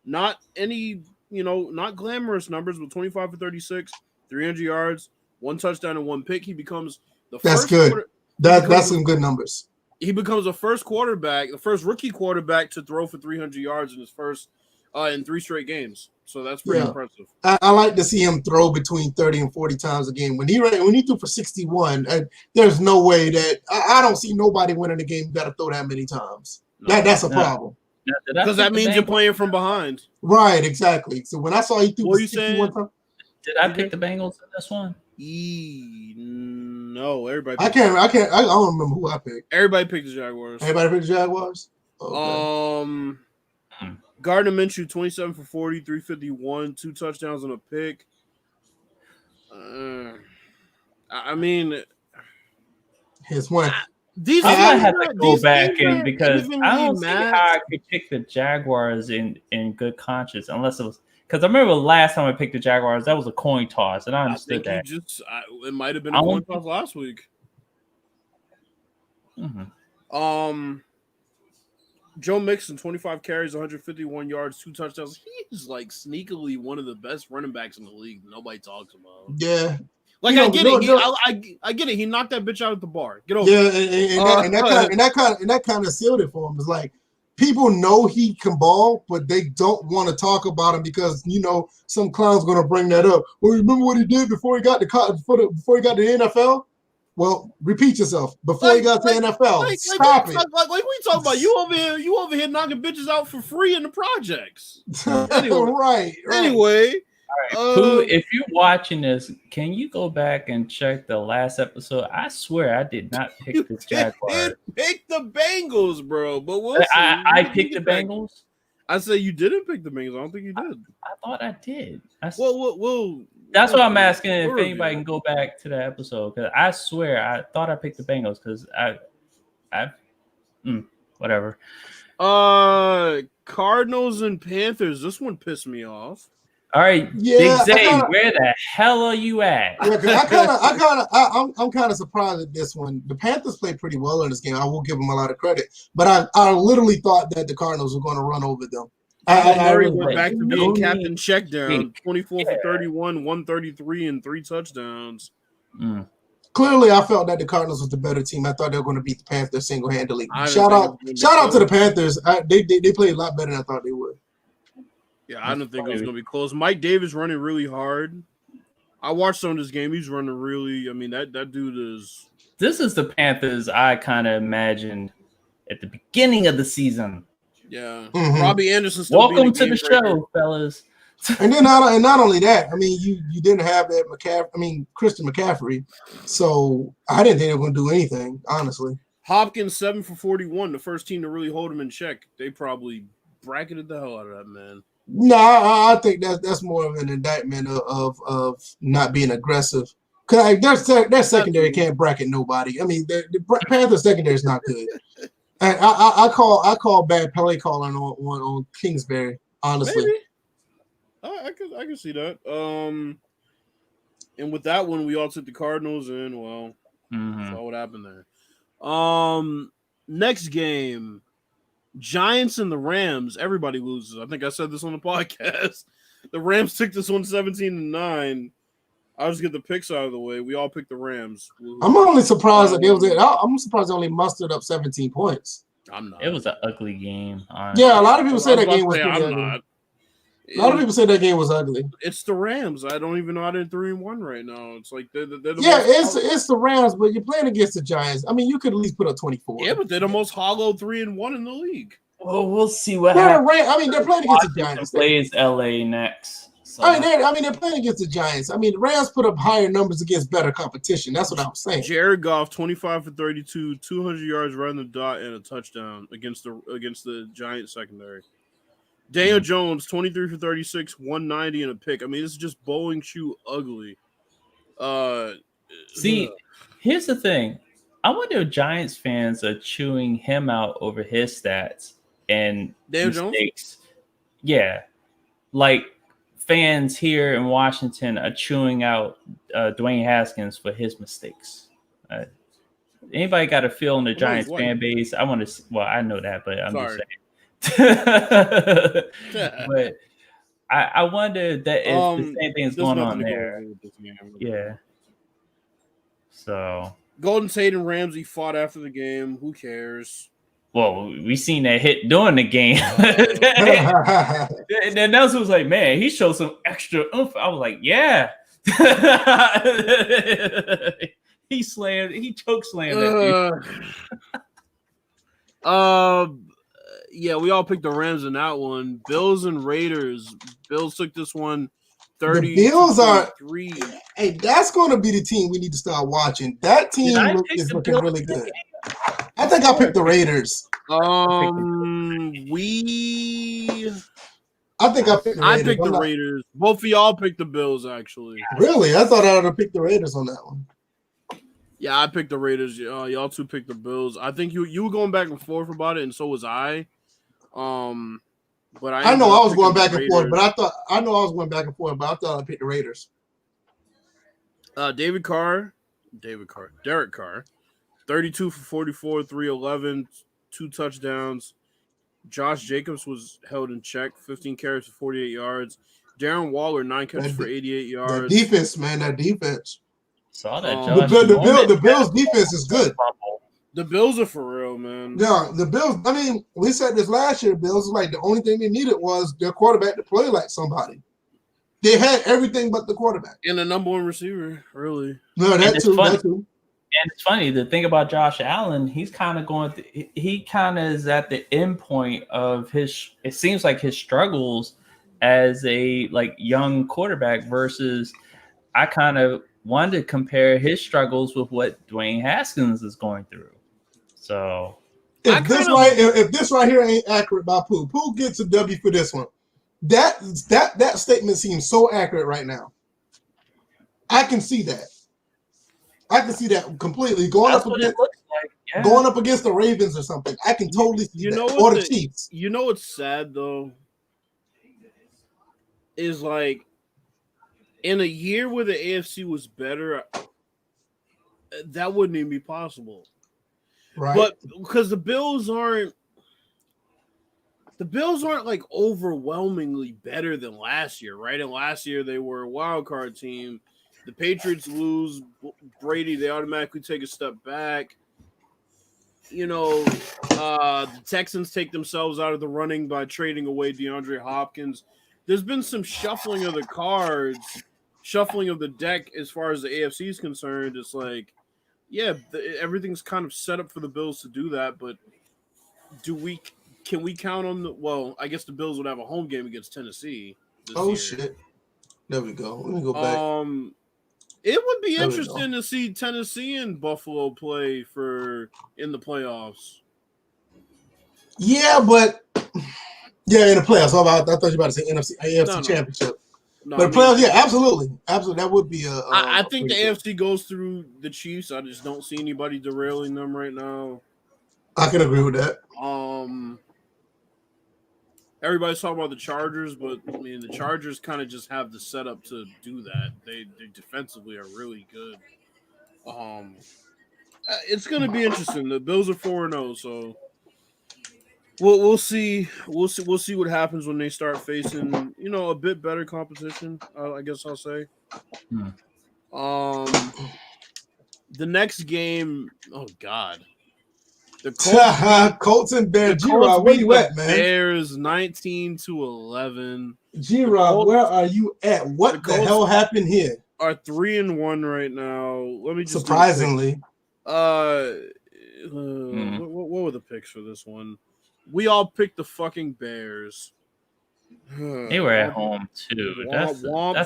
Not any, not glamorous numbers, but 25 for 36, 300 yards, 1 touchdown and 1 pick. He becomes the That's first good. That's some good numbers. He becomes the first rookie quarterback to throw for 300 yards in his first in 3 straight games. So that's pretty impressive. I like to see him throw between 30 and 40 times a game. When he threw for 61, there's no way that I don't see nobody winning the game. You got to throw that many times. No, that's a problem. Because that means you're playing from behind. Right, exactly. So when I saw he threw for 61 times, did I pick the Bengals in this one? No, everybody. I don't remember who I picked. Everybody picked the Jaguars. Everybody picked the Jaguars. Okay. Gardner Minshew, 27 for 40, 351, 2 touchdowns and a pick. I mean, his one. I might have to go back in because I don't see how I could pick the Jaguars in good conscience unless it was because I remember last time I picked the Jaguars, that was a coin toss, and I understood that. It might have been a coin toss last week. Mm-hmm. Joe Mixon, 25 carries, 151 yards, 2 touchdowns. He's like sneakily one of the best running backs in the league. Nobody talks about. Yeah. Like I get it. I get it. He knocked that bitch out at the bar. Get over. Yeah, and that kind of sealed it for him. It's like people know he can ball, but they don't want to talk about him because some clown's going to bring that up. Well, remember what he did before he got to the NFL? Well, repeat yourself. Before he got to the NFL, stop it. Like we talking about you over here knocking bitches out for free in the projects. Anyway, right. Anyway. All right, Pooh, if you're watching this, can you go back and check the last episode? I swear I did not pick the Jaguars. Pick the Bengals, bro. But we'll see. I picked the Bengals. I say you didn't pick the Bengals. I don't think you did. I thought I did. Well, that's what I'm asking if anybody can go back to that episode because I swear I thought I picked the Bengals because whatever. Cardinals and Panthers. This one pissed me off. All right, Big Zay, where the hell are you at? I'm kind of surprised at this one. The Panthers played pretty well in this game. I will give them a lot of credit, but I literally thought that the Cardinals were going to run over them. Murray went back to being captain check down, 24 for 31, 133, and 3 touchdowns. Clearly, I felt that the Cardinals was the better team. I thought they were going to beat the Panthers single-handedly. Shout out to the Panthers. They played a lot better than I thought they would. Yeah, I don't think it was going to be close. Mike Davis running really hard. I watched some of this game. He's running really. I mean, that dude is. This is the Panthers I kind of imagined at the beginning of the season. Yeah, Robbie Anderson. Welcome to the show, fellas. And then not only that, I mean, you didn't have that Christian McCaffrey, so I didn't think they were going to do anything, honestly. Hopkins 7 for 41, the first team to really hold him in check. They probably bracketed the hell out of that man. No, I think that's more of an indictment of not being aggressive. Cause their secondary can't bracket nobody. I mean, the Panthers secondary is not good. And I call bad play calling on Kingsbury. Honestly, maybe. I can see that. And with that one, we all took the Cardinals, and saw what happened there. Next game. Giants and the Rams, everybody loses. I think I said this on the podcast. The Rams took this one 17-9. I'll just get the picks out of the way. We all picked the Rams. I'm only surprised that I'm surprised they only mustered up 17 points. I'm not. It was an ugly game. Honestly. Yeah, a lot of people say that game was pretty ugly. A lot of people say that game was ugly. It's the Rams. I don't even know how they're 3-1 right now. It's like they're the it's the Rams, but you're playing against the Giants. I mean, you could at least put up 24. Yeah, but they're the most hollow 3-1 in the league. Well, we'll see what happens. They're playing against the Giants. Plays LA next. So. They're playing against the Giants. I mean, the Rams put up higher numbers against better competition. That's what I was saying. Jared Goff, 25 for 32, 200 yards right on the dot, and a touchdown against the Giants secondary. Daniel Jones, 23 for 36, 190 and a pick. I mean, it's just bowling shoe ugly. See, here's the thing. I wonder if Giants fans are chewing him out over his stats and Dave mistakes. Jones? Yeah. Like fans here in Washington are chewing out Dwayne Haskins for his mistakes. Anybody got a feel in the Giants fan base? I want to. Well, I know that, but I'm just saying. But I wonder that if the same thing is going on there. Yeah. So Golden Tate and Ramsey fought after the game. Who cares? Well, we seen that hit during the game. And then Nelson was like, "Man, he showed some extra oomph." I was like, "Yeah." He choke slammed that dude. Yeah, we all picked the Rams in that one. Bills and Raiders. Bills took this one 30. The Bills are 3. Hey, that's going to be the team we need to start watching. That team is looking really good. I think I picked the Raiders. I think I picked the Raiders. I picked the Raiders. Both of y'all picked the Bills, actually. Really? I thought I would have picked the Raiders on that one. Yeah, I picked the Raiders. Y'all two picked the Bills. I think you were going back and forth about it, and so was I. But I know I was going back and forth, but I thought I picked the Raiders. Derek Carr, 32 for 44, 311, 2 touchdowns. Josh Jacobs was held in check, 15 carries for 48 yards. Darren Waller, 9 catches for 88 yards. That defense, man, that defense. Saw that. The Bills' defense is good. The Bills are for real, man. Yeah, the Bills. I mean, we said this last year. Bills was like the only thing they needed was their quarterback to play like somebody. They had everything but the quarterback and the number 1 receiver. Really? No, that too. And it's funny the thing about Josh Allen. He's kind of he kind of is at the end point of his. It seems like his struggles as a young quarterback versus. I kind of wanted to compare his struggles with what Dwayne Haskins is going through. So if this right here ain't accurate by Pooh gets a W for this one. That statement seems so accurate right now. I can see that. Completely going up against the Ravens or something. I can totally see that. Or the Chiefs. You know what's sad though? Is in a year where the AFC was better, that wouldn't even be possible. Right. But because the Bills aren't overwhelmingly better than last year, right? And last year they were a wild card team. The Patriots lose Brady, they automatically take a step back. The Texans take themselves out of the running by trading away DeAndre Hopkins. There's been some shuffling of the cards, shuffling of the deck as far as the AFC is concerned. It's everything's kind of set up for the Bills to do that, but can we count on I guess the Bills would have a home game against Tennessee this year. Shit. There we go. Let me go back. It would be interesting to see Tennessee and Buffalo play in the playoffs. Yeah, but in the playoffs. I thought you were about to say AFC Championship. No, but playoffs, absolutely. That would be I think the AFC goes through the Chiefs. I just don't see anybody derailing them right now. I can agree with that. Everybody's talking about the Chargers, but I mean the Chargers kind of just have the setup to do that. They defensively are really good. It's going to be interesting. The Bills are 4-0, so we'll see. We'll see what happens when they start facing a bit better competition. I guess I'll say. The next game. Oh God. The Colts and Bears. G-Rod, where you at, man? Bears 19-11. G-Rod, where are you at? What the hell happened here? Are 3-1 right now. Let me just surprisingly. What were the picks for this one? We all picked the fucking Bears. They were at home too. That's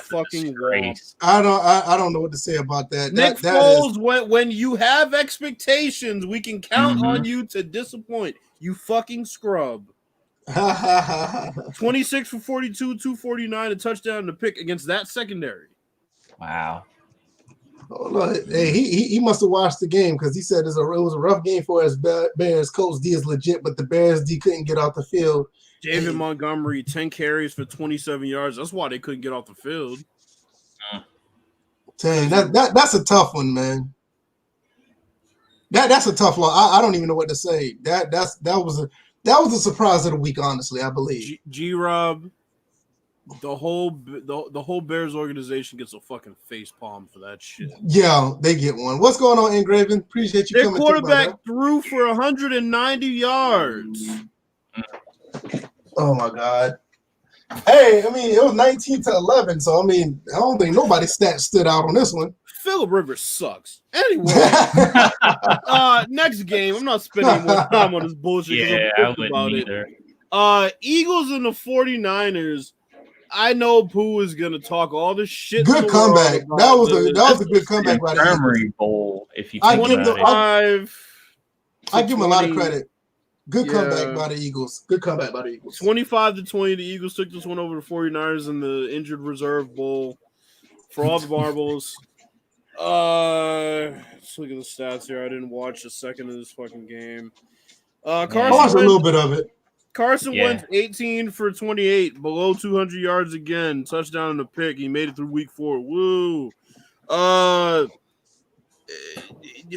fucking disgrace. I don't know what to say about that. Nick Foles, when you have expectations, we can count on you to disappoint. You fucking scrub. 26 for 42, 249, a touchdown and a pick against that secondary. Wow. Hold on. Hey, he must have watched the game because he said it was a rough game for us. Bears. Coach D is legit, but the Bears D couldn't get off the field. David Montgomery, 10 carries for 27 yards. That's why they couldn't get off the field. Dang, that's a tough one, man. That's a tough one. I don't even know what to say. That was a surprise of the week, honestly. I believe. G-Rob, the whole Bears organization gets a fucking face palm for that shit. Yeah, they get one. What's going on, Engraven? Appreciate you coming. Their quarterback threw for 190 yards. Oh my God. Hey, I mean, it was 19-11, so I mean, I don't think nobody's stat stood out on this one. Phillip Rivers sucks. Anyway, next game. I'm not spending more time on this bullshit. Yeah, I wouldn't either. Eagles and the 49ers. I know Pooh is gonna talk all this shit. Good comeback. That was a good comeback by the Infirmary Bowl. If you I think give about it. I give him a lot of credit. Good comeback by the Eagles. 25-20, the Eagles took this one over the 49ers in the injured reserve bowl for all the marbles. Let's look at the stats here. I didn't watch a second of this fucking game. I watched a little bit of it. Carson Wentz 18 for 28, below 200 yards again, touchdown and a pick. He made it through week 4. Woo!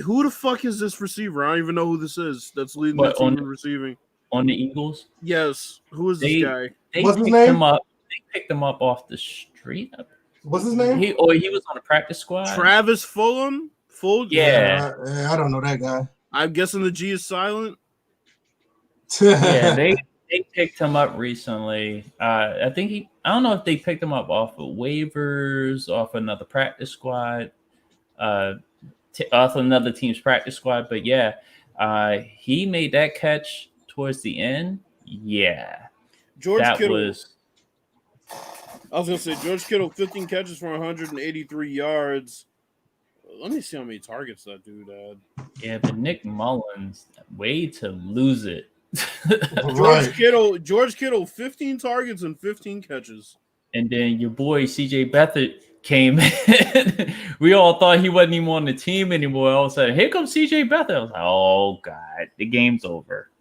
Who the fuck is this receiver? I don't even know who this is. That's leading the team in receiving. On the Eagles? Yes. Who is this guy? What's his name? They picked him up off the street. What's his name? He was on a practice squad. Travis Fulgham? Yeah. I don't know that guy. I'm guessing the G is silent. Yeah, they picked him up recently. I don't know if they picked him up off of waivers, off another practice squad, off another team's practice squad. But yeah, he made that catch towards the end. Yeah, I was gonna say George Kittle, 15 catches for 183 yards. Let me see how many targets that dude had. Yeah, but Nick Mullins, way to lose it. George Kittle, 15 targets and 15 catches. And then your boy CJ Beathard came in. We all thought he wasn't even on the team anymore. All of a sudden, here comes CJ Beathard. I was like, oh God, the game's over.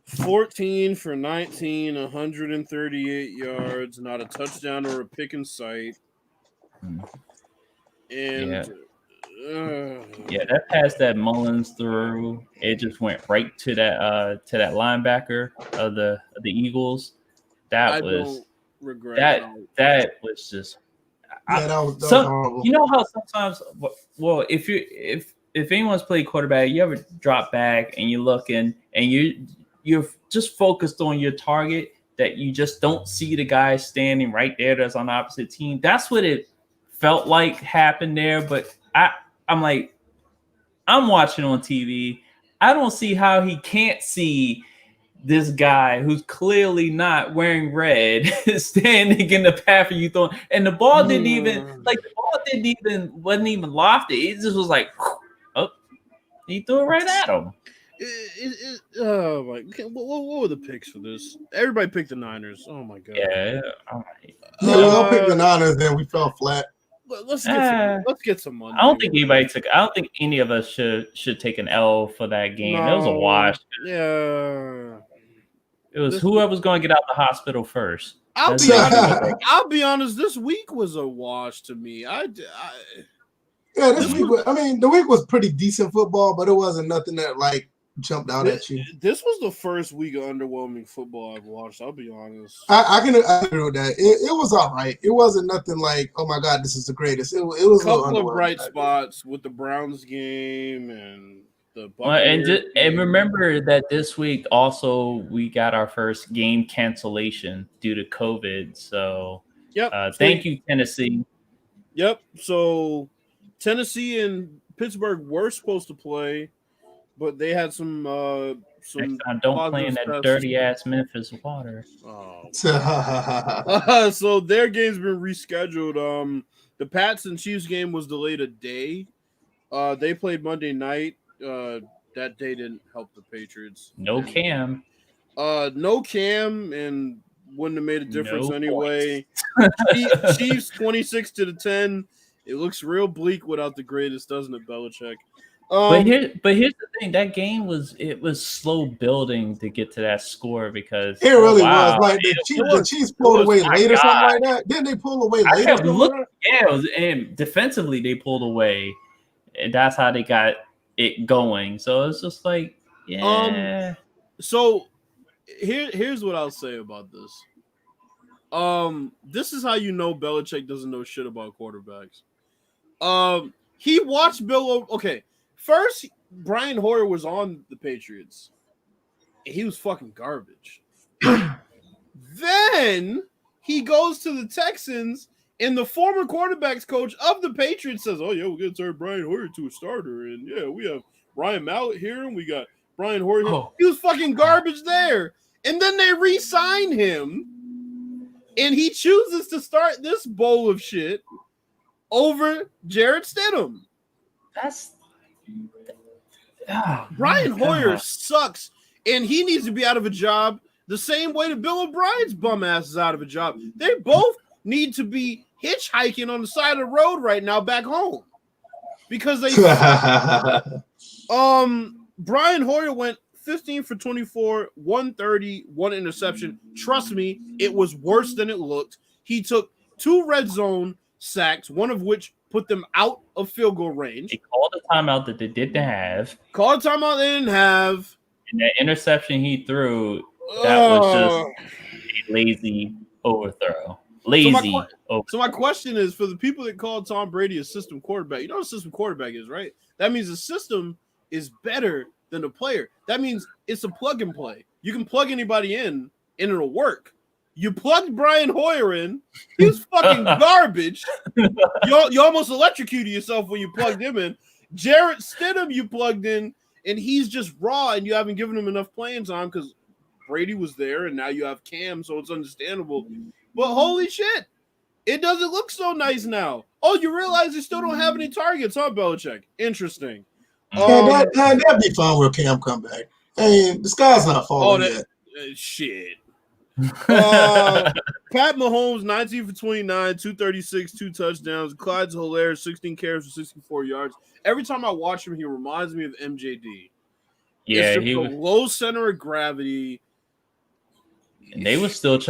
14 for 19, 138 yards, not a touchdown or a pick in sight. And that pass that Mullins threw, it just went right to that linebacker of the Eagles. That was just that was horrible. You know how sometimes, well, if anyone's played quarterback, you ever drop back and you're looking and you're just focused on your target, that you just don't see the guy standing right there that's on the opposite team. That's what it felt like happened there. But I'm like, I'm watching on TV. I don't see how he can't see this guy who's clearly not wearing red standing in the path of you throwing. And the ball wasn't even lofted. It just was like, oh, he threw it right at him. Oh my God. What were the picks for this? Everybody picked the Niners. Oh my God. Yeah. All right. Yeah, we all picked the Niners, then we fell flat. Let's get some money. I don't think any of us should take an L for that game. It was a wash. Yeah. It was whoever's going to get out the hospital first. I'll be honest. This week was a wash to me. This week. The week was pretty decent football, but it wasn't nothing that like jumped out at you. This was the first week of underwhelming football I've watched. I'll be honest. I can agree with that. It was all right. It wasn't nothing like, oh my God, this is the greatest. It was a couple of bright spots with the Browns game and the and remember that this week also we got our first game cancellation due to COVID. So thank you, Tennessee. Yep. So Tennessee and Pittsburgh were supposed to play, but they had some Next time, don't play in that dirty ass Memphis water. So their game's been rescheduled. The Pats and Chiefs game was delayed a day. They played Monday night. That day didn't help the Patriots. No Cam, and wouldn't have made a difference anyway. Chiefs 26-10 It looks real bleak without the greatest, doesn't it, Belichick? But here's the thing. That game was slow building to get to that score because it really was. wow, Like the Chiefs pulled away late or something like that. Didn't they pull away I late? kept looking. Yeah, it was, and defensively they pulled away, and that's how they got it going. So it's just like, yeah. So here's what I'll say about this. This is how you know Belichick doesn't know shit about quarterbacks. He watched Bill. Okay, first Brian Hoyer was on the Patriots. And he was fucking garbage. Then he goes to the Texans, and the former quarterbacks coach of the Patriots says, "Oh yeah, we're gonna turn Brian Hoyer to a starter, and yeah, we have Ryan Mallett here, and we got Brian Hoyer here." He was fucking garbage there, and then they re-sign him, and he chooses to start this bowl of shit over Jarrett Stidham. Brian Hoyer sucks, and he needs to be out of a job the same way that Bill O'Brien's bum ass is out of a job. They both need to be hitchhiking on the side of the road right now back home because they Brian Hoyer went 15 for 24, 130, one interception. Trust me, it was worse than it looked. He took 2 red zone sacks, one of which put them out of field goal range. They called a timeout that they didn't have. Called a timeout they didn't have. And that interception he threw, that was just a lazy overthrow. So my question is, for the people that call Tom Brady a system quarterback, you know what a system quarterback is, right? That means the system is better than the player. That means it's a plug and play. You can plug anybody in and it'll work. You plugged Brian Hoyer in. He was fucking garbage. You almost electrocuted yourself when you plugged him in. Jarrett Stidham you plugged in, and he's just raw, and you haven't given him enough playing time because Brady was there, and now you have Cam, so it's understandable. But holy shit, it doesn't look so nice now. Oh, you realize you still don't have any targets, huh, Belichick? Interesting. That'd be fun with Cam come back. I mean, the sky's not falling yet. Shit. Pat Mahomes, 19 for 29, 236, 2 touchdowns. Clyde's hilarious, 16 carries for 64 yards. Every time I watch him, he reminds me of MJD. Yeah, he was low center of gravity. And they were still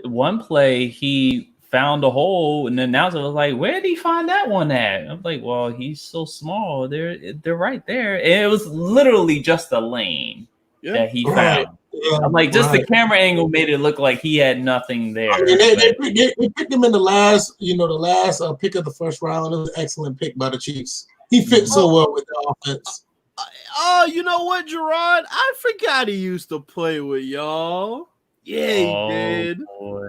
one play. He found a hole, and the announcer was like, "Where did he find that one at?" I'm like, "Well, he's so small. They're right there." And it was literally just a lane that he found. Yeah, I'm like, just the camera angle made it look like he had nothing there. I mean, they picked him in the last pick of the first round. It was an excellent pick by the Chiefs. He fit so well with the offense. Oh, you know what, Gerard? I forgot he used to play with y'all. Yeah, he did. Boy.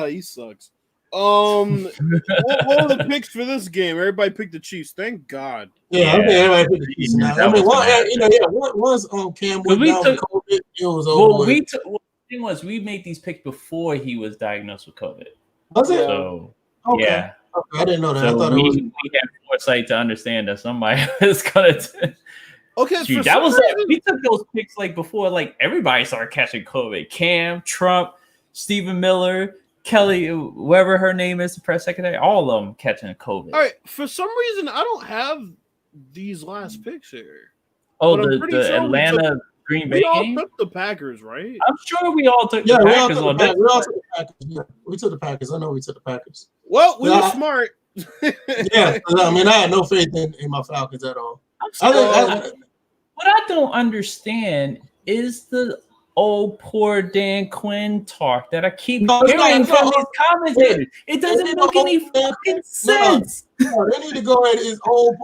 He sucks. What were the picks for this game? Everybody picked the Chiefs. Thank God. Yeah. I think everybody picked the Chiefs. I mean, once Cam went down with COVID, it was over. The thing was, we made these picks before he was diagnosed with COVID. Was it? So, okay. Yeah. Okay, I didn't know that. So I thought we had foresight to understand that somebody was going to. Okay, shoot, that was like, we took those picks like before, like everybody started catching COVID. Cam, Trump, Stephen Miller, Kelly, whoever her name is, the press secretary, all of them catching COVID. All right, for some reason, I don't have these last picks here. Oh, the Atlanta Green Bay game? We all took the Packers, right? I'm sure we all took the Packers on that. We all took the Packers. Yeah, we took the Packers. I know we took the Packers. Well, we were smart. Yeah, I mean, I had no faith in my Falcons at all. What I don't understand is the old poor Dan Quinn talk that I keep hearing from these commentators. It doesn't make any fucking sense. No, they need to go ahead. Is old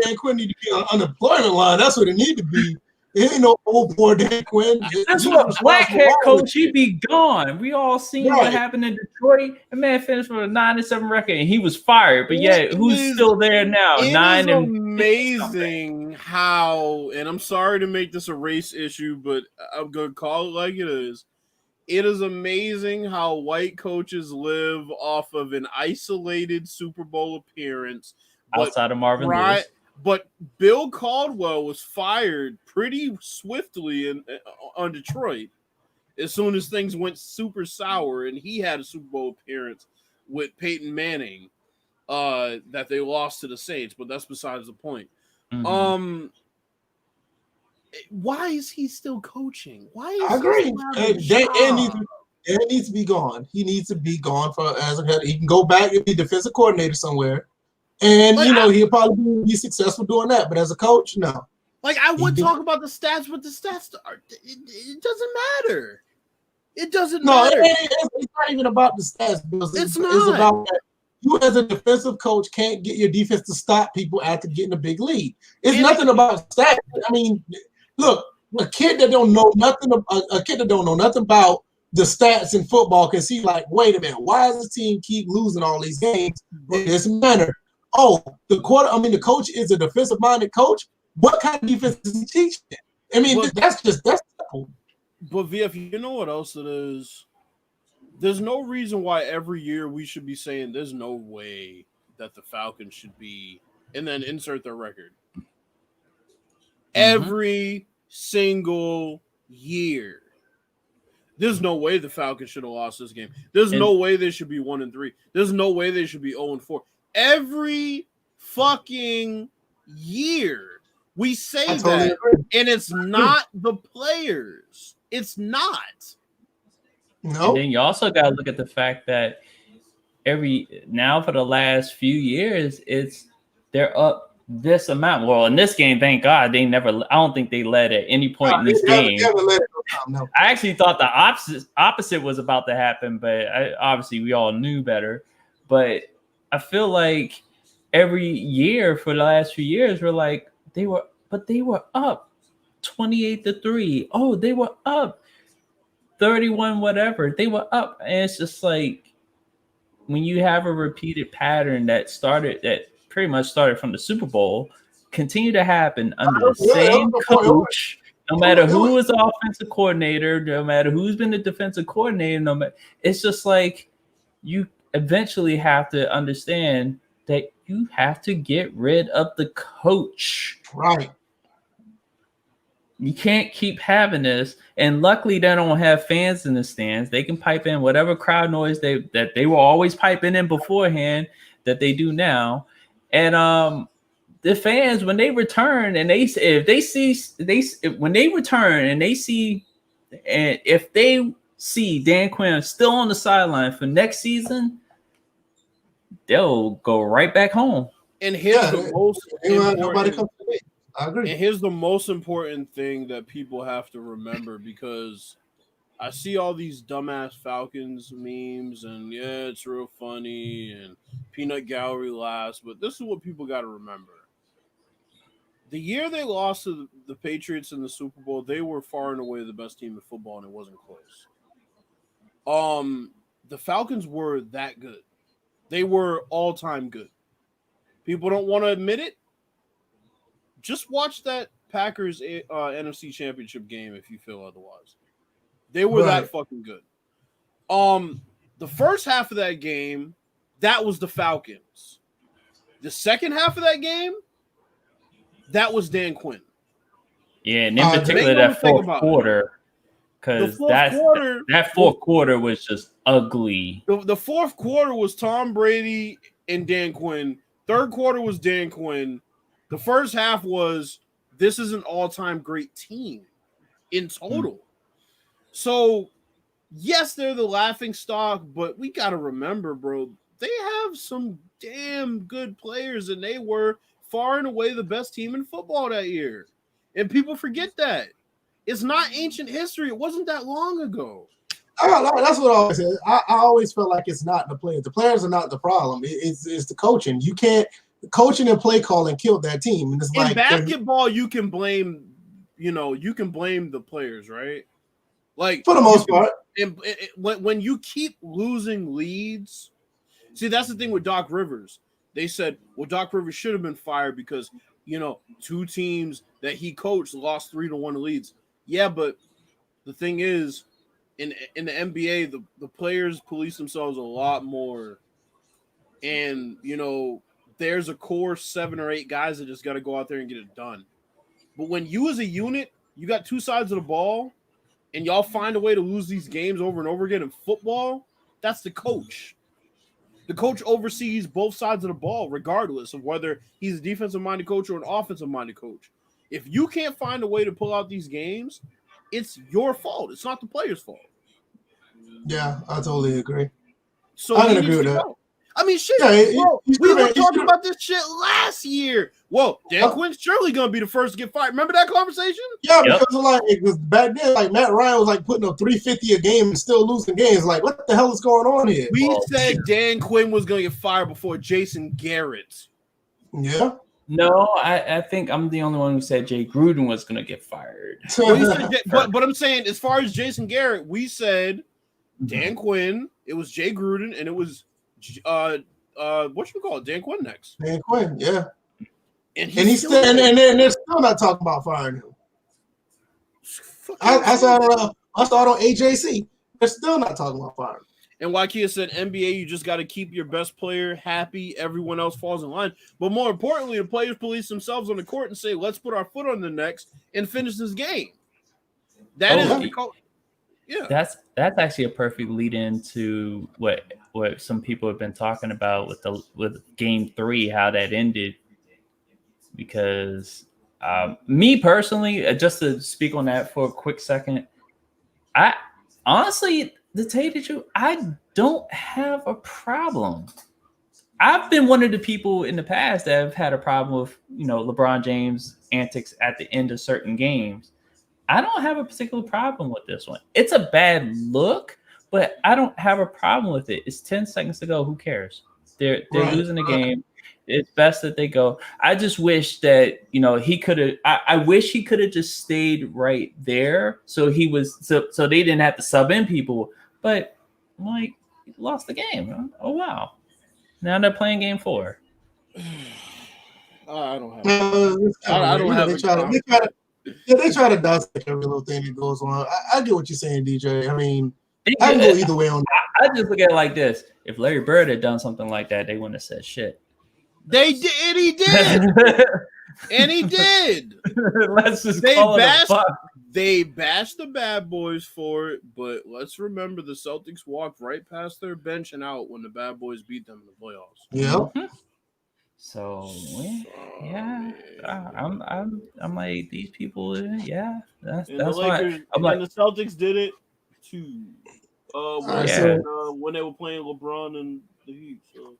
Dan Quinn need to be on unemployment line? That's what it need to be. It ain't no old poor Dan Quinn. That's what black head coach. He'd be gone. We all seen what happened in Detroit. The man finished with a 9-7 record, and he was fired. But yeah, who's still there now? It is amazing how, and I'm sorry to make this a race issue, but I'm gonna call it like it is. It is amazing how white coaches live off of an isolated Super Bowl appearance outside of Marvin Lewis. But Bill Caldwell was fired pretty swiftly on Detroit as soon as things went super sour, and he had a Super Bowl appearance with Peyton Manning. that they lost to the Saints, but that's besides the point. Mhm. Why is he still coaching? Why is I agree. he still having a job? Dan needs to be gone. He needs to be gone as a head. He can go back and be defensive coordinator somewhere, and Like, he'll probably be successful doing that. But as a coach, no. Like, I would talk about the stats, but the stats it doesn't matter. It doesn't matter. It's not even about the stats, Bills. It's not. It's about that you as a defensive coach can't get your defense to stop people after getting a big lead. It's nothing about stats. I mean, look, a kid that don't know nothing about the stats in football can see, like, wait a minute, why does the team keep losing all these games in this manner? Oh, the coach is a defensive-minded coach. What kind of defense is he teaching? I mean, that's simple. But VF, you know what else it is? There's no reason why every year we should be saying there's no way that the Falcons should be, and then insert their record. Mm-hmm. Every single year. There's no way the Falcons should have lost this game. There's no way they should be 1-3. There's no way they should be 0-4. Every fucking year we say that, and it's not the players. It's not. No. And then you also got to look at the fact that for the last few years, they're up this amount. Well, in this game, thank God, I don't think they led at any point in this game. No. I actually thought the opposite was about to happen, but obviously we all knew better. But I feel like every year for the last few years, we're like, they were up 28-3. Oh, they were up 31, whatever. They were up. And it's just like when you have a repeated pattern that pretty much started from the Super Bowl, continue to happen under the same coach, no matter who was the offensive coordinator, no matter who's been the defensive coordinator, it's just like you eventually have to understand that you have to get rid of the coach. Right. You can't keep having this. And luckily they don't have fans in the stands. They can pipe in whatever crowd noise that they were always piping in beforehand that they do now. And the fans, when they return and if they see Dan Quinn still on the sideline for next season, they'll go right back home. And here's the most nobody comes to me. I agree. And here's the most important thing that people have to remember, because I see all these dumbass Falcons memes and it's real funny and peanut gallery laughs, but this is what people got to remember. The year they lost to the Patriots in the Super Bowl, they were far and away the best team in football, and it wasn't close. The Falcons were that good. They were all-time good. People don't want to admit it. Just watch that Packers NFC Championship game if you feel otherwise. They were that fucking good. The first half of that game, that was the Falcons. The second half of that game, that was Dan Quinn. Yeah, and in particular that fourth quarter, because that fourth quarter was just ugly. The fourth quarter was Tom Brady and Dan Quinn. Third quarter was Dan Quinn. The first half was, this is an all-time great team in total. So, yes, they're the laughing stock, but we got to remember, bro, they have some damn good players, and they were far and away the best team in football that year. And people forget that. It's not ancient history. It wasn't that long ago. That's what I always say. I always feel like it's not the players. The players are not the problem. It's the coaching. You can't. Coaching and play calling killed that team. And it's in basketball, you can blame the players, right? Like, for the most part. When you keep losing leads, see, that's the thing with Doc Rivers. They said, well, Doc Rivers should have been fired because, two teams that he coached lost 3-1 leads. Yeah, but the thing is, in the NBA, the players police themselves a lot more. And, there's a core 7 or 8 guys that just got to go out there and get it done. But when you as a unit, you got two sides of the ball, and y'all find a way to lose these games over and over again in football, that's the coach. The coach oversees both sides of the ball, regardless of whether he's a defensive-minded coach or an offensive-minded coach. If you can't find a way to pull out these games, it's your fault. It's not the player's fault. Yeah, I totally agree. So I can agree with that. I mean, shit, Yeah, bro, we were talking about this shit last year. Whoa, Dan Quinn's surely gonna be the first to get fired. Remember that conversation? Yeah, because like it was back then, like Matt Ryan was like putting up 350 a game and still losing games. Like, what the hell is going on here? We said Dan Quinn was gonna get fired before Jason Garrett. Yeah. No, I think I'm the only one who said Jay Gruden was going to get fired. But I'm saying, as far as Jason Garrett, we said Dan Quinn, it was Jay Gruden, and it was what should we call it? Dan Quinn next. Dan Quinn, yeah. And he's still and they're still not talking about firing him. I saw it on AJC. They're still not talking about firing him. And Wakia said, NBA, you just got to keep your best player happy. Everyone else falls in line. But more importantly, the players police themselves on the court and say, let's put our foot on the necks and finish this game. That is yeah. That's actually a perfect lead into what some people have been talking about with Game 3, how that ended. Because me personally, just to speak on that for a quick second, I honestly, I don't have a problem. I've been one of the people in the past that have had a problem with, LeBron James antics at the end of certain games. I don't have a particular problem with this one. It's a bad look, but I don't have a problem with it. It's 10 seconds to go. Who cares? They're losing the game. It's best that they go. I just wish that, he could have, I wish he could have just stayed right there. So so they didn't have to sub in people. But like, lost the game. Oh wow! Now they're playing game 4. I don't have. They try to dissect every little thing that goes on. I get what you're saying, DJ. I mean, I can go either way on that. I just look at it like this: if Larry Bird had done something like that, they wouldn't have said shit. They did, and he did, and he did. Let's just call it a fuck. They bashed the bad boys for it, but let's remember the Celtics walked right past their bench and out when the bad boys beat them in the playoffs. Yeah. So yeah, I'm like, these people. Yeah, that's why I'm like, the Celtics did it too. When they were playing LeBron and the Heat. So.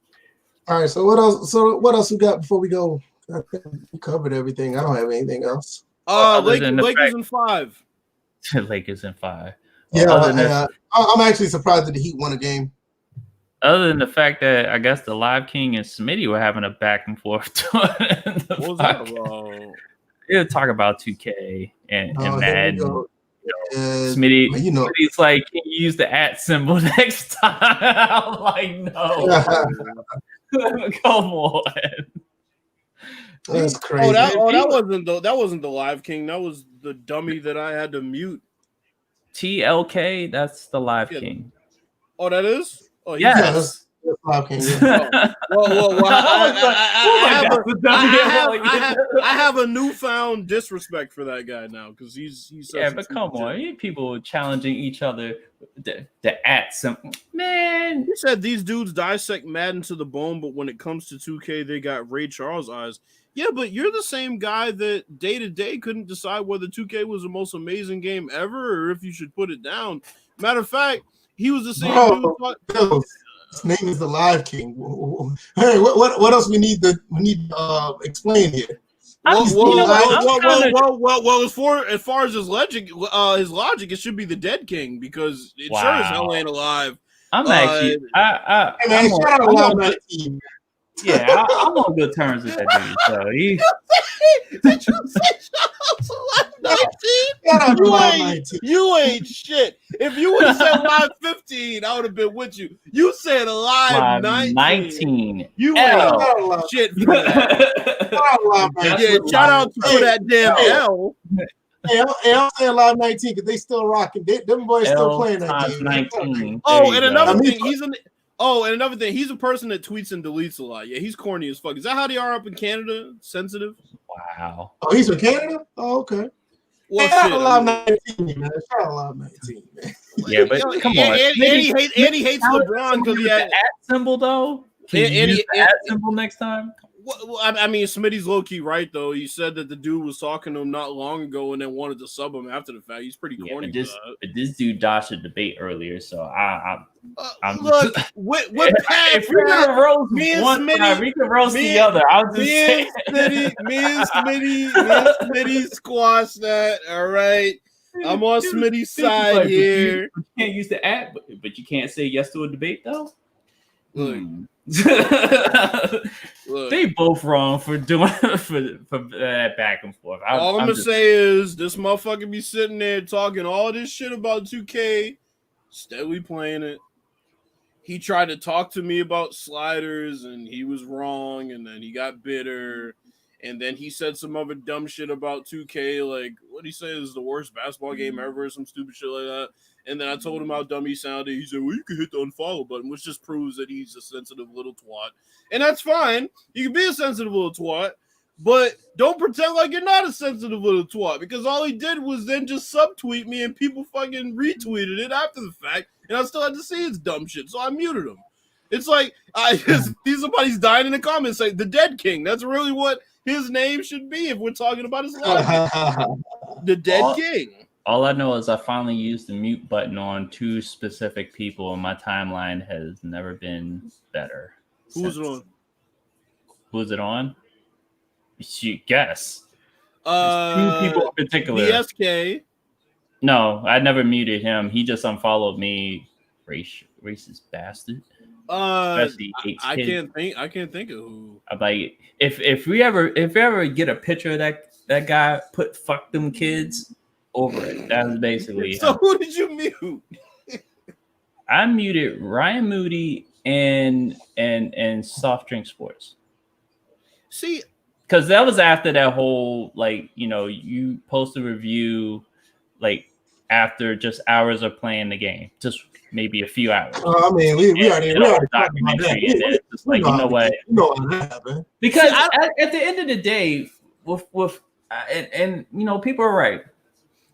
All right. So what else? What else we got before we go? I think we covered everything. I don't have anything else. Lakers in 5. Lakers in 5. Yeah, I'm actually surprised that the Heat won a game. Other than the fact that I guess the Live King and Smitty were having a back and forth. What was that about? They were talking about 2K and Madden. Smitty, Smitty's like, can you use the @ symbol next time? I'm like, no. Come on. That's crazy. That wasn't the Live King. That was the dummy that I had to mute. TLK, that's the Live King. Oh, that is? Oh, yes. Live King. Yeah. I have a newfound disrespect for that guy now because he's but come on, you people challenging each other. The @ symbol, man. You said these dudes dissect Madden to the bone, but when it comes to 2K, they got Ray Charles eyes. Yeah, but you're the same guy that day to day couldn't decide whether 2K was the most amazing game ever or if you should put it down. Matter of fact, he was the same dude. His name is the Live King. Hey, what else we need to explain here? As far as his logic, it should be the Dead King because it sure as hell ain't alive. I'm actually, shout out Live 19. Yeah, I'm on good terms with that dude. So Did you say shout out to Live 19? You ain't shit. If you would have said Live 15, I would have been with you. You said Live 19. You ain't shit for that. Shout out for that damn L. Hey, I'm saying Live 19 because they still rocking. Them boys still playing that game. 19. And another thing, he's a person that tweets and deletes a lot. Yeah, he's corny as fuck. Is that how they are up in Canada? Sensitive? Wow. Oh, he's from Canada? Oh, okay. Well, shout out Live 19, man. Shout out Live 19, man. Yeah, but come on. Andy hates LeBron because he had the at symbol though. Can you use the at symbol next time? Well, I mean, Smitty's low key right though. He said that the dude was talking to him not long ago and then wanted to sub him after the fact. He's pretty corny. But this dude dodged a debate earlier, so I'm look with if we're gonna roast one side, we can roast the other. I'll just say me and Smitty squash that. All right, I'm on Smitty's side here. You can't use the at, but you can't say yes to a debate though. Look. Look, they both wrong for doing for that back and forth. All I'm gonna say is this motherfucker be sitting there talking all this shit about 2K, steadily playing it. He tried to talk to me about sliders and he was wrong, and then he got bitter, and then he said some other dumb shit about 2K, like what he said is the worst basketball game ever, some stupid shit like that. And then I told him how dumb he sounded. He said, well, you can hit the unfollow button, which just proves that he's a sensitive little twat. And that's fine. You can be a sensitive little twat, but don't pretend like you're not a sensitive little twat, because all he did was then just subtweet me and people fucking retweeted it after the fact, and I still had to see his dumb shit, so I muted him. It's like, somebody's dying in the comments saying, the Dead King. That's really what his name should be if we're talking about his life. The Dead King. All I know is I finally used the mute button on 2 specific people, and my timeline has never been better. Who's it on? Who's it on? You guess. 2 people in particular. BSK. No, I never muted him. He just unfollowed me. Racist bastard. I can't think of who. I'm like, if we ever get a picture of that guy, put "fuck them kids" over it. That's basically. So who did you mute? I muted Ryan Moody and Soft Drink Sports. See, because that was after that whole, like, you post a review like after just hours of playing the game, just maybe a few hours. I mean, we already documentary, and it's just like, you know what? Because at the end of the day, with and people are right.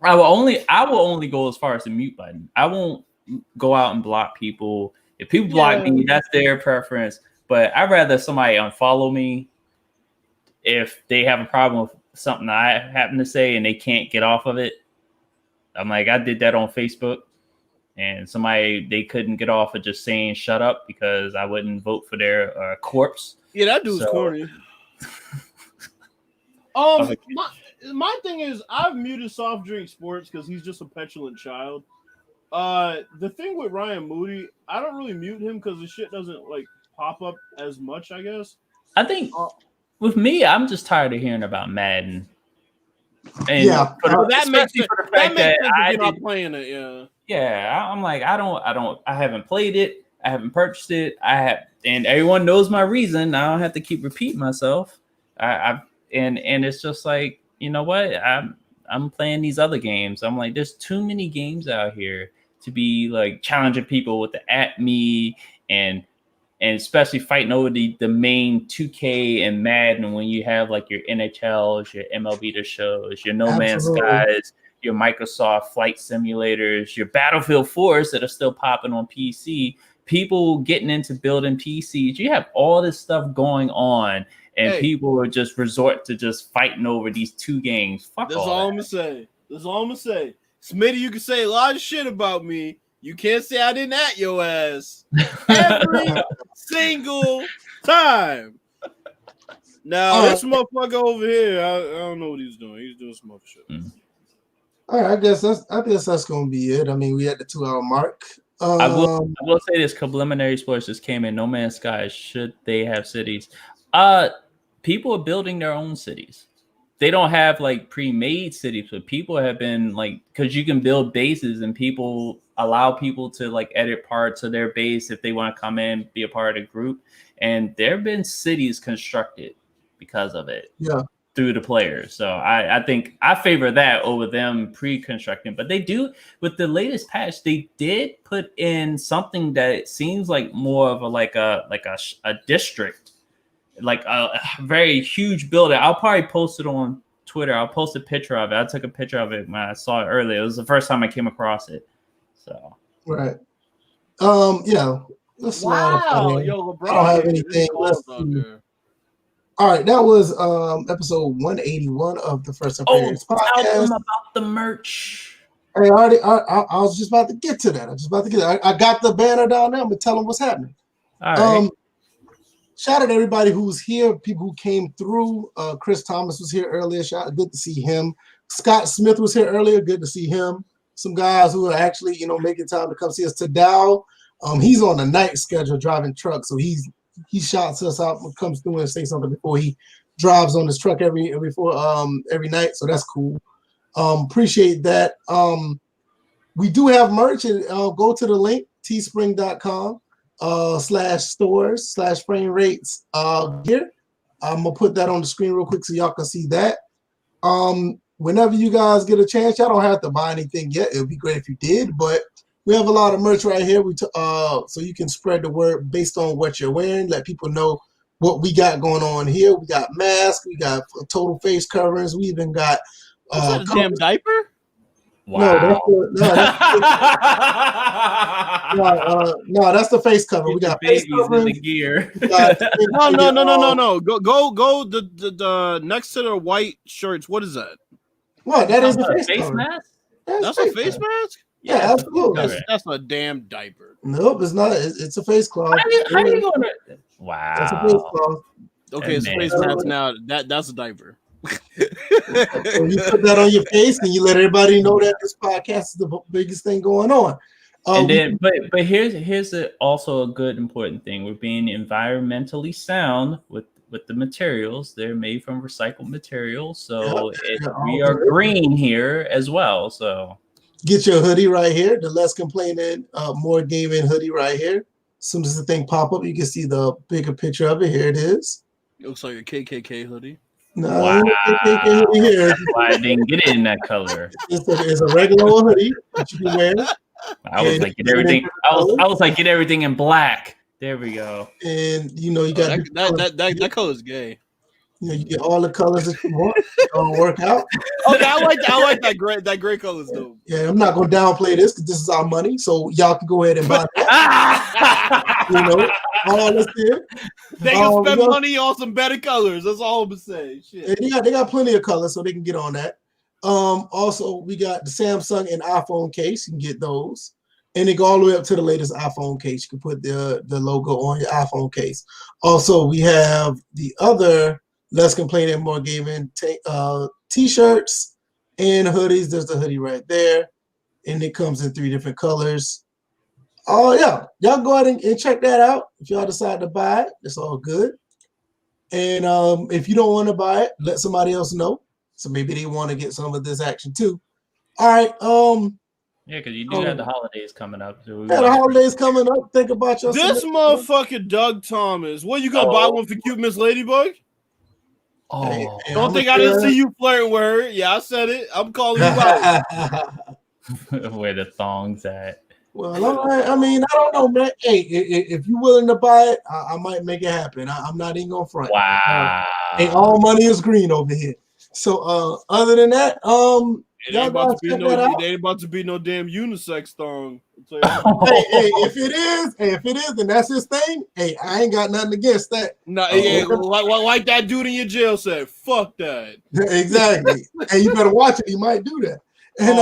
I will only go as far as the mute button. I won't go out and block people. If people block me, that's their preference. But I'd rather somebody unfollow me if they have a problem with something I happen to say and they can't get off of it. I'm like, I did that on Facebook, and they couldn't get off of just saying shut up because I wouldn't vote for their corpse. Yeah, that dude's corny. My thing is, I've muted Soft Drink Sports because he's just a petulant child. The thing with Ryan Moody, I don't really mute him because the shit doesn't like pop up as much, I guess. I think with me, I'm just tired of hearing about Madden. And that makes sense. For the fact that I'm not playing it. Yeah. I'm like, I haven't played it. I haven't purchased it. And everyone knows my reason. I don't have to keep repeating myself. And it's just like, you know what? I'm playing these other games. I'm like, there's too many games out here to be like challenging people with the at me and especially fighting over the main 2K and Madden when you have like your NHLs, your MLB The Shows, your No Man's Skies, your Microsoft Flight Simulators, your Battlefield 4s that are still popping on PC. People getting into building PCs. You have all this stuff going on, and people are just resort to just fighting over these 2 games. That's all I'm gonna say. Smitty, you can say a lot of shit about me. You can't say I didn't at your ass every single time. Now, this motherfucker over here, I don't know what he's doing. He's doing some other shit. All right, I guess that's gonna be it. I mean, we at the 2-hour mark. I will say this: preliminary sports just came in. No Man's Sky. Should they have cities? People are building their own cities. They don't have like pre-made cities, but people have been like, because you can build bases and people allow people to like edit parts of their base if they want to come in, be a part of the group. And there have been cities constructed because of it. Yeah. Through the players. So I think I favor that over them pre-constructing. But they do, with the latest patch, they did put in something that seems like more of a district, like a very huge building. I'll probably post it on Twitter. I'll post a picture of it. I took a picture of it when I saw it earlier. It was the first time I came across it. So right. Yeah. Let's slide up Wow, on here. yo, LeBron. I don't have gave anything. his calls Let's out see. there. All right, that was episode 181 of the First Appearance tell podcast. them about the merch. Hey, I was just about to get to that. I got the banner down there. I'm gonna tell them what's happening. All right. Shout out to everybody who's here, people who came through. Chris Thomas was here earlier. Good to see him. Scott Smith was here earlier. Good to see him. Some guys who are actually, making time to come see us. Tadao, he's on the night schedule driving truck, so he shouts us out and comes through and say something before he drives on his truck every night. So that's cool. Appreciate that. We do have merch, and go to the link teespring.com. /stores/Framerates gear. I'm gonna put that on the screen real quick so y'all can see that. Whenever you guys get a chance, y'all don't have to buy anything yet. It would be great if you did, but we have a lot of merch right here. So you can spread the word based on what you're wearing. Let people know what we got going on here. We got masks, we got total face coverings, we even got What's that, a damn diaper? Wow. No, that's the face cover. We got face babies in the coverings. gear. No. Go the next to the white shirts. What is that? What? That is a face cover. mask? That's a face mask? Yeah, absolutely. That's a damn diaper. Nope, it's not. It's a face cloth. How you gonna? Wow. That's a face cloth. Okay, it's a face mask now. That's a diaper. So you put that on your face and you let everybody know that this podcast is the biggest thing going on. And then, but here's also a good important thing. We're being environmentally sound with the materials. They're made from recycled materials, so we are green here as well. So get your hoodie right here, the Less Complaining, More Gaming hoodie right here. As soon as the thing pop up, you can see the bigger picture of it. Here it is. It looks like a KKK hoodie. No, wow. KKK hoodie here. That's why I didn't get it in that color. It's a regular hoodie that you can wear. I was like, get everything. I was like, get everything in black. There we go. And you got that color is gay. You get all the colors that you want. It'll work out. Okay, I like that gray. That gray color is dope. Yeah, I'm not gonna downplay this because this is our money, so y'all can go ahead and buy that. All this here. They can spend money on some better colors. That's all I'm gonna say. Shit. And they got plenty of colors, so they can get on that. Also, we got the Samsung and iPhone case. You can get those. And they go all the way up to the latest iPhone case. You can put the logo on your iPhone case. Also, we have the other Less Complaining, More Gaming t-shirts and hoodies. There's the hoodie right there. And it comes in 3 different colors. Oh, yeah. Y'all go ahead and check that out. If y'all decide to buy it, it's all good. And if you don't want to buy it, let somebody else know. So maybe they want to get some of this action too. All right. Yeah, because you do have the holidays coming up. So the holidays coming up. Think about your this motherfucker, Doug Thomas. What, you gonna buy one for cute Miss Ladybug? Oh, hey, don't think I didn't see you flirting with her. Yeah, I said it. I'm calling you out. Where the thongs at? Well, all right. I mean, I don't know, man. Hey, if you're willing to buy it, I might make it happen. I'm not even gonna front. Wow. Hey, all money is green over here. So, other than that, it ain't about to be no damn unisex thong. hey, if it is, then that's his thing. Hey, I ain't got nothing against that. No, like that dude in your jail said, fuck that. Exactly. Hey, you better watch it. He might do that. And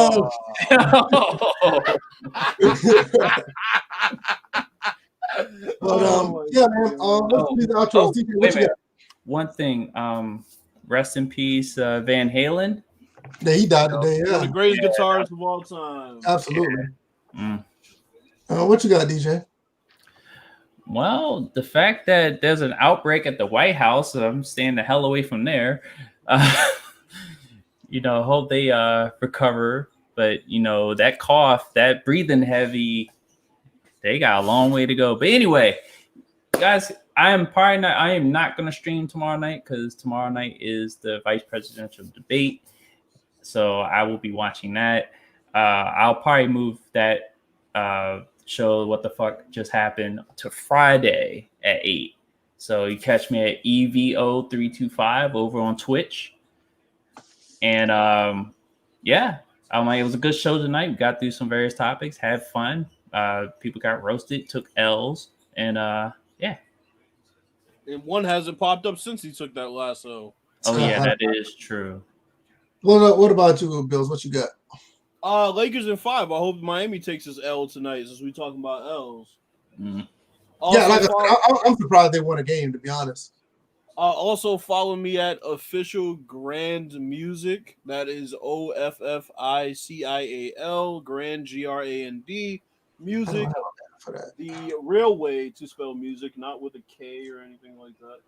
yeah, man. Let's do the outro. What you got? One thing. Rest in peace, Van Halen. Yeah, he died today. Yeah, one of the greatest guitarists of all time. Absolutely. Yeah. What you got, DJ? Well, the fact that there's an outbreak at the White House, I'm staying the hell away from there. Hope they recover. But that cough, that breathing heavy, they got a long way to go. But anyway, guys, I am not going to stream tomorrow night because tomorrow night is the vice presidential debate. So I will be watching that. I'll probably move that show, What the Fuck Just Happened, to Friday at 8. So you catch me at EVO325 over on Twitch. And yeah, It was a good show tonight. We got through some various topics, had fun. People got roasted, took L's, and yeah. And one hasn't popped up since he took that lasso. Oh yeah, that is true. What about you, Bills? What you got? Lakers in 5. I hope Miami takes his L tonight, since we talking about L's. Mm. Yeah, like I'm surprised they won a game, to be honest. Also follow me at official Grand Music. That is OFFICIAL Grand GRAND Music. For that. The real way to spell music, not with a K or anything like that.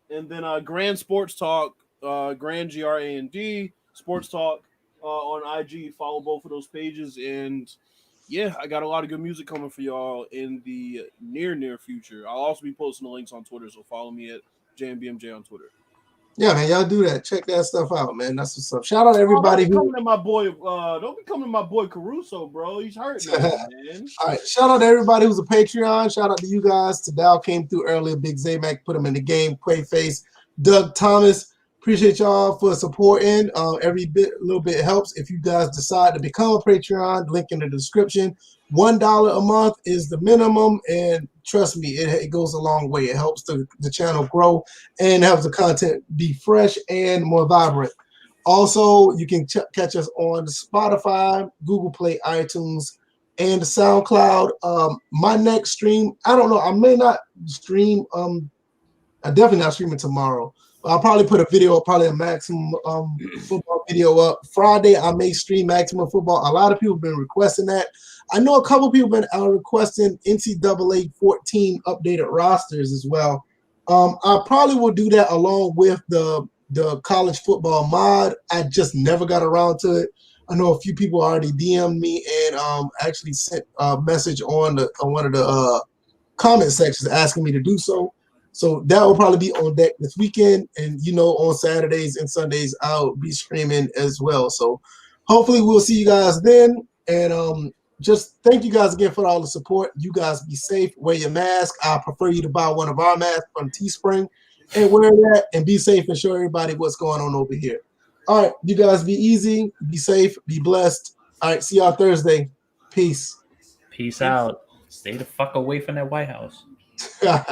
And then Grand Sports Talk, Grand GRAND Sports Talk on IG. Follow both of those pages, and yeah, I got a lot of good music coming for y'all in the near future. I'll also be posting the links on Twitter, so follow me at JMBMJ on Twitter. Yeah, man, y'all do that. Check that stuff out, man. That's what's up. Shout out to everybody don't be coming to my boy Caruso, bro. He's hurt, man. All right, shout out to everybody who's a Patreon. Shout out to you guys. Tadal came through earlier. BigZayMack put him in the game. Quaface, Doug Thomas. Appreciate y'all for supporting. Every little bit helps. If you guys decide to become a Patreon, link in the description. $1 a month is the minimum, and trust me, it goes a long way. It helps the channel grow and helps the content be fresh and more vibrant. Also, you can catch us on Spotify, Google Play, iTunes, and SoundCloud. My next stream, I don't know. I may not stream. I'm definitely not streaming tomorrow. I'll probably put a video up, probably a maximum football video up. Friday, I may stream maximum football. A lot of people have been requesting that. I know a couple people have been requesting NCAA 14 updated rosters as well. I probably will do that along with the college football mod. I just never got around to it. I know a few people already DM'd me and actually sent a message on one of the comment sections asking me to do so. So that will probably be on deck this weekend. And, on Saturdays and Sundays, I'll be streaming as well. So hopefully we'll see you guys then. And just thank you guys again for all the support. You guys be safe. Wear your mask. I prefer you to buy one of our masks from Teespring and wear that and be safe and show everybody what's going on over here. All right. You guys be easy. Be safe. Be blessed. All right. See y'all Thursday. Peace. Peace out. Stay the fuck away from that White House.